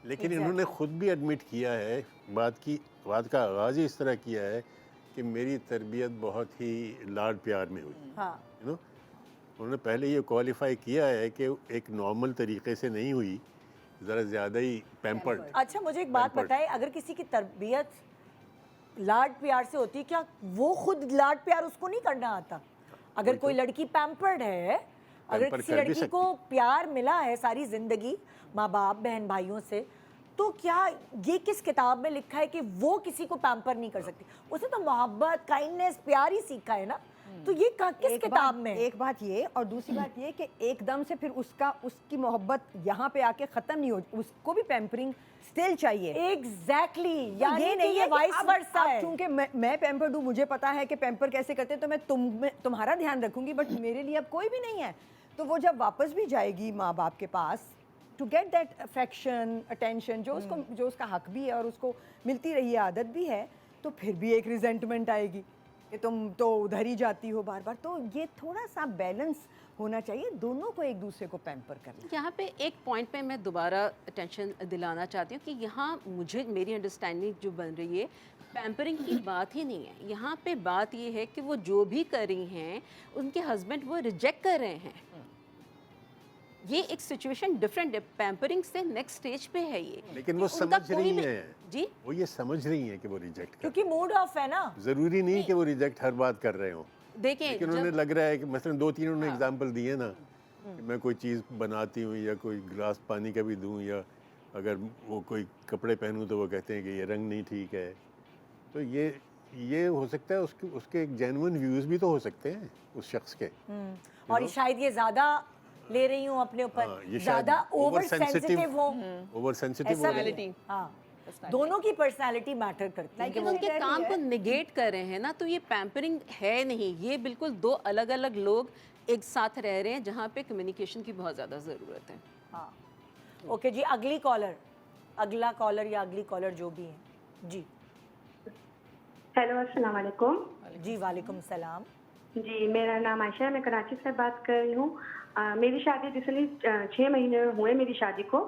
[SPEAKER 3] लेकिन इन्होंने खुद भी एडमिट किया है, बात का आगाज़ ही इस तरह किया है कि मेरी तरबियत बहुत ही लाड प्यार में हुई।
[SPEAKER 1] हाँ।
[SPEAKER 3] उन्होंने पहले ये क्वालिफाई किया है कि एक नॉर्मल तरीके से नहीं हुई, ज़रा ज़्यादा ही पैम्पर्ड।
[SPEAKER 1] अच्छा मुझे एक बात
[SPEAKER 3] Pampered।
[SPEAKER 1] बताएं, अगर किसी की तरबियत लाड प्यार से होती, क्या वो खुद लाड प्यार उसको नहीं करना आता? अगर कोई लड़की पैम्पर्ड है, अगर
[SPEAKER 3] Pamper
[SPEAKER 1] किसी
[SPEAKER 3] कर भी
[SPEAKER 1] लड़की
[SPEAKER 3] सकती।
[SPEAKER 1] को प्यार मिला है सारी जिंदगी माँ बाप बहन भाइयों से, तो क्या ये किस किताब में लिखा है कि वो किसी को पैम्पर नहीं कर सकती? उसने तो मोहब्बत, काइंडनेस, प्यार ही सीखा है ना। तो ये किस किताब में?
[SPEAKER 2] एक बात ये, और दूसरी बात ये कि एकदम से फिर उसकी मोहब्बत यहाँ पे आके खत्म नहीं हो, उसको भी पैम्परिंग स्टिल चाहिए।
[SPEAKER 1] एग्जैक्टली, यानी
[SPEAKER 2] ये नहीं
[SPEAKER 1] कि
[SPEAKER 2] है कि
[SPEAKER 1] वाइस
[SPEAKER 2] अब
[SPEAKER 1] वर्सा है।
[SPEAKER 2] चूंकि मैं पैम्पर्ड हूँ, मुझे पता है कि पैम्पर कैसे करते हैं, तो मैं तुम्हारा ध्यान रखूंगी, बट मेरे लिए अब कोई भी नहीं है। तो वो जब वापस भी जाएगी माँ बाप के पास to get that affection, attention जो उसका हक भी है और उसको मिलती रही है, आदत भी है, तो फिर भी एक रिजेंटमेंट आएगी कि तुम तो उधर ही जाती हो बार बार। तो ये थोड़ा सा बैलेंस होना चाहिए, दोनों को एक दूसरे को पैम्पर करना।
[SPEAKER 5] यहाँ पे एक पॉइंट पे मैं दोबारा अटेंशन दिलाना चाहती हूँ कि यहाँ मेरी अंडरस्टैंडिंग जो बन रही है, पैम्परिंग की बात ही नहीं है। यहाँ पे बात ये है कि वो जो भी कर रही हैं, उनके हस्बैंड वो रिजेक्ट कर रहे हैं। ये एक सिचुएशन डिफरेंट है, पैम्परिंग से नेक्स्ट स्टेज पे है ये।
[SPEAKER 3] लेकिन वो
[SPEAKER 5] कि उनका
[SPEAKER 3] समझ
[SPEAKER 5] कोई
[SPEAKER 3] रही
[SPEAKER 5] भी-
[SPEAKER 3] हैं,
[SPEAKER 5] जी,
[SPEAKER 3] वो ये समझ रही हैं कि वो रिजेक्ट कर,
[SPEAKER 1] क्योंकि मूड ऑफ है ना।
[SPEAKER 3] ज़रूरी नहीं कि वो रिजेक्ट हर बात कर रहे हो।
[SPEAKER 5] देखें
[SPEAKER 3] लेकिन उन्हें लग रहा है कि मसलन 2-3 उन्होंने एग्जाम्पल दिए ना, कि मैं कोई चीज़ बनाती हूँ या कोई गिलास पानी का भी दूँ, या अगर वो कोई कपड़े पहनूँ तो वो कहते हैं कि ये रंग नहीं ठीक है। तो ये हो सकता है उसके एक जेन्युइन व्यूज़ भी तो हो सकते हैं उस शख्स के।
[SPEAKER 1] और शायद ये ज्यादा ले रही हूँ अपने
[SPEAKER 3] हाँ,
[SPEAKER 1] ऊपर,
[SPEAKER 3] ये
[SPEAKER 1] ज्यादा
[SPEAKER 3] शायद
[SPEAKER 1] ओवर सेंसिटिव हो।
[SPEAKER 3] ओवर सेंसिटिव हो रही है।
[SPEAKER 5] पर्सनालिटी,
[SPEAKER 1] हाँ, दोनों की पर्सनालिटी मैटर करती है।
[SPEAKER 5] लेकिन उनके काम को निगेट कर रहे हैं ना, तो ये पैम्परिंग है नहीं, ये बिल्कुल दो अलग अलग लोग एक साथ रह रहे हैं जहाँ पे कम्युनिकेशन की बहुत ज़्यादा ज़रूरत है।
[SPEAKER 1] हाँ, ओके जी, अगला कॉलर या अगली कॉलर जो भी है जी।
[SPEAKER 6] हेलो, अस्सलाम वालेकुम।
[SPEAKER 1] जी वालेकुम सलाम।
[SPEAKER 6] जी, मेरा नाम आयशा है, मैं कराची से बात कर रही हूँ। मेरी शादी रिसेंटली 6 महीने हुए मेरी शादी को,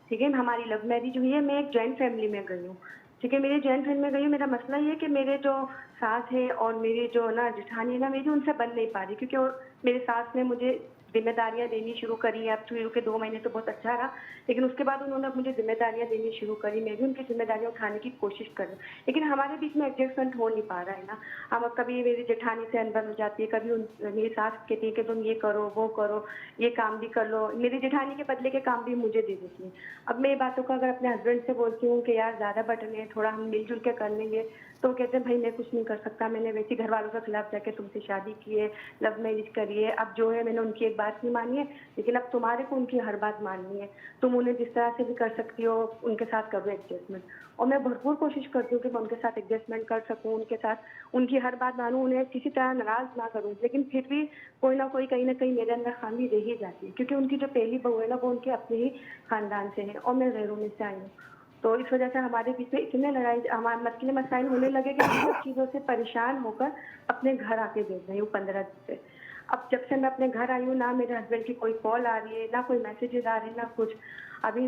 [SPEAKER 6] ठीक है। हमारी लव मैरिज हुई है। मैं एक जॉइंट फैमिली में गई हूँ, ठीक है। मेरी जॉइंट फैमिली में गई हूँ। मेरा मसला ये है कि मेरे जो सास है और मेरी जो ना जेठानी है ना मेरी, उनसे बन नहीं पा रही, क्योंकि मेरे सास ने मुझे जिम्मेदारियां देनी शुरू करी। अब शुरू के 2 महीने तो बहुत अच्छा रहा, लेकिन उसके बाद उन्होंने मुझे जिम्मेदारियां देनी शुरू करी। मैं भी उनकी जिम्मेदारियां उठाने की कोशिश कर रही हूँ, लेकिन हमारे बीच में एडजस्टमेंट हो नहीं पा रहा है ना। हम कभी मेरी जेठानी से अनबन हो जाती है, कभी मेरी सास कहती है कि तुम ये करो वो करो, ये काम भी कर लो। मेरी जेठानी के बदले के काम भी मुझे दे देती है। अब मैं बातों का अगर अपने हस्बैंड से बोलती हूँ कि यार ज़्यादा बटन है, थोड़ा हम मिलजुल के कर लेंगे, तो कहते हैं भाई मैं कुछ नहीं कर सकता, मैंने वैसे घर वालों के खिलाफ जाके तुमसे शादी की है, लव मैरिज करी है। अब जो है मैंने उनकी एक बात नहीं मानी है, लेकिन अब तुम्हारे को उनकी हर बात माननी है। तुम उन्हें जिस तरह से भी कर सकती हो उनके साथ करो एडजस्टमेंट। और मैं भरपूर कोशिश करती हूँ कि मैं उनके साथ एडजस्टमेंट कर सकूँ, उनके साथ उनकी हर बात मानूँ, उन्हें किसी तरह नाराज़ ना करूँ। लेकिन फिर भी कोई ना कोई कहीं ना कहीं मेरे अंदर खामी रह ही जाती है, क्योंकि उनकी जो पहली बहू है ना वो उनके अपने ही खानदान से है और मैं गैरों में से आई हूँ। तो इस वजह से हमारे बीच में इतने लड़ाई हमारे मसले मसाइल होने लगे कि मैं सब चीज़ों से परेशान होकर अपने घर आके देख रही हूँ 15 दिन से। अब जब से मैं अपने घर आई हूँ, ना मेरे हस्बैंड की कोई कॉल आ रही है, ना कोई मैसेजेस आ रहे हैं, ना कुछ। अभी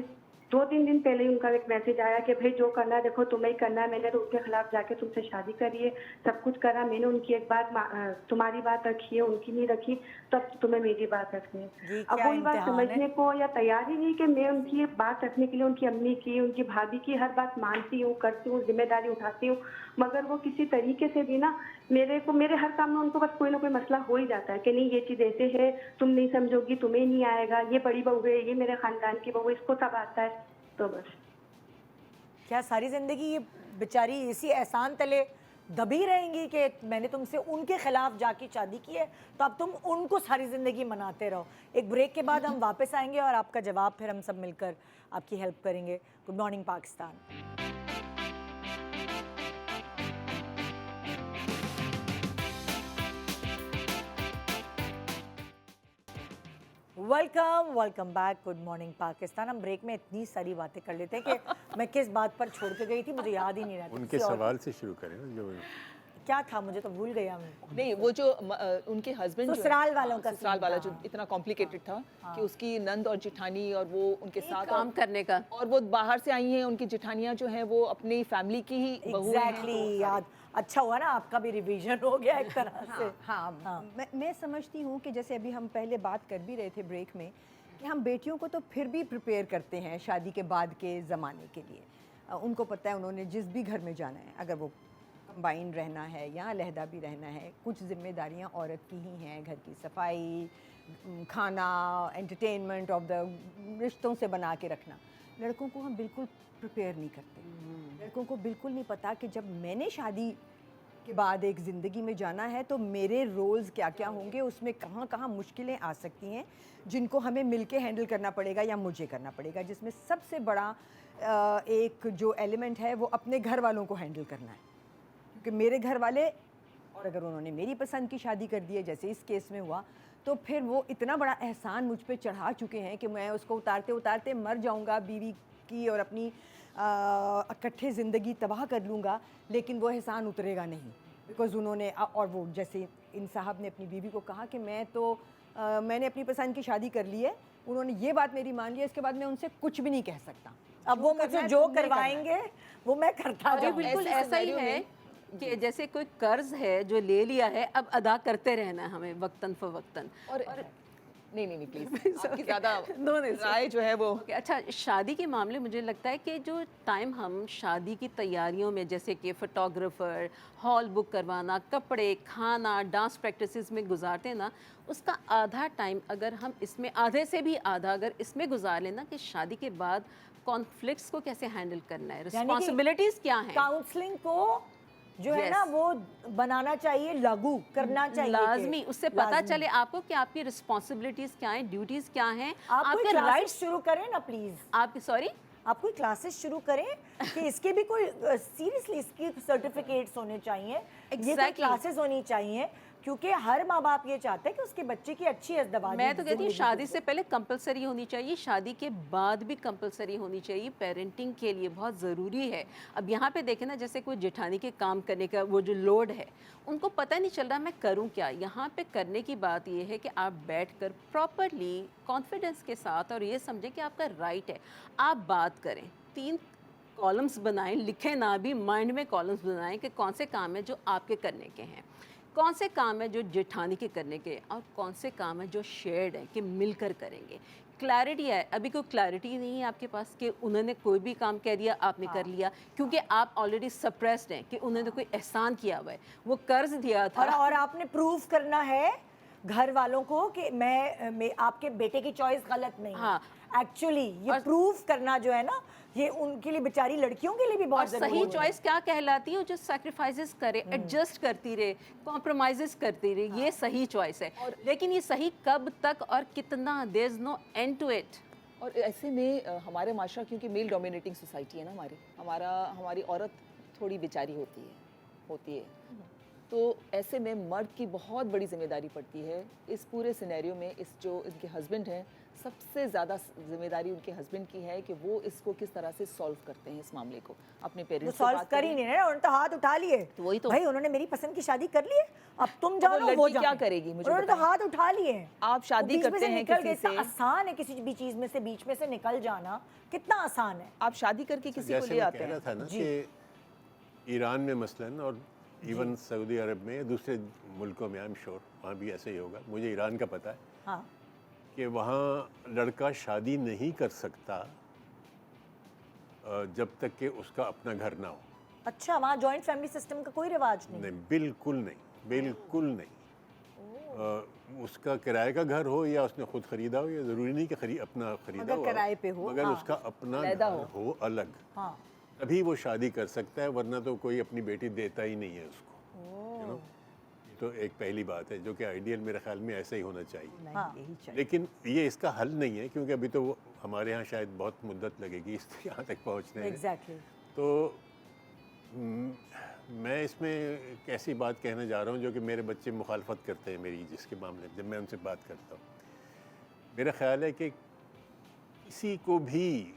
[SPEAKER 6] 2-3 दिन पहले ही उनका एक मैसेज आया कि भाई जो करना है देखो तुम्हें ही करना है, मैंने तो उसके खिलाफ जाके तुमसे शादी करी है, सब कुछ करा, मैंने उनकी एक बात तुम्हारी बात रखी है, उनकी नहीं रखी, तब तुम्हें मेरी बात रखनी है।
[SPEAKER 1] ये
[SPEAKER 6] अब
[SPEAKER 1] क्या
[SPEAKER 6] वो ये बात
[SPEAKER 1] इम्तिहान है?
[SPEAKER 6] समझने को या तैयार ही नहीं कि मैं उनकी बात रखने के लिए उनकी अम्मी की, उनकी भाभी की हर बात मानती हूँ, करती हूँ, जिम्मेदारी उठाती हूँ, मगर वो किसी तरीके से भी ना मेरे हर काम में उनको बस कोई ना कोई मसला हो ही जाता है कि नहीं ये चीज़ ऐसे है, तुम नहीं समझोगी, तुम्हें नहीं आएगा, ये बड़ी बहू है, ये मेरे खानदान की बहू है, इसको सब आता है। तो बस
[SPEAKER 1] क्या सारी जिंदगी ये बेचारी इसी एहसान तले दबी रहेंगी कि मैंने तुमसे उनके खिलाफ जाके शादी की है, तो अब तुम उनको सारी ज़िंदगी मनाते रहो। एक ब्रेक के बाद हम वापस आएंगे और आपका जवाब फिर हम सब मिलकर आपकी हेल्प करेंगे। Good morning Pakistan. Welcome back. Good morning Pakistan. हम ब्रेक में इतनी सारी बातें कर लेते हैं कि मैं किस बात पर छोड़ के गई थी मुझे याद ही नहीं रहता।
[SPEAKER 3] उनके
[SPEAKER 1] किसी और-
[SPEAKER 3] सवाल से शुरू करें ना, जो
[SPEAKER 1] क्या था मुझे तो भूल गया मैं।
[SPEAKER 4] नहीं, वो जो उनके हस्बैंड
[SPEAKER 1] ससुराल वालों का
[SPEAKER 4] ससुराल
[SPEAKER 1] सीन
[SPEAKER 4] वाला
[SPEAKER 1] था।
[SPEAKER 4] जो इतना कॉम्प्लिकेटेड था कि उसकी नंद और जिठानी और वो उनके साथ
[SPEAKER 5] काम करने का।
[SPEAKER 4] और वो बाहर से आई हैं, उनकी जिठानियाँ जो हैं वो अपनी फैमिली की ही बहू हैं।
[SPEAKER 1] एग्जैक्टली याद। अच्छा हुआ ना आपका भी रिवीजन हो गया एक तरह से।
[SPEAKER 2] हाँ, मैं समझती हूँ कि जैसे अभी हम पहले बात कर भी रहे थे ब्रेक में कि हम बेटियों को तो फिर भी प्रिपेयर करते हैं शादी के बाद के ज़माने के लिए। उनको पता है उन्होंने जिस भी घर में जाना है, अगर वो कंबाइन रहना है या अलहदा भी रहना है, कुछ जिम्मेदारियां औरत की ही हैं, घर की सफाई, खाना, एंटरटेनमेंट ऑफ द रिश्तों से बना के रखना। लड़कों को हम बिल्कुल प्रिपेयर नहीं करते। लड़कों को बिल्कुल नहीं पता कि जब मैंने शादी के बाद एक ज़िंदगी में जाना है तो मेरे रोल्स क्या क्या होंगे, उसमें कहाँ कहाँ मुश्किलें आ सकती हैं जिनको हमें मिलके हैंडल करना पड़ेगा या मुझे करना पड़ेगा, जिसमें सबसे बड़ा एक जो एलिमेंट है वो अपने घर वालों को हैंडल करना है। क्योंकि मेरे घर वाले, और अगर उन्होंने मेरी पसंद की शादी कर दी है जैसे इस केस में हुआ, तो फिर वो इतना बड़ा एहसान मुझ पे चढ़ा चुके हैं कि मैं उसको उतारते उतारते मर जाऊंगा, बीवी की और अपनी इकट्ठे ज़िंदगी तबाह कर लूँगा, लेकिन वो एहसान उतरेगा नहीं। बिकॉज़ उन्होंने और वो जैसे इन साहब ने अपनी बीवी को कहा कि मैंने अपनी पसंद की शादी कर ली है, उन्होंने ये बात मेरी मान ली है, इसके बाद मैं उनसे कुछ भी नहीं कह सकता।
[SPEAKER 1] अब वो मुझे जो करवाएंगे वो मैं करता
[SPEAKER 5] ये
[SPEAKER 1] जाऊंगी।
[SPEAKER 5] बिल्कुल ऐसा ही है कि जैसे कोई कर्ज है जो ले लिया है, अब अदा करते रहना है हमें वक्तन फवक्तन।
[SPEAKER 4] और नहीं प्लीज आपकी ज़्यादा
[SPEAKER 5] No, no,
[SPEAKER 4] राय जो है वो
[SPEAKER 5] अच्छा, शादी के मामले मुझे लगता है कि जो टाइम हम शादी की तैयारियों में, जैसे कि फोटोग्राफर, हॉल बुक करवाना, कपड़े, खाना, डांस प्रैक्टिसेस में गुजारते हैं ना, उसका आधा टाइम अगर हम इसमें, आधे से भी आधा अगर इसमें गुजार लेना कि शादी के बाद कॉन्फ्लिक्ट्स को कैसे हैंडल करना है, रिस्पॉन्सिबिलिटीज़ क्या हैं।
[SPEAKER 1] काउंसलिंग को जो है ना
[SPEAKER 5] Yes.
[SPEAKER 1] वो बनाना चाहिए, लागू करना चाहिए।
[SPEAKER 5] लाजमी, उससे पता
[SPEAKER 1] लाजमी।
[SPEAKER 5] चले आपको कि आपकी रिस्पॉन्सिबिलिटीज़ क्या हैं, ड्यूटीज़ क्या हैं,
[SPEAKER 1] आप कोई
[SPEAKER 5] आपके
[SPEAKER 1] क्लासेस
[SPEAKER 5] राइट्स,
[SPEAKER 1] शुरू करें ना प्लीज।
[SPEAKER 5] आपकी सॉरी
[SPEAKER 1] आप कोई क्लासेस शुरू करें कि इसके भी कोई सीरियसली इसकी सर्टिफिकेट्स होने चाहिए, ये कोई
[SPEAKER 5] Exactly.
[SPEAKER 1] क्लासेस होनी चाहिए, क्योंकि हर माँ बाप ये चाहते हैं कि उसके बच्चे की अच्छी अज़दवाजी
[SPEAKER 5] मैं तो कहती हूँ
[SPEAKER 1] ज़िंदगी
[SPEAKER 5] शादी
[SPEAKER 1] गुजरे।
[SPEAKER 5] से पहले कंपलसरी होनी चाहिए, शादी के बाद भी कंपलसरी होनी चाहिए, पेरेंटिंग के लिए बहुत ज़रूरी है। अब यहाँ पे देखें ना, जैसे कोई जेठानी के काम करने का वो जो लोड है, उनको पता नहीं चल रहा मैं करूँ क्या। यहाँ पे करने की बात ये है कि आप बैठकर प्रॉपरली कॉन्फिडेंस के साथ और ये समझें कि आपका राइट है, आप बात करें, 3 कॉलम्स बनाएं, लिखें ना भी, माइंड में कॉलम्स बनाएं कि कौन से काम है जो आपके करने के हैं, कौन से काम है जो जेठानी के करने के, और कौन से काम है जो शेयर्ड है कि मिलकर करेंगे। क्लैरिटी है, अभी कोई क्लैरिटी नहीं है आपके पास कि उन्होंने कोई भी काम कह दिया आपने कर लिया, क्योंकि आप ऑलरेडी सप्रेस्ड हैं कि उन्होंने कोई एहसान किया हुआ है, वो कर्ज दिया था।
[SPEAKER 1] और आपने प्रूव करना है घर वालों को कि मैं आपके बेटे की चॉइस गलत नहीं है।
[SPEAKER 5] हाँ।
[SPEAKER 1] एक्चुअली ये प्रूव करना जो है ना, ये उनके लिए, बेचारी लड़कियों के लिए भी
[SPEAKER 5] और
[SPEAKER 1] बहुत जरूरी
[SPEAKER 5] सही
[SPEAKER 1] है।
[SPEAKER 5] चॉइस क्या कहलाती है? जो सैक्रिफाइसेस करे, एडजस्ट करती रहे, कॉम्प्रोमाइजेस करती रहे, ये सही चॉइस है। लेकिन ये सही कब तक और कितना, there is no end to it.
[SPEAKER 4] और ऐसे में हमारे माशरा, क्योंकि मेल डोमिनेटिंग सोसाइटी है ना हमारी औरत थोड़ी बेचारी होती है। तो ऐसे में मर्द की बहुत बड़ी जिम्मेदारी पड़ती है इस पूरे सिनेरियो में। इस जो इनके हस्बैंड हैं, सबसे ज़्यादा जिम्मेदारी उनके हस्बैंड की है कि वो इसको किस तरह से सॉल्व करते हैं इस मामले को, अपने
[SPEAKER 1] वो
[SPEAKER 4] पेरेंट्स से
[SPEAKER 1] सॉल्व
[SPEAKER 4] बात
[SPEAKER 1] कर ही
[SPEAKER 4] करें।
[SPEAKER 1] नहीं रहे, उन्होंने तो हाथ उठा लिए।
[SPEAKER 4] तो वही तो।
[SPEAKER 1] भाई उन्होंने मेरी पसंद की शादी कर ली है, अब तुम जानो
[SPEAKER 4] लड़की
[SPEAKER 1] वो
[SPEAKER 4] क्या
[SPEAKER 1] जाने।
[SPEAKER 4] करेगी मुझे
[SPEAKER 1] उन्होंने तो
[SPEAKER 4] बताएं।
[SPEAKER 1] हाथ उठा लिए हैं।
[SPEAKER 4] आप शादी
[SPEAKER 1] वो बीच में
[SPEAKER 4] करते
[SPEAKER 1] से
[SPEAKER 4] हैं
[SPEAKER 1] निकल
[SPEAKER 4] किसी
[SPEAKER 1] गए, इतना
[SPEAKER 4] से।
[SPEAKER 1] आसान है किसी भी चीज में से बीच में से निकल जाना, कितना आसान है।
[SPEAKER 4] आप शादी करके किसी को
[SPEAKER 3] जैसे
[SPEAKER 4] ले
[SPEAKER 3] मैं
[SPEAKER 4] आते
[SPEAKER 3] कह रहा
[SPEAKER 4] हैं।
[SPEAKER 3] था ना कि ईरान में मसलन और इवन सऊदी अरब में या दूसरे मुल्कों में, आई एम श्योर वहाँ भी ऐसे ही होगा, मुझे ईरान का पता है
[SPEAKER 1] हाँ
[SPEAKER 3] कि वहाँ लड़का शादी नहीं कर सकता जब तक कि उसका अपना घर ना हो।
[SPEAKER 1] अच्छा, वहाँ जॉइंट फैमिली सिस्टम का कोई रिवाज नहीं।
[SPEAKER 3] नहीं, बिल्कुल नहीं, बिल्कुल नहीं। उसका किराए का घर हो या उसने खुद खरीदा हो, या ज़रूरी नहीं कि अपना खरीदा
[SPEAKER 2] मगर
[SPEAKER 3] हो,
[SPEAKER 2] किराए पे हो,
[SPEAKER 3] मगर
[SPEAKER 1] हाँ।
[SPEAKER 3] उसका अपना
[SPEAKER 4] अलहदा
[SPEAKER 3] घर हो अलग,
[SPEAKER 1] हाँ
[SPEAKER 3] तभी वो शादी कर सकता है, वरना तो कोई अपनी बेटी देता ही नहीं है उसको। You know? ये तो एक पहली बात है जो कि आइडियल मेरे ख्याल में ऐसा ही होना चाहिए।
[SPEAKER 2] नहीं,
[SPEAKER 1] हाँ।
[SPEAKER 2] यही चाहिए।
[SPEAKER 3] लेकिन ये इसका हल नहीं है, क्योंकि अभी तो वो हमारे यहाँ शायद बहुत मुद्दत लगेगी इस यहाँ तक पहुँचने में।
[SPEAKER 1] एग्जैक्टली।
[SPEAKER 3] तो मैं इसमें एक ऐसी बात कहने जा रहा हूँ जो कि मेरे बच्चे मुखालफत करते हैं मेरी, जिसके मामले में जब मैं उनसे बात करता हूँ। मेरा ख्याल है कि किसी को भी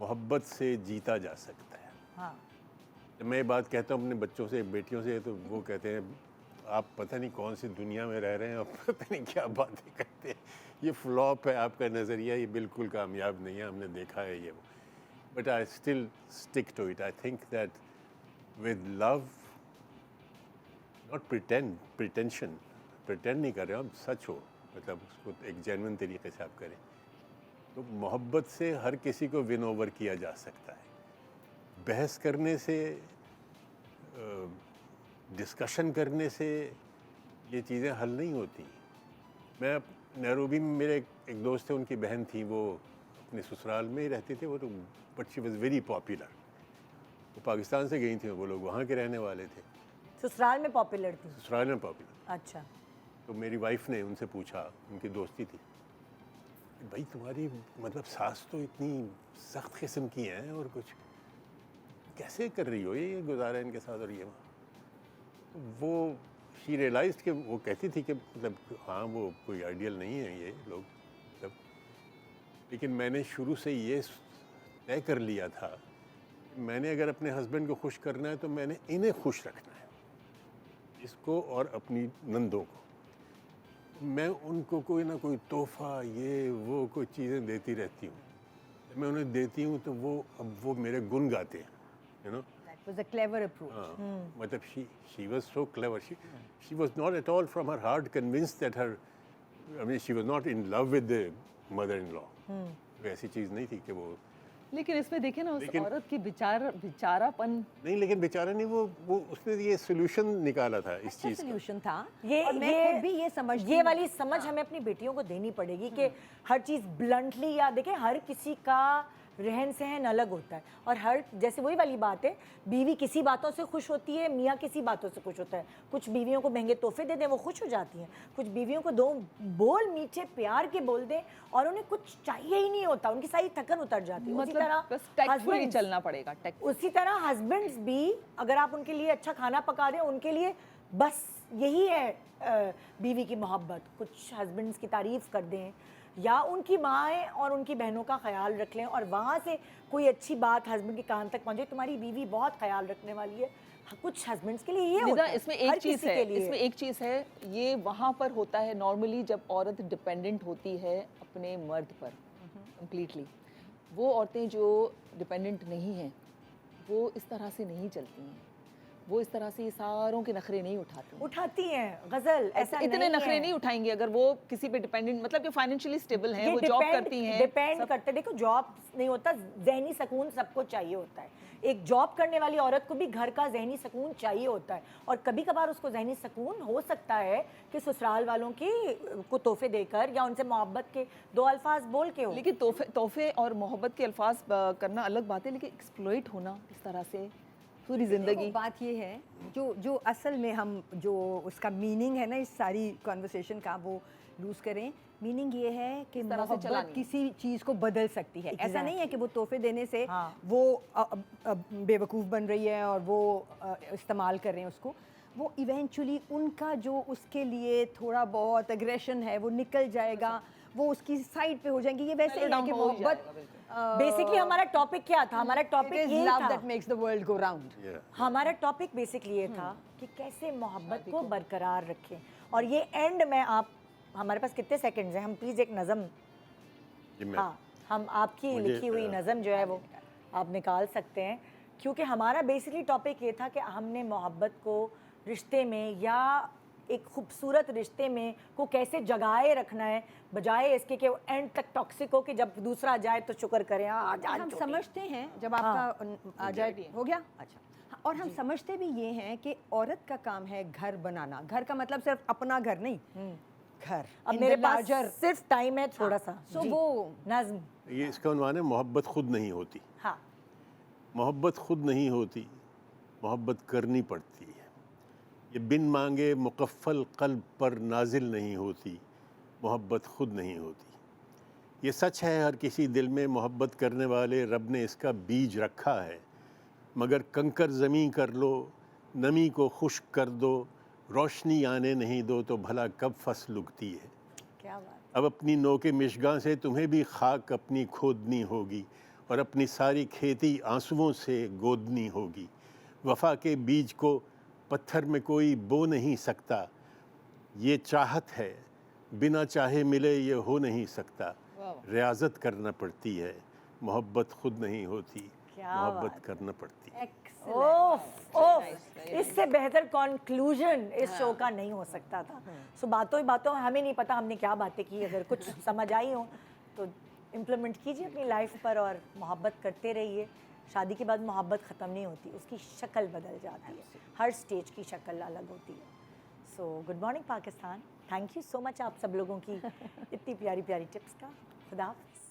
[SPEAKER 3] मोहब्बत से जीता जा सकता है।
[SPEAKER 1] हाँ
[SPEAKER 3] जब मैं ये बात कहता हूँ अपने बच्चों से, बेटियों से, तो वो कहते हैं आप पता नहीं कौन सी दुनिया में रह रहे हैं, आप पता नहीं क्या बातें करते हैं, ये फ्लॉप है आपका नज़रिया, ये बिल्कुल कामयाब नहीं है, हमने देखा है ये वो। But I still stick to it. I think that with love, not pretension नहीं कर रहे हो, हम सच हो, मतलब उसको एक जेन्युइन तरीके से आप करें, तो मोहब्बत से हर किसी को विन ओवर किया जा सकता है। बहस करने से, डिस्कशन करने से ये चीज़ें हल नहीं होती। मैं नैरोबी में मेरे एक दोस्त थे, उनकी बहन थी, वो अपने ससुराल में ही रहती थी वो, तो but she was very popular. वो पाकिस्तान से गई थी, वो लोग वहाँ के रहने वाले थे,
[SPEAKER 1] ससुराल में पॉपुलर थी।
[SPEAKER 3] ससुराल में पॉपुलर।
[SPEAKER 1] अच्छा।
[SPEAKER 3] तो मेरी वाइफ ने उनसे पूछा, उनकी दोस्ती थी, भाई तुम्हारी मतलब सास तो इतनी सख्त किस्म की हैं और कुछ कैसे कर रही हो ये गुजारा इनके साथ और ये वहाँ। तो वो शी रियलाइज्ड कि वो कहती थी कि मतलब हाँ वो कोई आइडियल नहीं है ये लोग, मतलब, लेकिन मैंने शुरू से ये तय कर लिया था, मैंने अगर अपने हस्बैंड को खुश करना है तो मैंने इन्हें खुश रखना है, इसको और अपनी नंदों को। मैं उनको कोई ना कोई तोहफा ये वो कोई चीज़ें देती रहती हूँ, जब मैं उन्हें देती हूँ तो वो अब वो मेरे गुण गाते हैं, you know.
[SPEAKER 2] That was a clever approach.
[SPEAKER 3] हाँ, मतलब she was so clever. She was not at all from her heart convinced that her, I mean she was not in love with the mother-in-law. वैसी चीज़ नहीं थी कि वो,
[SPEAKER 4] लेकिन इसमें देखिए ना उस
[SPEAKER 3] लेकिन-
[SPEAKER 4] औरत की बेचारापन।
[SPEAKER 3] नहीं, लेकिन बेचारा नहीं, वो उसने ये सोल्यूशन निकाला था इस
[SPEAKER 2] अच्छा
[SPEAKER 3] चीज़ का।
[SPEAKER 2] सॉल्यूशन था।
[SPEAKER 1] ये
[SPEAKER 2] और मैं खुद भी ये समझती
[SPEAKER 1] ये
[SPEAKER 2] हूँ।
[SPEAKER 1] वाली समझ हमें अपनी बेटियों को देनी पड़ेगी कि हर चीज़ ब्लंटली, या देखें हर किसी का रहन सहन अलग होता है, और हर जैसे वही वाली बात है, बीवी किसी बातों से खुश होती है, मियाँ किसी बातों से खुश होता है। कुछ बीवियों को महंगे तोहफे दे दें वो खुश हो जाती हैं, कुछ बीवियों को दो बोल मीठे प्यार के बोल दें और उन्हें कुछ चाहिए ही नहीं होता, उनकी सारी थकन उतर जाती है। उसी
[SPEAKER 4] मतलब
[SPEAKER 1] तरह
[SPEAKER 4] बस टैक्टफुली
[SPEAKER 1] husbands-
[SPEAKER 4] चलना पड़ेगा।
[SPEAKER 1] उसी तरह हस्बैंड्स भी, अगर आप उनके लिए अच्छा खाना पका दें, उनके लिए बस यही है बीवी की मोहब्बत। कुछ हस्बैंड्स की तारीफ़ कर दें या उनकी माएँ और उनकी बहनों का ख्याल रख लें, और वहाँ से कोई अच्छी बात हस्बैंड के कान तक पहुँचे, तुम्हारी बीवी बहुत ख्याल रखने वाली है। कुछ हस्बैंड्स के लिए ये होता
[SPEAKER 4] निदा,
[SPEAKER 1] है,
[SPEAKER 4] इसमें
[SPEAKER 1] हर
[SPEAKER 4] एक चीज़
[SPEAKER 1] किसी
[SPEAKER 4] है,
[SPEAKER 1] के लिए।
[SPEAKER 4] इसमें एक चीज़ है, ये वहाँ पर होता है नॉर्मली जब औरत डिपेंडेंट होती है अपने मर्द पर कम्प्लीटली। वो औरतें जो डिपेंडेंट नहीं हैं वो इस तरह से नहीं चलती हैं, वो इस तरह से सारों के नखरे नहीं
[SPEAKER 1] उठाती हैं। गजल ऐसा
[SPEAKER 4] इतने
[SPEAKER 1] नहीं
[SPEAKER 4] नखरे
[SPEAKER 1] है।
[SPEAKER 4] नहीं उठाएंगे अगर वो किसी पे डिपेंडेंट, मतलब कि फाइनेंशियली स्टेबल हैं,
[SPEAKER 1] ये
[SPEAKER 4] वो जॉब करती हैं,
[SPEAKER 1] डिपेंड करते, देखो जॉब नहीं होता, जहनी सुकून सबको चाहिए होता है। एक जॉब करने वाली औरत को भी घर का जहनी सुकून चाहिए होता है, और कभी कभार उसको जहनी सुकून हो सकता है कि ससुराल वालों की को तोहफे देकर या उनसे मोहब्बत के दो अल्फाज बोल के हो।
[SPEAKER 4] लेकिन तोहफे और मोहब्बत के अल्फाज करना अलग बात है, लेकिन एक्सप्लॉइट होना इस तरह से पूरी ज़िंदगी।
[SPEAKER 2] देखो, बात ये है जो असल में हम जो उसका मीनिंग है ना इस सारी कॉन्वर्सेशन का, वो लूज करें। मीनिंग ये है कि
[SPEAKER 4] इस तरह से
[SPEAKER 2] मोहब्बत
[SPEAKER 4] चलानी है।
[SPEAKER 2] किसी चीज़ को बदल सकती है। ऐसा नहीं है कि वो तोहफे देने से
[SPEAKER 1] हाँ।
[SPEAKER 2] वो बेवकूफ़ बन रही है और वो इस्तेमाल कर रहे हैं उसको। वो इवेंचुअली उनका जो उसके लिए थोड़ा बहुत एग्रेशन है वो निकल जाएगा, वो उसकी साइड पे हो जाएंगे। ये वैसे ही है कि मोहब्बत
[SPEAKER 1] बेसिकली हमारा टॉपिक क्या था? हमारा टॉपिक ये
[SPEAKER 2] लव
[SPEAKER 1] था,
[SPEAKER 2] that makes the world go round.
[SPEAKER 3] Yeah.
[SPEAKER 1] हमारा टॉपिक बेसिकली ये था कि कैसे मोहब्बत को बरकरार रखें। और ये एंड में आप, हमारे पास कितने सेकंड्स हैं, हम प्लीज़ एक नज़म,
[SPEAKER 3] जी मैं
[SPEAKER 1] हाँ हम आपकी
[SPEAKER 3] मुझे,
[SPEAKER 1] लिखी हुई नज़म जो है वो आप निकाल सकते हैं, क्योंकि हमारा बेसिकली टॉपिक ये था कि हमने मोहब्बत को रिश्ते में या एक खूबसूरत रिश्ते में को कैसे जगाए रखना है, बजाय इसके कि वो एंड तक टॉक्सिक हो कि जब दूसरा जाए तो शुक्र करें हाँ आज
[SPEAKER 2] हम समझते हैं जब आपका आ जाए हो गया अच्छा हाँ, और हम समझते भी ये हैं कि औरत का काम है घर बनाना। घर का मतलब सिर्फ अपना घर नहीं, घर।
[SPEAKER 1] अब
[SPEAKER 2] In
[SPEAKER 1] मेरे
[SPEAKER 2] the
[SPEAKER 1] पास
[SPEAKER 2] larger-
[SPEAKER 1] सिर्फ टाइम है थोड़ा सा,
[SPEAKER 2] सो
[SPEAKER 1] जी।
[SPEAKER 2] वो
[SPEAKER 1] नज़्म,
[SPEAKER 3] ये इसका उन्वान है मोहब्बत खुद नहीं होती।
[SPEAKER 1] हाँ
[SPEAKER 3] मोहब्बत खुद नहीं होती, मोहब्बत करनी पड़ती है। ये बिन मांगे मुकफ़ल क़ल्ब पर नाजिल नहीं होती, मोहब्बत खुद नहीं होती। ये सच है हर किसी दिल में मोहब्बत करने वाले रब ने इसका बीज रखा है, मगर कंकर ज़मीं कर लो, नमी को खुश्क कर दो, रोशनी आने नहीं दो तो भला कब फसल उगती है।
[SPEAKER 1] क्या बात,
[SPEAKER 3] अब अपनी नोके मिशगां से तुम्हें भी खाक अपनी खोदनी होगी और अपनी सारी खेती आंसुओं से गोदनी होगी। वफ़ा के बीज को पत्थर में कोई बो नहीं सकता, ये चाहत है बिना चाहे मिले ये हो नहीं सकता। रियाजत करना पड़ती है, मोहब्बत खुद नहीं होती,
[SPEAKER 1] क्या
[SPEAKER 3] मोहब्बत
[SPEAKER 1] बात
[SPEAKER 3] करना पड़ती है।
[SPEAKER 1] ओफ ओफ, इससे बेहतर कंक्लूजन इस शो का नहीं हो सकता था। सो बातों ही बातों में, हमें नहीं पता हमने क्या बातें की, अगर कुछ समझ आई हो तो इम्प्लीमेंट कीजिए अपनी लाइफ पर और मोहब्बत करते रहिए। शादी के बाद मोहब्बत ख़त्म नहीं होती, उसकी शक्ल बदल जाती है, हर स्टेज की शक्ल अलग होती है। So good morning Pakistan, thank you so much आप सब लोगों की इतनी प्यारी प्यारी टिप्स का। खुदा हाफ़िज़।